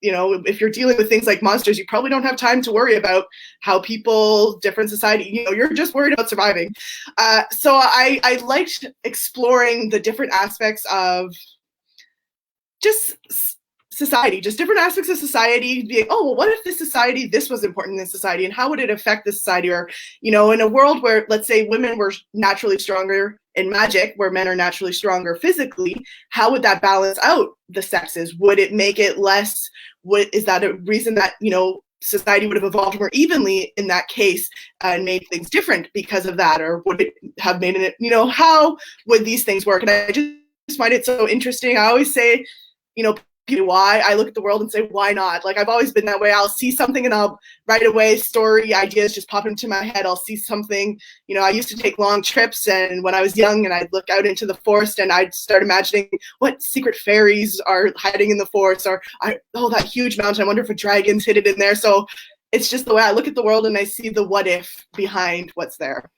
If you're dealing with things like monsters, you probably don't have time to worry about how people, different society, you're just worried about surviving. So I liked exploring the different aspects of just society, just different aspects of society, being, oh, well, what if this was important in this society, and how would it affect the society? Or, in a world where, let's say, women were naturally stronger in magic, where men are naturally stronger physically, how would that balance out the sexes? Would it make it less, is that a reason that, society would have evolved more evenly in that case and made things different because of that? Or would it have made it, how would these things work? And I just find it so interesting. I always say, why I look at the world and say, why not? Like, I've always been that way. I'll see something and I'll right away, story ideas just pop into my head. I'll see something, I used to take long trips, and when I was young, and I'd look out into the forest and I'd start imagining what secret fairies are hiding in the forest, or that huge mountain, I wonder if a dragon's hidden in there. So it's just the way I look at the world, and I see the what if behind what's there.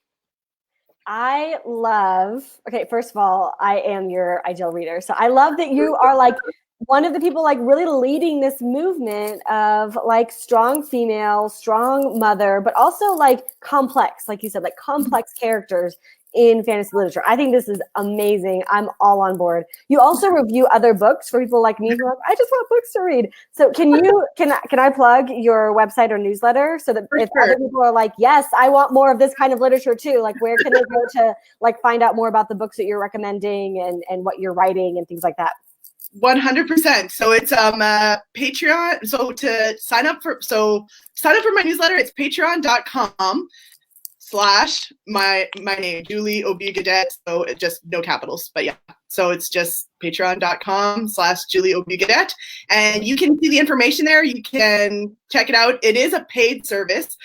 Okay, first of all, I am your ideal reader. So I love that you are like one of the people like really leading this movement of like strong female, strong mother, but also like complex, like you said, like complex characters in fantasy literature. I think this is amazing. I'm all on board. You also review other books for people like me who are like, I just want books to read. So can I plug your website or newsletter so that if other people are like, yes, I want more of this kind of literature too, like where can they go to like find out more about the books that you're recommending and what you're writing and things like that? 100%. So it's Patreon. So to sign up for my newsletter, it's patreon.com/ my name, Julie Aubu-Gaudet. So it just no capitals, but yeah. So it's just patreon.com/ Julie Aubu-Gaudet. And you can see the information there. You can check it out. It is a paid service.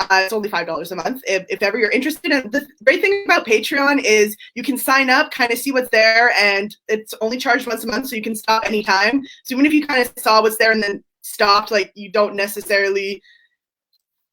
It's only $5 a month if ever you're interested. And the great thing about Patreon is you can sign up, kind of see what's there, and it's only charged once a month, so you can stop anytime. So even if you kind of saw what's there and then stopped, like you don't necessarily,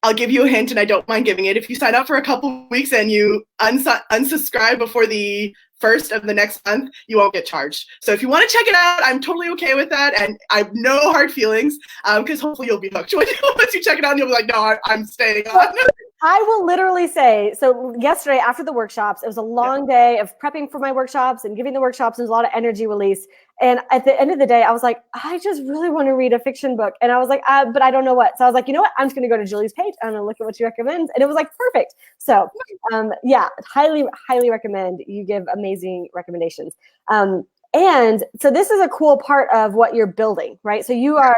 I'll give you a hint, and I don't mind giving it. If you sign up for a couple weeks and you unsubscribe before the first of the next month, you won't get charged. So if you want to check it out, I'm totally okay with that, and I have no hard feelings because hopefully you'll be hooked once you check it out, and you'll be like, no, I'm staying on. I will literally say, so yesterday after the workshops, it was a long day of prepping for my workshops and giving the workshops. There's a lot of energy release. And at the end of the day, I was like, I just really want to read a fiction book. And I was like, but I don't know what. So I was like, you know what? I'm just going to go to Julie's page. I'm going to look at what she recommends. And it was like, perfect. So highly, highly recommend. You give amazing recommendations. And so this is a cool part of what you're building, right? So you are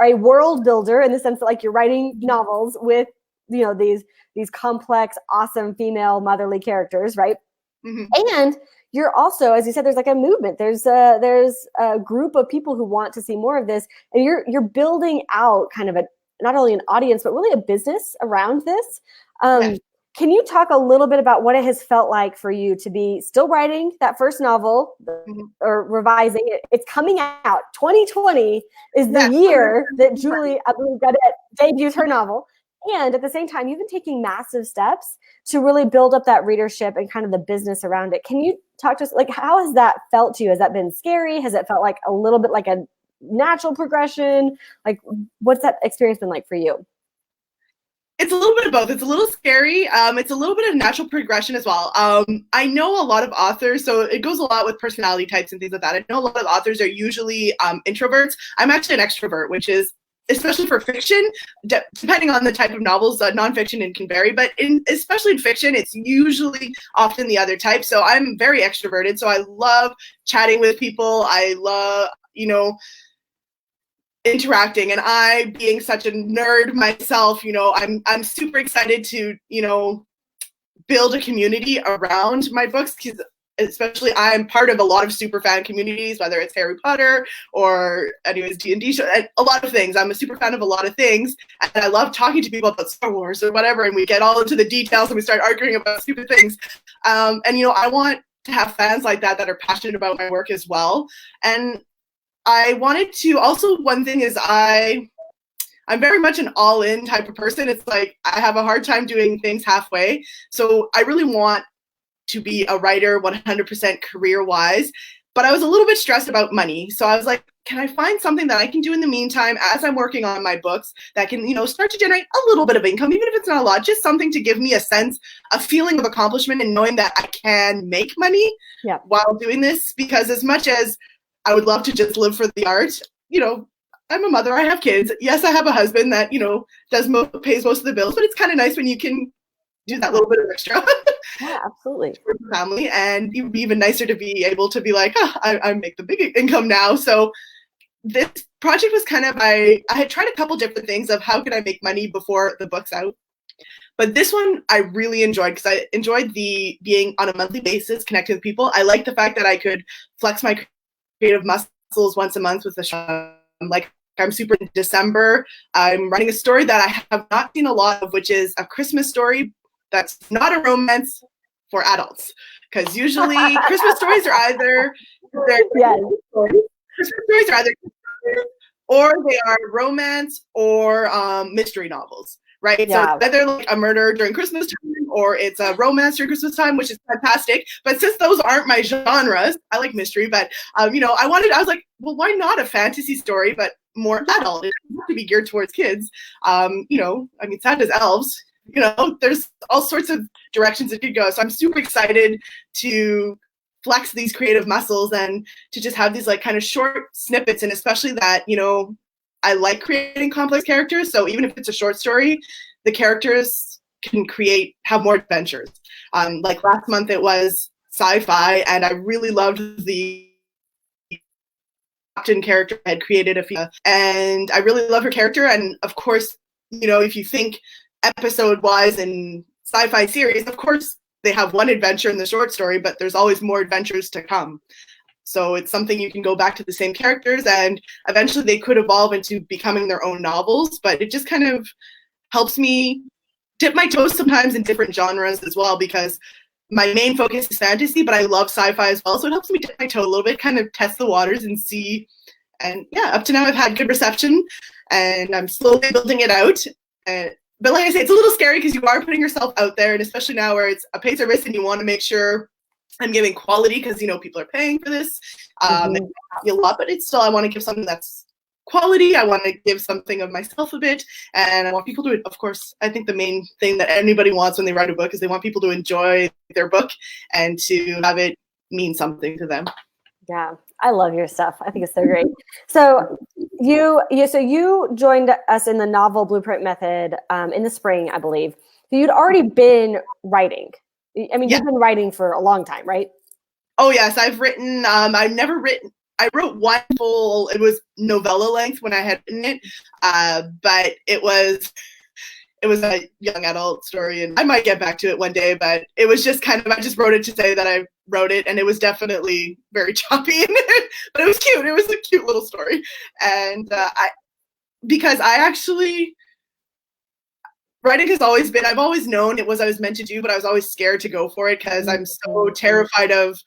a world builder in the sense that like you're writing novels with, these complex, awesome female motherly characters, right? Mm-hmm. And you're also, as you said, there's like a movement. There's a group of people who want to see more of this, and you're building out kind of not only an audience but really a business around this. Can you talk a little bit about what it has felt like for you to be still writing that first novel or revising it? It's coming out. 2020 is the year that Julie Aubu-Gaudet debuts her novel. And at the same time, you've been taking massive steps to really build up that readership and kind of the business around it. Can you talk to us, like, how has that felt to you? Has that been scary? Has it felt like a little bit like a natural progression? Like, what's that experience been like for you? It's a little bit of both. It's a little scary. It's a little bit of natural progression as well. I know a lot of authors, so it goes a lot with personality types and things like that. I know a lot of authors are usually introverts. I'm actually an extrovert, which is, especially for fiction, depending on the type of novels, nonfiction and can vary, but especially in fiction, it's usually often the other type. So I'm very extroverted. So I love chatting with people. I love, interacting, and I, being such a nerd myself, I'm super excited to, build a community around my books, because especially I'm part of a lot of super fan communities, whether it's Harry Potter or anyways D&D show, and a lot of things. I'm a super fan of a lot of things, and I love talking to people about Star Wars or whatever, and we get all into the details and we start arguing about stupid things. And I want to have fans like that are passionate about my work as well. And I wanted to also, one thing is I'm very much an all-in type of person. It's like I have a hard time doing things halfway. So I really want to be a writer 100% career-wise, but I was a little bit stressed about money. So I was like, can I find something that I can do in the meantime as I'm working on my books that can, start to generate a little bit of income, even if it's not a lot, just something to give me a feeling of accomplishment and knowing that I can make money while doing this. Because as much as I would love to just live for the art, I'm a mother, I have kids. Yes, I have a husband that, pays most of the bills, but it's kind of nice when you can do that little bit of extra. Yeah, absolutely. For the family, and it would be even nicer to be able to be like, I make the big income now. So this project was kind of, I had tried a couple different things of how could I make money before the book's out. But this one I really enjoyed because I enjoyed the being on a monthly basis, connecting with people. I liked the fact that I could flex my creative muscles once a month with the show. Like, I'm super in December. I'm writing a story that I have not seen a lot of, which is a Christmas story that's not a romance for adults. Because usually Christmas stories are either or they are romance or mystery novels, right? Yeah. So it's either like a murder during Christmas time or it's a romance during Christmas time, which is fantastic. But since those aren't my genres, I like mystery, but I was like, well, why not a fantasy story, but more adult? It doesn't have to be geared towards kids. Santa's elves. There's all sorts of directions it could go. So I'm super excited to flex these creative muscles and to just have these like kind of short snippets. And especially that, I like creating complex characters. So even if it's a short story, the characters can have more adventures. Like last month it was sci-fi, and I really loved the captain character I had created, and I really love her character. And of course, if you think episode wise in sci-fi series, of course they have one adventure in the short story, but there's always more adventures to come. So it's something you can go back to the same characters, and eventually they could evolve into becoming their own novels. But it just kind of helps me dip my toes sometimes in different genres as well, because my main focus is fantasy, but I love sci-fi as well. So it helps me dip my toe a little bit, kind of test the waters and see. And yeah, up to now I've had good reception, and I'm slowly building it out. But like I say, it's a little scary because you are putting yourself out there, and especially now where it's a paid service and you want to make sure I'm giving quality because, people are paying for this. And a lot, but it's still, I want to give something that's quality. I want to give something of myself a bit, and I want people to, of course, I think the main thing that anybody wants when they write a book is they want people to enjoy their book and to have it mean something to them. Yeah, I love your stuff. I think it's so great. So you joined us in the novel Blueprint Method in the spring, I believe. So you'd already been writing. I mean, You've been writing for a long time, right? Oh yes, I've written. I wrote one full. It was novella length when I had written it, but it was a young adult story, and I might get back to it one day. But it was just kind of, I just wrote it to say that I wrote it, and it was definitely very choppy, but it was cute. It was a cute little story, and writing has always been, I've always known it was I was meant to do, but I was always scared to go for it because I'm so terrified of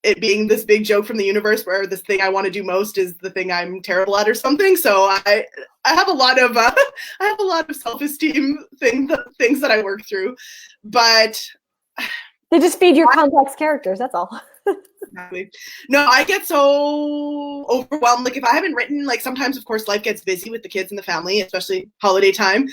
it being this big joke from the universe where this thing I want to do most is the thing I'm terrible at or something. So I have a lot of self-esteem things that I work through, but they just feed your complex characters. That's all. Exactly. No, I get so overwhelmed. Like if I haven't written, like sometimes of course life gets busy with the kids and the family, especially holiday time.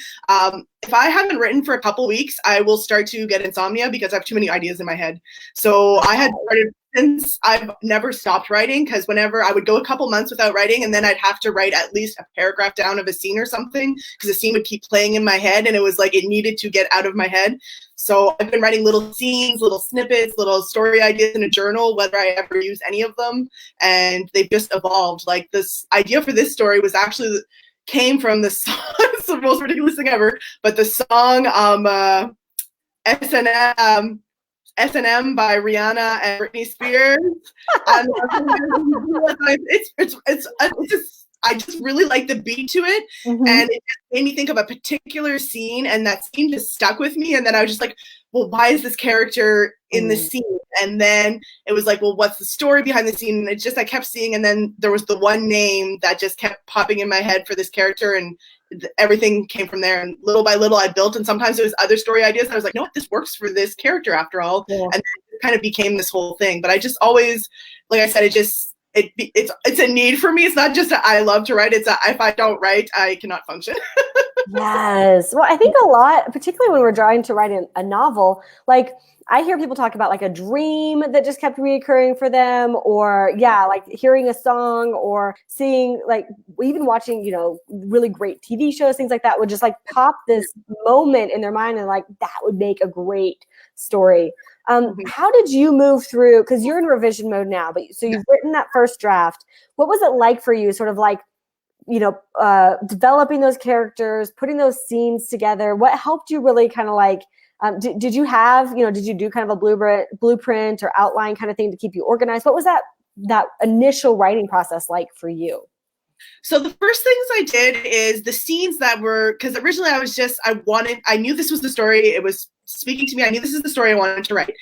If I haven't written for a couple weeks, I will start to get insomnia because I have too many ideas in my head. So I had started, since I've never stopped writing, because whenever I would go a couple months without writing, and then I'd have to write at least a paragraph down of a scene or something because the scene would keep playing in my head, and it was like it needed to get out of my head. So I've been writing little scenes, little snippets, little story ideas in a journal, whether I ever use any of them, and they've just evolved. Like this idea for this story was actually came from the song. It's the most ridiculous thing ever, but the song S&M by Rihanna and Britney Spears. I just really like the beat to it, and it just made me think of a particular scene, and that scene just stuck with me. And then I was just like, well, why is this character in the scene? And then it was like, well, what's the story behind the scene? And it just, I kept seeing, and then there was the one name that just kept popping in my head for this character, and everything came from there. And little by little I built, and sometimes it was other story ideas. I was like, no, this works for this character after all. Yeah. And it kind of became this whole thing. But I just always, like I said, it's a need for me. It's not just I love to write. It's if I don't write, I cannot function. Yes. Well, I think a lot, particularly when we're trying to write a novel, like I hear people talk about like a dream that just kept reoccurring for them, or like hearing a song or seeing, like even watching, really great TV shows, things like that would just like pop this moment in their mind and like that would make a great story. How did you move through, because you're in revision mode now, but so you've written that first draft. What was it like for you, sort of like, developing those characters, putting those scenes together? What helped you really kind of like, did you have, did you do kind of a blueprint or outline kind of thing to keep you organized? What was that initial writing process like for you? So the first things I did is the scenes that were, because originally I knew this was the story. It was speaking to me. I knew this is the story I wanted to write.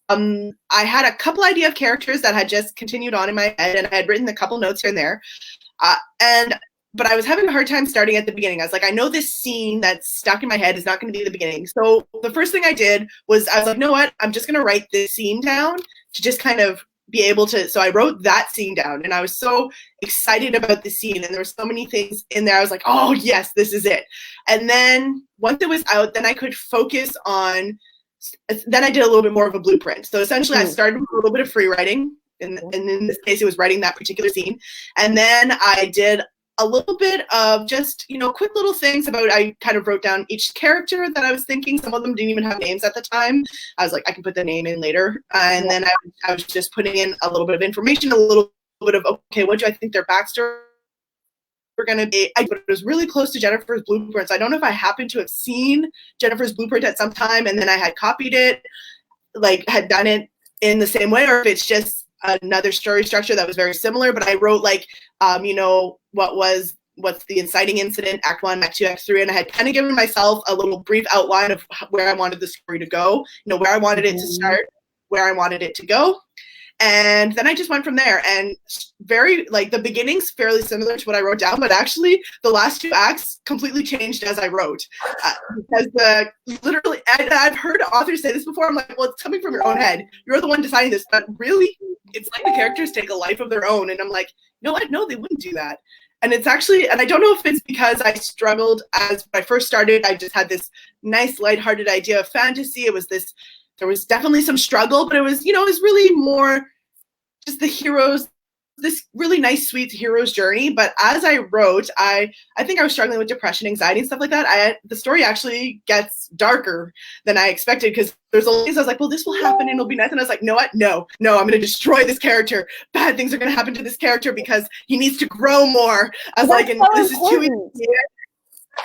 I had a couple idea of characters that had just continued on in my head, and I had written a couple notes here and there. But I was having a hard time starting at the beginning. I was like, I know this scene that's stuck in my head is not going to be the beginning. So the first thing I did was I was like, you know what? I'm just going to write this scene down to just kind of be able to. So I wrote that scene down, and I was so excited about the scene, and there were so many things in there. I was like, oh yes, this is it. And then once it was out, then I could focus on, then I did a little bit more of a blueprint. So essentially I started with a little bit of free writing. And in this case, it was writing that particular scene. And then I did a little bit of just, quick little things about, I kind of wrote down each character that I was thinking. Some of them didn't even have names at the time. I was like, I can put the name in later. And then I was just putting in a little bit of information, a little bit of, okay, what do I think their backstory were going to be? But it was really close to Jennifer's blueprints. I don't know if I happened to have seen Jennifer's blueprint at some time and then I had copied it, like had done it in the same way, or if it's just another story structure that was very similar. But I wrote like, what's the inciting incident, Act 1, Act 2, Act 3, and I had kind of given myself a little brief outline of where I wanted the story to go, where I wanted it to start, where I wanted it to go. And then I just went from there, and the beginning's fairly similar to what I wrote down, but actually the last 2 acts completely changed as I wrote. Because literally, and I've heard authors say this before, I'm like, well, it's coming from your own head. You're the one deciding this, but really, it's like the characters take a life of their own. And I'm like, you know what? No, they wouldn't do that. And it's actually, and I don't know if it's because I struggled when I first started, I just had this nice lighthearted idea of fantasy. There was definitely some struggle, but it was, it was really more just the heroes, this really nice, sweet hero's journey. But as I wrote, I think I was struggling with depression, anxiety, and stuff like that. The story actually gets darker than I expected, because there's a lot of things I was like, well, this will happen and it'll be nice. And I was like, no, what? No, I'm going to destroy this character. Bad things are going to happen to this character because he needs to grow more. I was like, and this is too easy.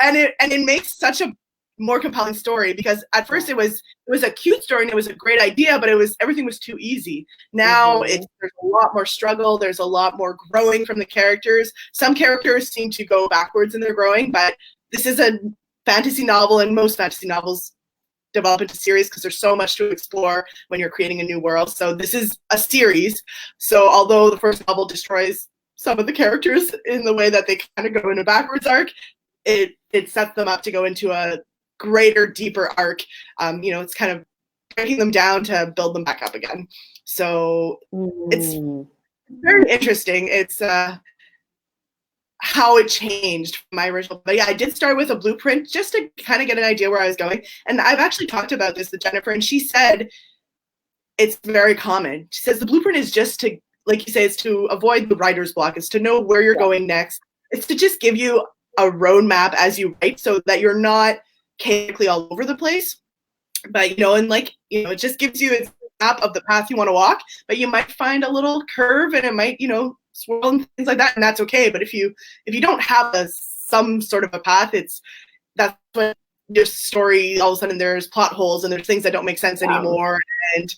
And it makes such a more compelling story, because at first it was a cute story and it was a great idea, but everything was too easy. Now there's a lot more struggle, there's a lot more growing from the characters. Some characters seem to go backwards in their growing, but this is a fantasy novel, and most fantasy novels develop into series because there's so much to explore when you're creating a new world. So this is a series. So although the first novel destroys some of the characters in the way that they kind of go in a backwards arc, it sets them up to go into a greater, deeper arc. It's kind of breaking them down to build them back up again. So it's very interesting. It's how it changed from my original. But yeah, I did start with a blueprint just to kind of get an idea where I was going. And I've actually talked about this with Jennifer, and she said it's very common. She says the blueprint is just to, like you say, it's to avoid the writer's block. It's to know where you're going next. It's to just give you a roadmap as you write, so that you're not chaotically all over the place. But it just gives you a map of the path you want to walk, but you might find a little curve and it might swirl and things like that, and that's okay. But if you don't have some sort of a path, that's when your story, all of a sudden there's plot holes and there's things that don't make sense anymore, and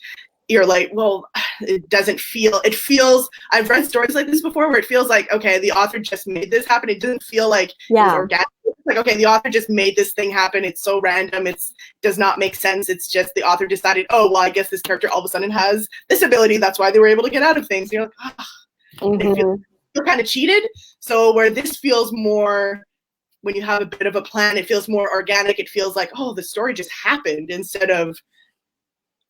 you're like, well, it feels, I've read stories like this before where it feels like, okay, the author just made this happen. It doesn't feel like it was organic. It's like, okay, the author just made this thing happen. It's so random. It does not make sense. It's just the author decided, oh, well, I guess this character all of a sudden has this ability. That's why they were able to get out of things. You're like, they feel kind of cheated. So where this feels more when you have a bit of a plan, it feels more organic. It feels like, oh, the story just happened instead of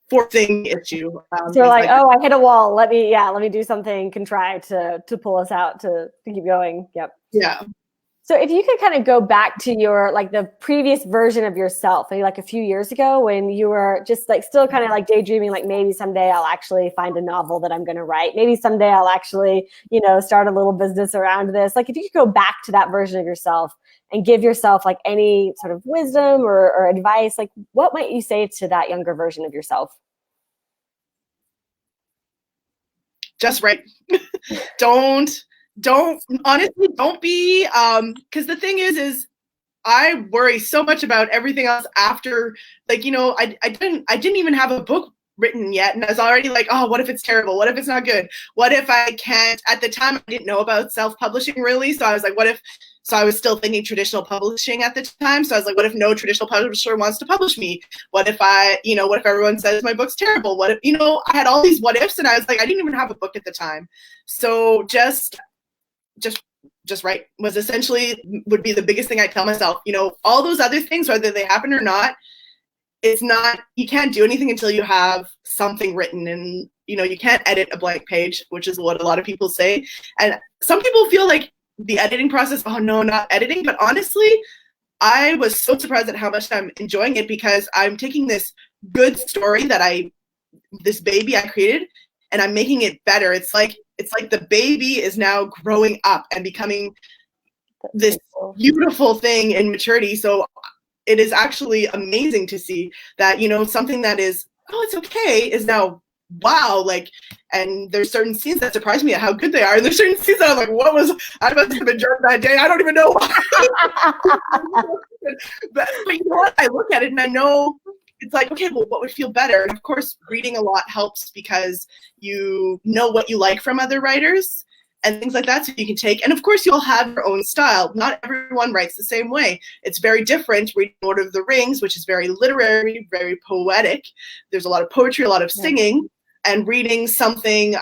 forcing issue. So you're like, oh, I hit a wall. Let me do something contrived to pull us out to keep going. Yep. Yeah. So if you could kind of go back to your like the previous version of yourself, maybe like a few years ago when you were just like still kind of like daydreaming, like maybe someday I'll actually find a novel that I'm going to write. Maybe someday I'll actually, start a little business around this. Like if you could go back to that version of yourself and give yourself like any sort of wisdom or advice, like what might you say to that younger version of yourself? Just write. Honestly, don't be, because the thing is I worry so much about everything else after, like, I didn't even have a book written yet, and I was already like, oh, what if it's terrible? What if it's not good? What if I can't? At the time, I didn't know about self-publishing really, so I was like, so I was still thinking traditional publishing at the time. So I was like, what if no traditional publisher wants to publish me? What if what if everyone says my book's terrible? What if, I had all these what ifs, and I was like, I didn't even have a book at the time. So just write was essentially would be the biggest thing I tell myself. All those other things, whether they happen or not, you can't do anything until you have something written, and you can't edit a blank page, which is what a lot of people say. And some people feel like the editing process, oh no, not editing. But honestly, I was so surprised at how much I'm enjoying it, because I'm taking this good story this baby I created, and I'm making it better. It's like the baby is now growing up and becoming this beautiful thing in maturity. So it is actually amazing to see that, something that is, oh, it's okay, is now, wow, like, and there's certain scenes that surprise me at how good they are. And there's certain scenes that I'm like, I must have been drunk that day. I don't even know why. but you know what? I look at it and I know it's like, okay, well, what would feel better? And of course, reading a lot helps, because you know what you like from other writers and things like that, so you can take. And of course, you'll have your own style. Not everyone writes the same way. It's very different. Reading Lord of the Rings, which is very literary, very poetic. There's a lot of poetry, a lot of singing. And reading something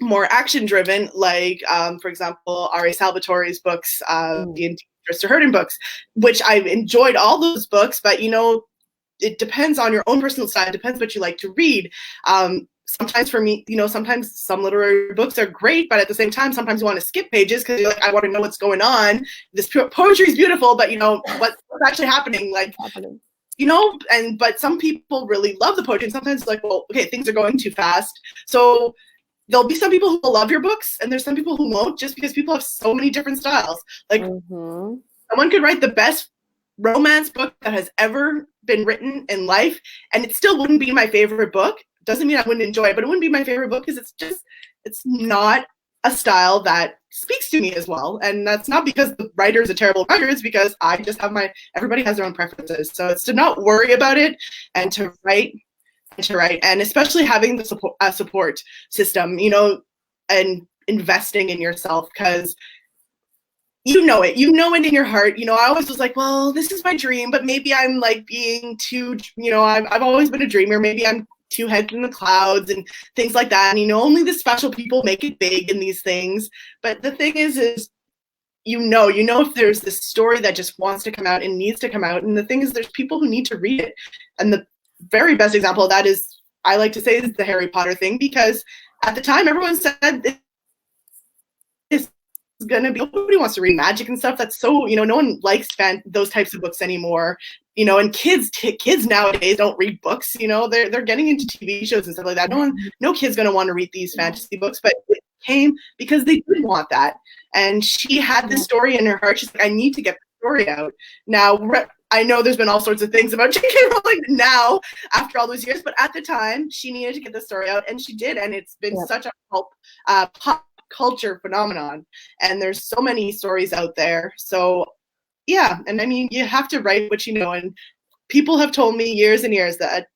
more action-driven, like, for example, R.A. Salvatore's books, the Trista Herden books, which I've enjoyed all those books, but, it depends on your own personal style. It depends what you like to read. Sometimes for me, sometimes some literary books are great, but at the same time, sometimes you want to skip pages because you're like, I want to know what's going on. This poetry is beautiful, but what's actually happening? Like, but some people really love the poetry, and sometimes it's like, well, okay, things are going too fast. So there'll be some people who will love your books, and there's some people who won't, just because people have so many different styles. Like, someone could write the best romance book that has ever been written in life, and it still wouldn't be my favorite book. Doesn't mean I wouldn't enjoy it, but it wouldn't be my favorite book because it's not a style that speaks to me as well. And that's not because the writer is a terrible writer, it's because I just have everybody has their own preferences. So it's to not worry about it and to write, and especially having the support system, and investing in yourself, because you know it in your heart. I always was like, well, this is my dream, but maybe I'm like being too, I've always been a dreamer. Maybe I'm too heads in the clouds and things like that. And, only the special people make it big in these things. But the thing is if there's this story that just wants to come out and needs to come out. And the thing is, there's people who need to read it. And the very best example of that is, I like to say, is the Harry Potter thing, because at the time everyone said gonna be, nobody wants to read magic and stuff. That's so, no one likes those types of books anymore. And kids nowadays don't read books. They're getting into TV shows and stuff like that. No kid's gonna want to read these fantasy books, but it came because they did want that. And she had this story in her heart. She's like, I need to get the story out now. I know there's been all sorts of things about J.K. Rowling now after all those years, but at the time she needed to get the story out, and she did, and it's been such a pop culture phenomenon, and there's so many stories out there. So yeah, and I mean, you have to write what you know, and people have told me years and years that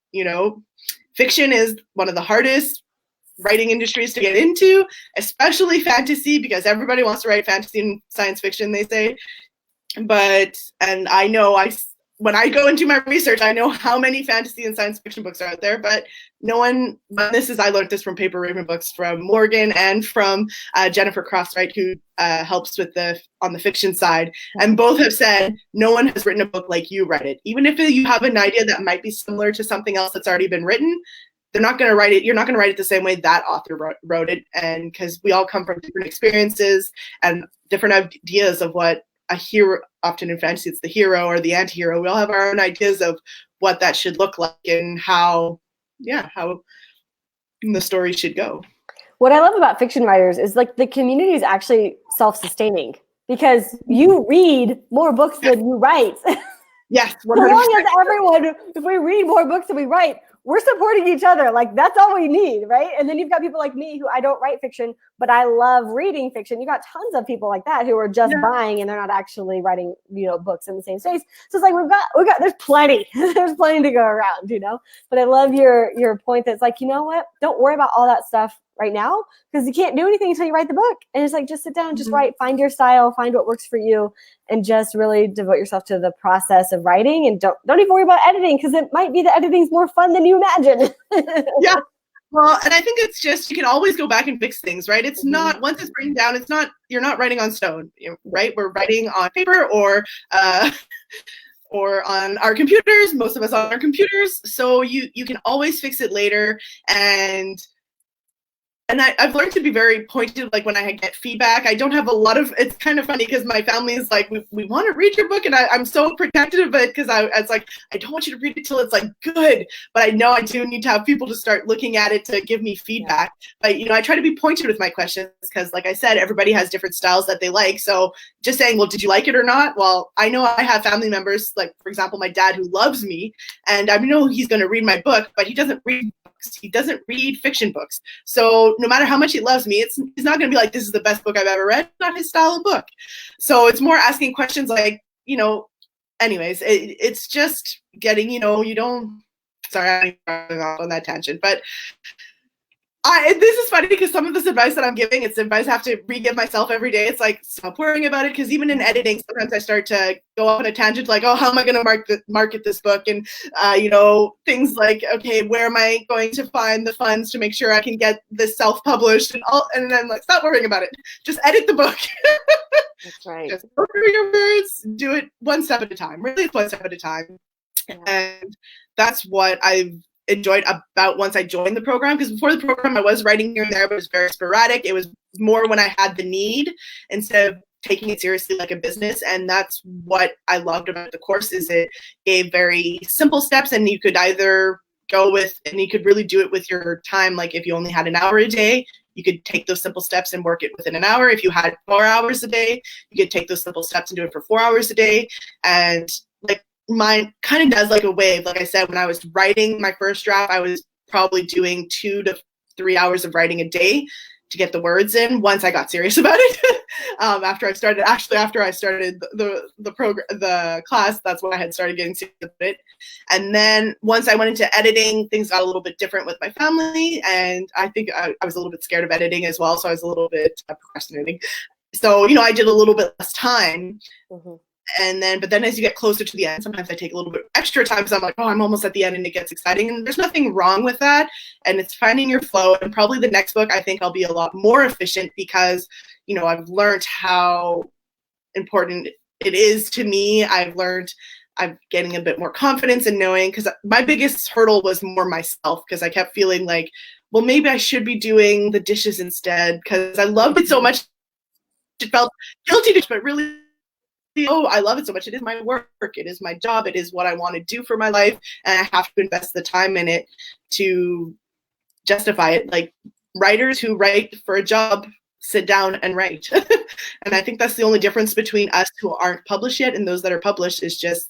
fiction is one of the hardest writing industries to get into, especially fantasy, because everybody wants to write fantasy and science fiction, they say. And I know when I go into my research, I know how many fantasy and science fiction books are out there, but no one, I learned this from Paper Raven Books, from Morgan and from Jennifer Crosswright, who helps with on the fiction side. And both have said, no one has written a book like you read it. Even if you have an idea that might be similar to something else that's already been written, they're not going to write it. You're not going to write it the same way that author wrote it. And because we all come from different experiences and different ideas of what a hero, often in fantasy, it's the hero or the anti-hero. We all have our own ideas of what that should look like and how the story should go. What I love about fiction writers is like the community is actually self-sustaining because you read more books than you write. Yes, 100%. So long as everyone, if we read more books than we write, we're supporting each other. Like that's all we need, right? And then you've got people like me who I don't write fiction, but I love reading fiction. You got tons of people like that who are just buying and they're not actually writing, books in the same space. So it's like we got there's plenty. There's plenty to go around, But I love your point that's like, you know what? Don't worry about all that stuff right now because you can't do anything until you write the book. And it's like just sit down and just write, find your style, find what works for you, and just really devote yourself to the process of writing. And don't even worry about editing because it might be that editing's more fun than you imagine. Yeah. Well, and I think it's just you can always go back and fix things, right? It's not once it's written down. It's not you're not writing on stone, right? We're writing on paper or on our computers. Most of us on our computers, so you can always fix it later. And I've learned to be very pointed, like when I get feedback. I don't have a lot of, it's kind of funny because my family is like, we want to read your book. And I'm so protective of it because I was like, I don't want you to read it till it's like good. But I know I do need to have people to start looking at it to give me feedback. But, I try to be pointed with my questions because like I said, everybody has different styles that they like. So just saying, well, did you like it or not? Well, I know I have family members, like for example, my dad who loves me and I know he's going to read my book, but he doesn't read books. He doesn't read fiction books. So no matter how much he loves me, he's not going to be like, this is the best book I've ever read. It's not his style of book. So it's more asking questions like, anyways, it's just getting, sorry, I'm off on that tangent, but this is funny because some of this advice that I'm giving, it's advice I have to re-give myself every day. It's like, stop worrying about it. Because even in editing, sometimes I start to go off on a tangent like, oh, how am I going to market this book? And, things like, okay, where am I going to find the funds to make sure I can get this self-published? And then I'm like, stop worrying about it. Just edit the book. That's right. Just go through your words, do it one step at a time. Really, it's one step at a time. Yeah. And that's what I've enjoyed about once I joined the program, because before the program I was writing here and there, but it was very sporadic. It was more when I had the need instead of taking it seriously like a business. And that's what I loved about the course is it gave very simple steps, and you could either go with, and you could really do it with your time. Like if you only had an hour a day, you could take those simple steps and work it within an hour. If you had 4 hours a day, you could take those simple steps and do it for 4 hours a day. And like mine kind of does like a wave. Like I said, when I was writing my first draft, I was probably doing 2 to 3 hours of writing a day to get the words in. Once I got serious about it, after I started the class, that's when I had started getting serious about it. And then once I went into editing, things got a little bit different with my family, and I think I was a little bit scared of editing as well, so I was a little bit procrastinating. So I did a little bit less time. Mm-hmm. But then as you get closer to the end, sometimes I take a little bit extra time because I'm like, oh, I'm almost at the end, and it gets exciting. And there's nothing wrong with that. And it's finding your flow. And probably the next book, I think I'll be a lot more efficient because, I've learned how important it is to me. I'm getting a bit more confidence in knowing, because my biggest hurdle was more myself, because I kept feeling like, well, maybe I should be doing the dishes instead because I loved it so much. It felt guilty, but really, oh, I love it so much. It is my work. It is my job. It is what I want to do for my life. And I have to invest the time in it to justify it. Like writers who write for a job sit down and write. And I think that's the only difference between us who aren't published yet and those that are published is just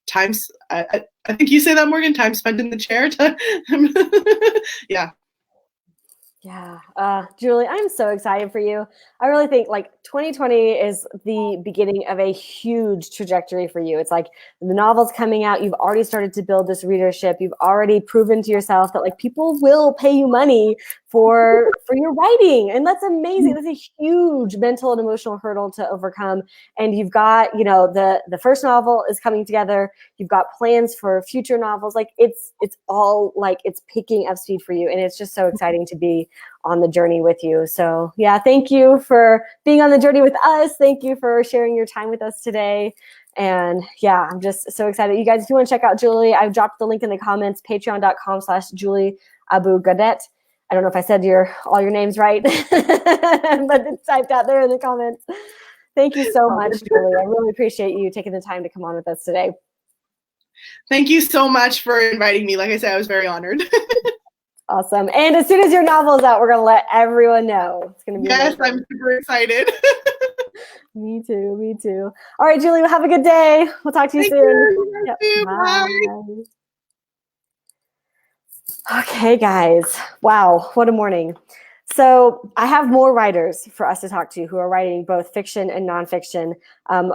times. I think you say that, Morgan, time spent in the chair. Yeah. Yeah, Julie, I'm so excited for you. I really think like 2020 is the beginning of a huge trajectory for you. It's like the novel's coming out. You've already started to build this readership. You've already proven to yourself that like people will pay you money for your writing, and that's amazing. That's a huge mental and emotional hurdle to overcome. And you've got, you know, the first novel is coming together. You've got plans for future novels. Like it's all like it's picking up speed for you, and it's just so exciting to be on the journey with you. So yeah, thank you for being on the journey with us. Thank you for sharing your time with us today. And yeah, I'm just so excited. You guys, if you want to check out Julie, I've dropped the link in the comments, patreon.com/Julie Abu Gadet. I don't know if I said all your names right, but it's typed out there in the comments. Thank you so much, Julie. I really appreciate you taking the time to come on with us today. Thank you so much for inviting me. Like I said, I was very honored. Awesome. And as soon as your novel is out, we're going to let everyone know. It's going to be Yes, amazing. I'm super excited. Me too. Me too. All right, Julie, well, have a good day. We'll talk to you Thank soon. you. Yep. Bye. Okay, guys. Wow, what a morning. So I have more writers for us to talk to who are writing both fiction and nonfiction.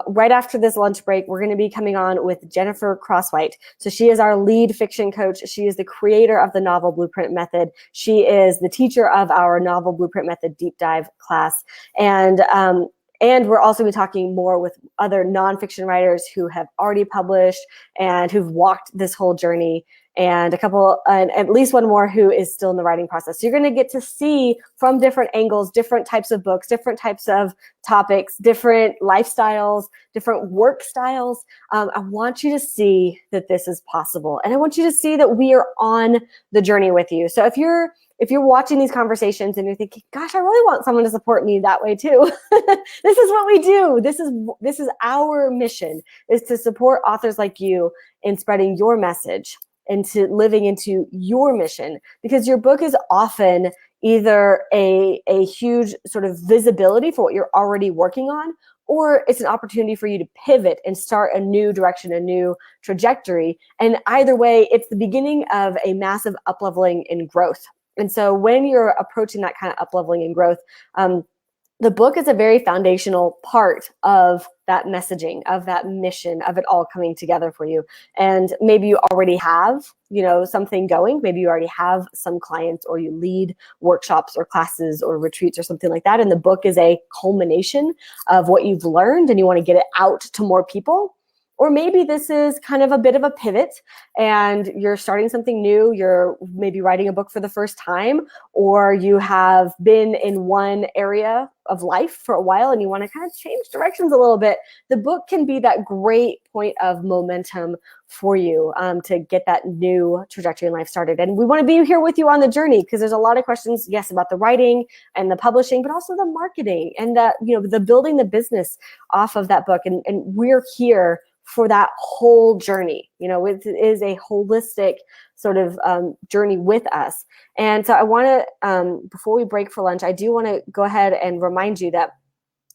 Right after this lunch break, we're going to be coming on with Jennifer Crosswhite. So she is our lead fiction coach. She is the creator of the Novel Blueprint Method. She is the teacher of our Novel Blueprint Method deep dive class. And we're also be talking more with other nonfiction writers who have already published and who've walked this whole journey, and at least one more who is still in the writing process. So you're going to get to see from different angles, different types of books, different types of topics, different lifestyles, different work styles. I want you to see that this is possible. And I want you to see that we are on the journey with you. So if you're watching these conversations and you're thinking, gosh, I really want someone to support me that way too. This is what we do. This is our mission, is to support authors like you in spreading your message, into living into your mission, because your book is often either a huge sort of visibility for what you're already working on, or it's an opportunity for you to pivot and start a new direction, a new trajectory. And either way, it's the beginning of a massive up-leveling and growth. And so when you're approaching that kind of up-leveling and growth, the book is a very foundational part of that messaging, of that mission, of it all coming together for you. And maybe you already have, something going. Maybe you already have some clients, or you lead workshops or classes or retreats or something like that. And the book is a culmination of what you've learned, and you want to get it out to more people. Or maybe this is kind of a bit of a pivot and you're starting something new. You're maybe writing a book for the first time, or you have been in one area of life for a while and you want to kind of change directions a little bit. The book can be that great point of momentum for you to get that new trajectory in life started. And we want to be here with you on the journey, because there's a lot of questions, yes, about the writing and the publishing, but also the marketing and the building the business off of that book. And we're here for that whole journey. It is a holistic sort of journey with us. And so I want to, before we break for lunch, I do want to go ahead and remind you that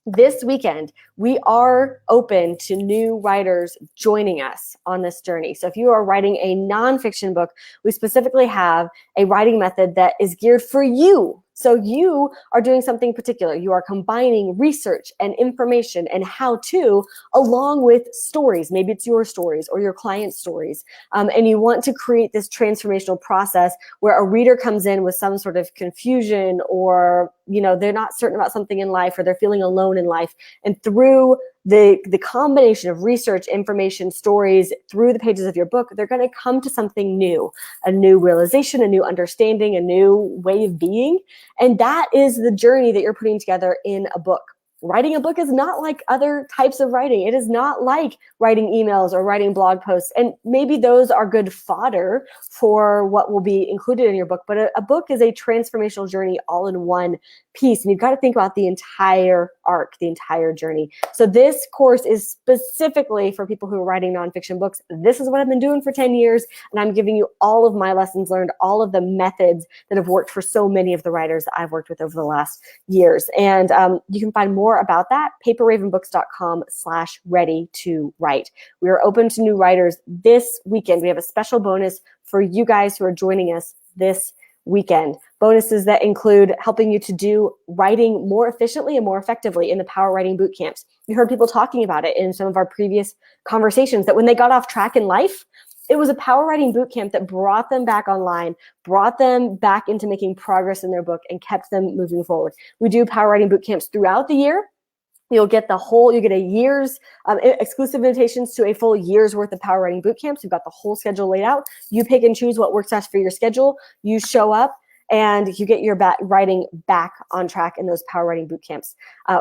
this weekend, we are open to new writers joining us on this journey. So if you are writing a nonfiction book, we specifically have a writing method that is geared for you. So you are doing something particular. You are combining research and information and how-to along with stories. Maybe it's your stories or your client's stories. And you want to create this transformational process where a reader comes in with some sort of confusion, or they're not certain about something in life, or they're feeling alone in life. And through the combination of research, information, stories, through the pages of your book, they're going to come to something new, a new realization, a new understanding, a new way of being. And that is the journey that you're putting together in a book. Writing a book is not like other types of writing. It is not like writing emails or writing blog posts. And maybe those are good fodder for what will be included in your book. But a book is a transformational journey all in one piece. And you've got to think about the entire arc, the entire journey. So this course is specifically for people who are writing nonfiction books. This is what I've been doing for 10 years. And I'm giving you all of my lessons learned, all of the methods that have worked for so many of the writers that I've worked with over the last years. And you can find more about that, paperravenbooks.com/ready to write. We are open to new writers this weekend. We have a special bonus for you guys who are joining us this weekend. Bonuses that include helping you to do writing more efficiently and more effectively in the Power Writing Boot Camps. You heard people talking about it in some of our previous conversations, that when they got off track in life, it was a Power Writing Boot Camp that brought them back online, brought them back into making progress in their book, and kept them moving forward. We do Power Writing Boot Camps throughout the year. You get a year's exclusive invitations to a full year's worth of Power Writing Boot Camps. You've got the whole schedule laid out. You pick and choose what works best for your schedule. You show up, and you get your writing back on track in those Power Writing Boot Camps.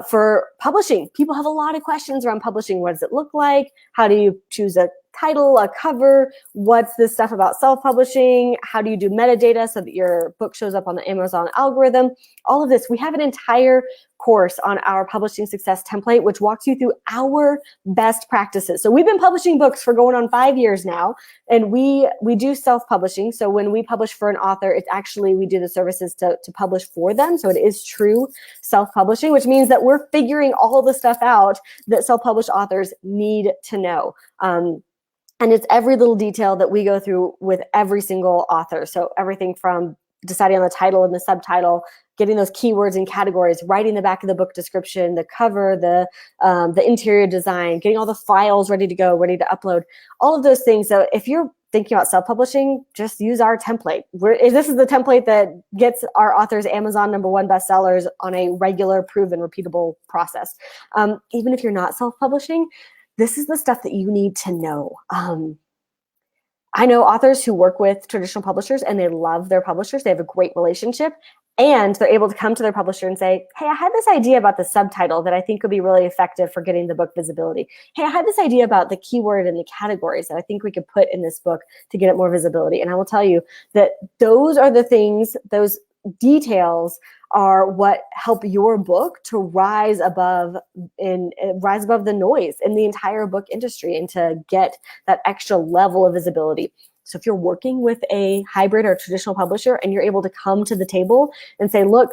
For publishing, people have a lot of questions around publishing. What does it look like? How do you choose a title, a cover? What's this stuff about self-publishing? How do you do metadata so that your book shows up on the Amazon algorithm? All of this. We have an entire course on our publishing success template, which walks you through our best practices. So we've been publishing books for going on 5 years now, and we do self-publishing. So when we publish for an author, it's actually, we do the services to publish for them. So it is true self-publishing, which means that we're figuring all the stuff out that self-published authors need to know. And it's every little detail that we go through with every single author. So everything from deciding on the title and the subtitle, getting those keywords and categories, writing the back of the book description, the cover, the interior design, getting all the files ready to go, ready to upload, all of those things. So if you're thinking about self-publishing, just use our template. This is the template that gets our authors Amazon #1 bestsellers on a regular, proven, repeatable process. Even if you're not self-publishing, this is the stuff that you need to know. I know authors who work with traditional publishers and they love their publishers. They have a great relationship, and they're able to come to their publisher and say, hey, I had this idea about the subtitle that I think would be really effective for getting the book visibility. Hey, I had this idea about the keyword and the categories that I think we could put in this book to get it more visibility. And I will tell you that those are the things, those details are what help your book to rise above the noise in the entire book industry and to get that extra level of visibility. So if you're working with a hybrid or traditional publisher and you're able to come to the table and say, look,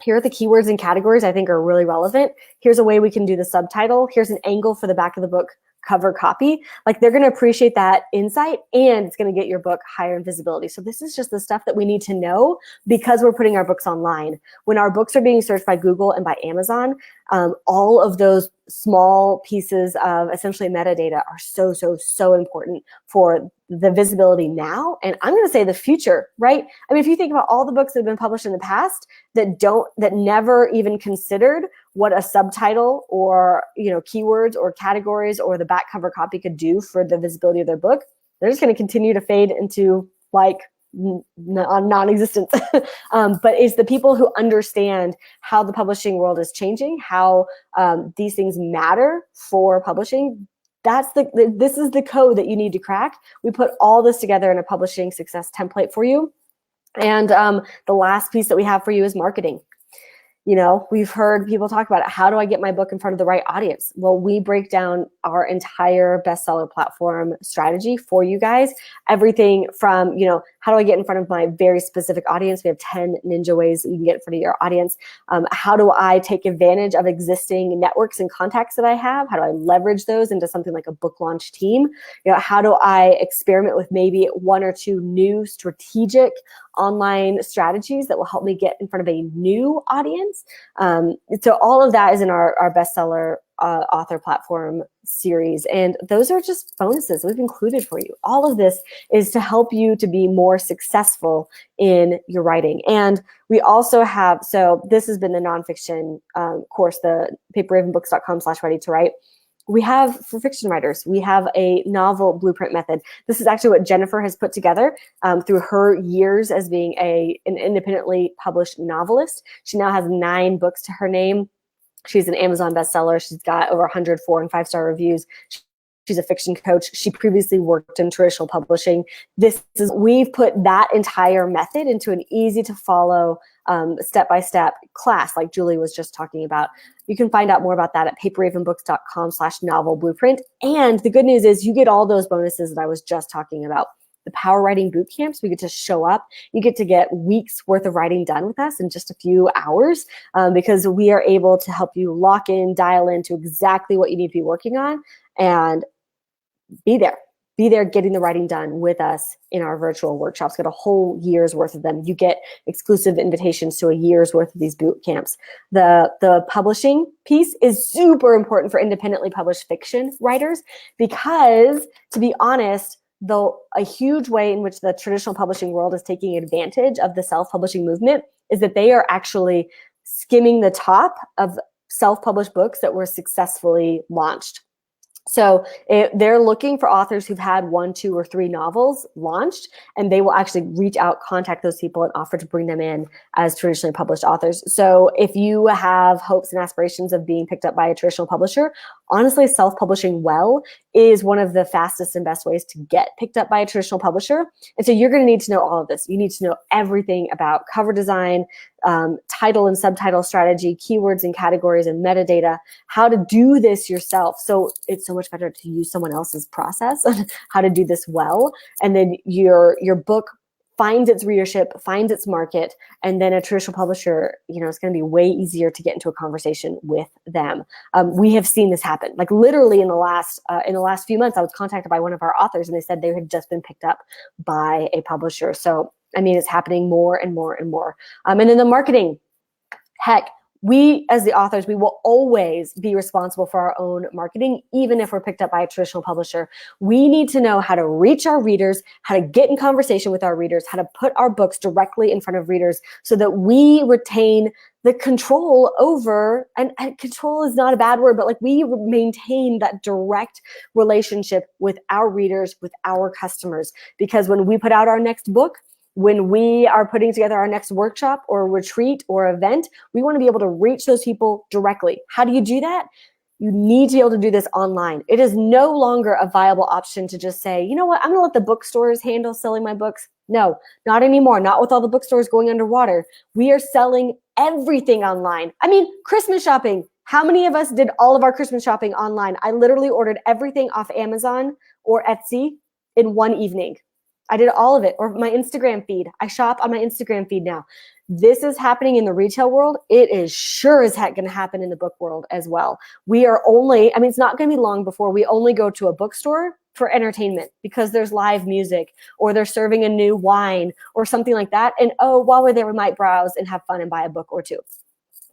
here are the keywords and categories I think are really relevant. Here's a way we can do the subtitle. Here's an angle for the back of the book cover copy. Like, they're going to appreciate that insight, and it's going to get your book higher in visibility. So this is just the stuff that we need to know because we're putting our books online. When our books are being searched by Google and by Amazon, all of those small pieces of essentially metadata are so important for the visibility now, and I'm going to say the future, right? I mean, if you think about all the books that have been published in the past that never even considered what a subtitle or, keywords or categories or the back cover copy could do for the visibility of their book, they're just going to continue to fade into like non-existence. But it's the people who understand how the publishing world is changing, how these things matter for publishing. This is the code that you need to crack. We put all this together in a publishing success template for you. And the last piece that we have for you is marketing. We've heard people talk about it. How do I get my book in front of the right audience? Well, we break down our entire bestseller platform strategy for you guys. Everything from, how do I get in front of my very specific audience? We have 10 ninja ways that you can get in front of your audience. How do I take advantage of existing networks and contacts that I have? How do I leverage those into something like a book launch team? How do I experiment with maybe 1 or 2 new strategic online strategies that will help me get in front of a new audience? So all of that is in our bestseller author platform series. And those are just bonuses we've included for you. All of this is to help you to be more successful in your writing. And we also have, so this has been the nonfiction course, the paperravenbooks.com/ready-to-write. We have, for fiction writers, we have a novel blueprint method. This is actually what Jennifer has put together through her years as being an independently published novelist. She now has 9 books to her name. She's an Amazon bestseller. She's got over 100 4- and 5-star reviews. She's a fiction coach. She previously worked in traditional publishing. We've put that entire method into an easy to follow step-by-step class like Julie was just talking about. You can find out more about that at paperravenbooks.com/novel blueprint. And the good news is you get all those bonuses that I was just talking about. The Power Writing Boot Camps, we get to show up. You get to get weeks worth of writing done with us in just a few hours because we are able to help you lock in, dial into exactly what you need to be working on and be there. be there getting the writing done with us in our virtual workshops. Get a whole year's worth of them. You get exclusive invitations to a year's worth of these boot camps. The publishing piece is super important for independently published fiction writers because, to be honest, though a huge way in which the traditional publishing world is taking advantage of the self-publishing movement is that they are actually skimming the top of self-published books that were successfully launched. So they're looking for authors who've had 1, 2, or 3 novels launched, and they will actually reach out, contact those people, and offer to bring them in as traditionally published authors. So if you have hopes and aspirations of being picked up by a traditional publisher, honestly, self-publishing well is one of the fastest and best ways to get picked up by a traditional publisher. And so you're going to need to know all of this. You need to know everything about cover design, title and subtitle strategy, keywords and categories and metadata, how to do this yourself. So it's so much better to use someone else's process on how to do this well. And then your book finds its readership, finds its market, and then a traditional publisher, it's going to be way easier to get into a conversation with them. We have seen this happen. Like literally in the last few months, I was contacted by one of our authors, and they said they had just been picked up by a publisher. So it's happening more and more and more. And then the marketing, heck, we as the authors, we will always be responsible for our own marketing, even if we're picked up by a traditional publisher. We need to know how to reach our readers, how to get in conversation with our readers, how to put our books directly in front of readers so that we retain the control over, and control is not a bad word, but like we maintain that direct relationship with our readers, with our customers. Because when we put out our next book, when we are putting together our next workshop or retreat or event, we want to be able to reach those people directly. How do you do that? You need to be able to do this online. It is no longer a viable option to just say, you know what, I'm going to let the bookstores handle selling my books. No, not anymore. Not with all the bookstores going underwater. We are selling everything online. Christmas shopping. How many of us did all of our Christmas shopping online? I literally ordered everything off Amazon or Etsy in one evening. I did all of it, or my Instagram feed. I shop on my Instagram feed now. This is happening in the retail world. It is sure as heck going to happen in the book world as well. We are only, it's not going to be long before we only go to a bookstore for entertainment because there's live music or they're serving a new wine or something like that. And while we're there, we might browse and have fun and buy a book or two.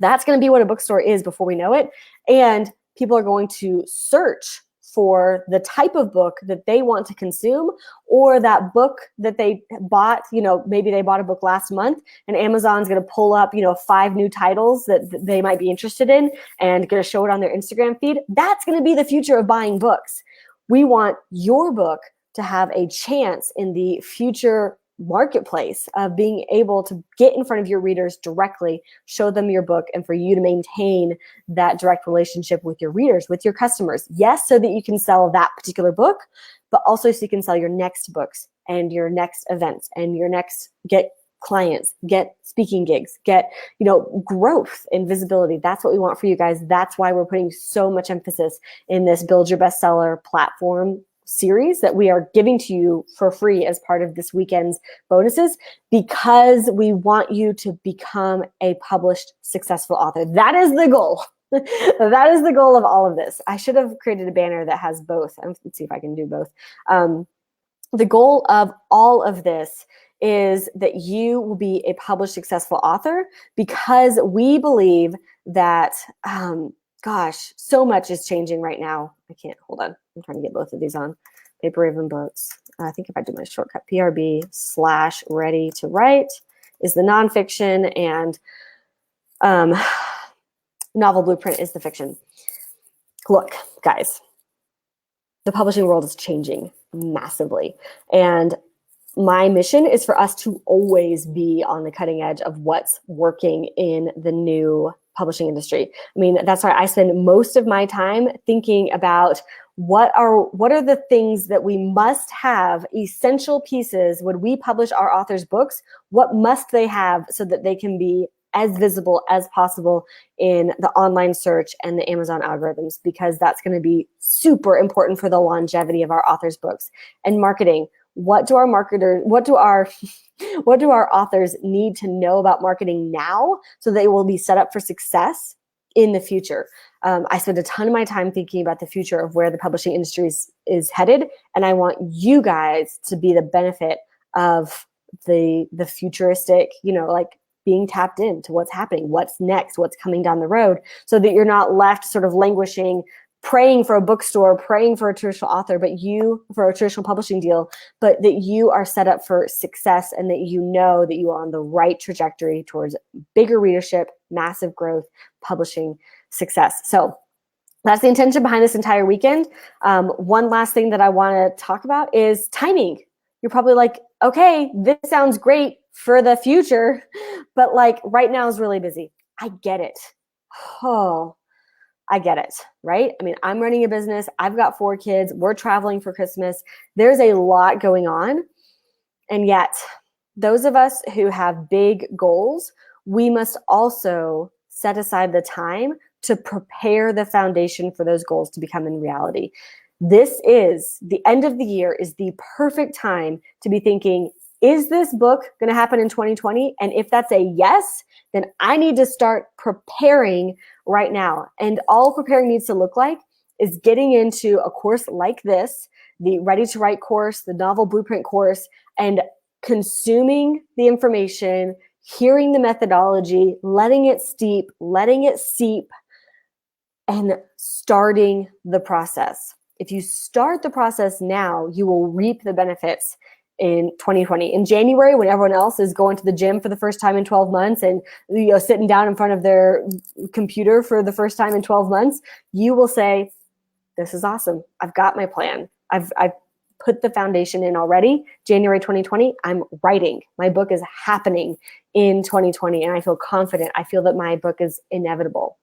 That's going to be what a bookstore is before we know it. And people are going to search for the type of book that they want to consume, or that book that they bought, maybe they bought a book last month and Amazon's going to pull up, 5 new titles that they might be interested in and going to show it on their Instagram feed. That's going to be the future of buying books. We want your book to have a chance in the future marketplace of being able to get in front of your readers directly, show them your book, and for you to maintain that direct relationship with your readers, with your customers. Yes, so that you can sell that particular book, but also so you can sell your next books and your next events and your next, get clients, get speaking gigs, get, growth and visibility. That's what we want for you guys. That's why we're putting so much emphasis in this Build Your Bestseller platform series that we are giving to you for free as part of this weekend's bonuses, because we want you to become a published, successful author. That is the goal. That is the goal of all of this. I should have created a banner that has both. Let's see if I can do both. The goal of all of this is that you will be a published, successful author, because we believe that so much is changing right now. Hold on. I'm trying to get both of these on. Paper Raven Books. I think if I do my shortcut, PRB/ready to write is the nonfiction, and Novel Blueprint is the fiction. Look, guys, the publishing world is changing massively. And my mission is for us to always be on the cutting edge of what's working in the new publishing industry. That's why I spend most of my time thinking about what are the things that we must have, essential pieces when we publish our authors' books. What must they have so that they can be as visible as possible in the online search and the Amazon algorithms, because that's going to be super important for the longevity of our authors' books. And marketing. What do our authors need to know about marketing now so they will be set up for success in the future. I spend a ton of my time thinking about the future of where the publishing industry is headed. And I want you guys to be the benefit of the futuristic, like being tapped into what's happening, what's next, what's coming down the road, so that you're not left sort of languishing, praying for a bookstore, praying for a traditional author, for a traditional publishing deal, but that you are set up for success and that you know that you are on the right trajectory towards bigger readership, massive growth, publishing success. So that's the intention behind this entire weekend. One last thing that I want to talk about is timing. You're probably like, okay, this sounds great for the future, but like right now is really busy. I get it. Oh, I get it, right? I mean, I'm running a business. I've got 4 kids. We're traveling for Christmas. There's a lot going on. And yet, those of us who have big goals, we must also set aside the time to prepare the foundation for those goals to become in reality. This is the end of the year is the perfect time to be thinking, is this book going to happen in 2020? And if that's a yes, then I need to start preparing right now. And all preparing needs to look like is getting into a course like this, the Ready to Write course, the Novel Blueprint course, and consuming the information, hearing the methodology, letting it steep, letting it seep, and starting the process. If you start the process now, you will reap the benefits in 2020. In January, when everyone else is going to the gym for the first time in 12 months and sitting down in front of their computer for the first time in 12 months, you will say, this is awesome. I've got my plan. I've put the foundation in already. January 2020, I'm writing. My book is happening in 2020, and I feel confident. I feel that my book is inevitable.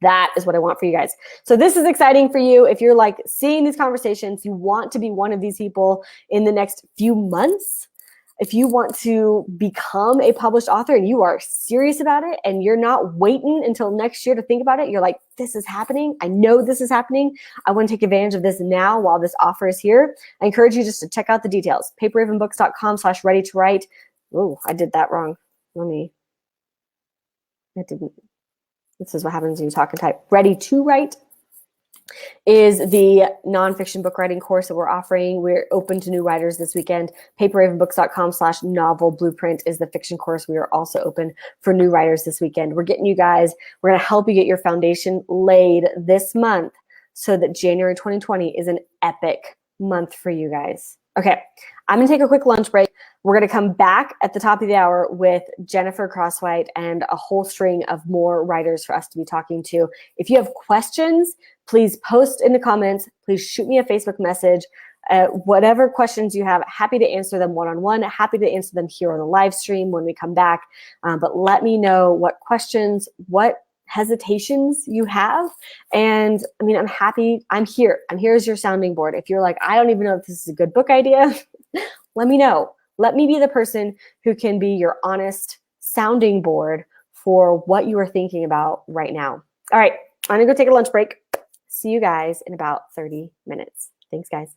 That is what I want for you guys. So this is exciting for you. If you're like seeing these conversations, you want to be one of these people in the next few months. If you want to become a published author and you are serious about it and you're not waiting until next year to think about it, you're like, this is happening. I know this is happening. I want to take advantage of this now while this offer is here. I encourage you just to check out the details. paperravenbooks.com/ready-to-write. Oh, I did that wrong. This is what happens when you talk and type. Ready to Write is the nonfiction book writing course that we're offering. We're open to new writers this weekend. paperravenbooks.com/novel blueprint is the fiction course. We are also open for new writers this weekend. We're getting you guys, we're going to help you get your foundation laid this month so that January 2020 is an epic month for you guys. Okay, I'm going to take a quick lunch break. We're going to come back at the top of the hour with Jennifer Crosswhite and a whole string of more writers for us to be talking to. If you have questions, please post in the comments. Please shoot me a Facebook message. Whatever questions you have, happy to answer them one-on-one. Happy to answer them here on the live stream when we come back. But let me know what questions, what hesitations you have. And I mean, I'm happy. I'm here. I'm here as your sounding board. If you're like, I don't even know if this is a good book idea, let me know. Let me be the person who can be your honest sounding board for what you are thinking about right now. All right, I'm gonna go take a lunch break. See you guys in about 30 minutes. Thanks, guys.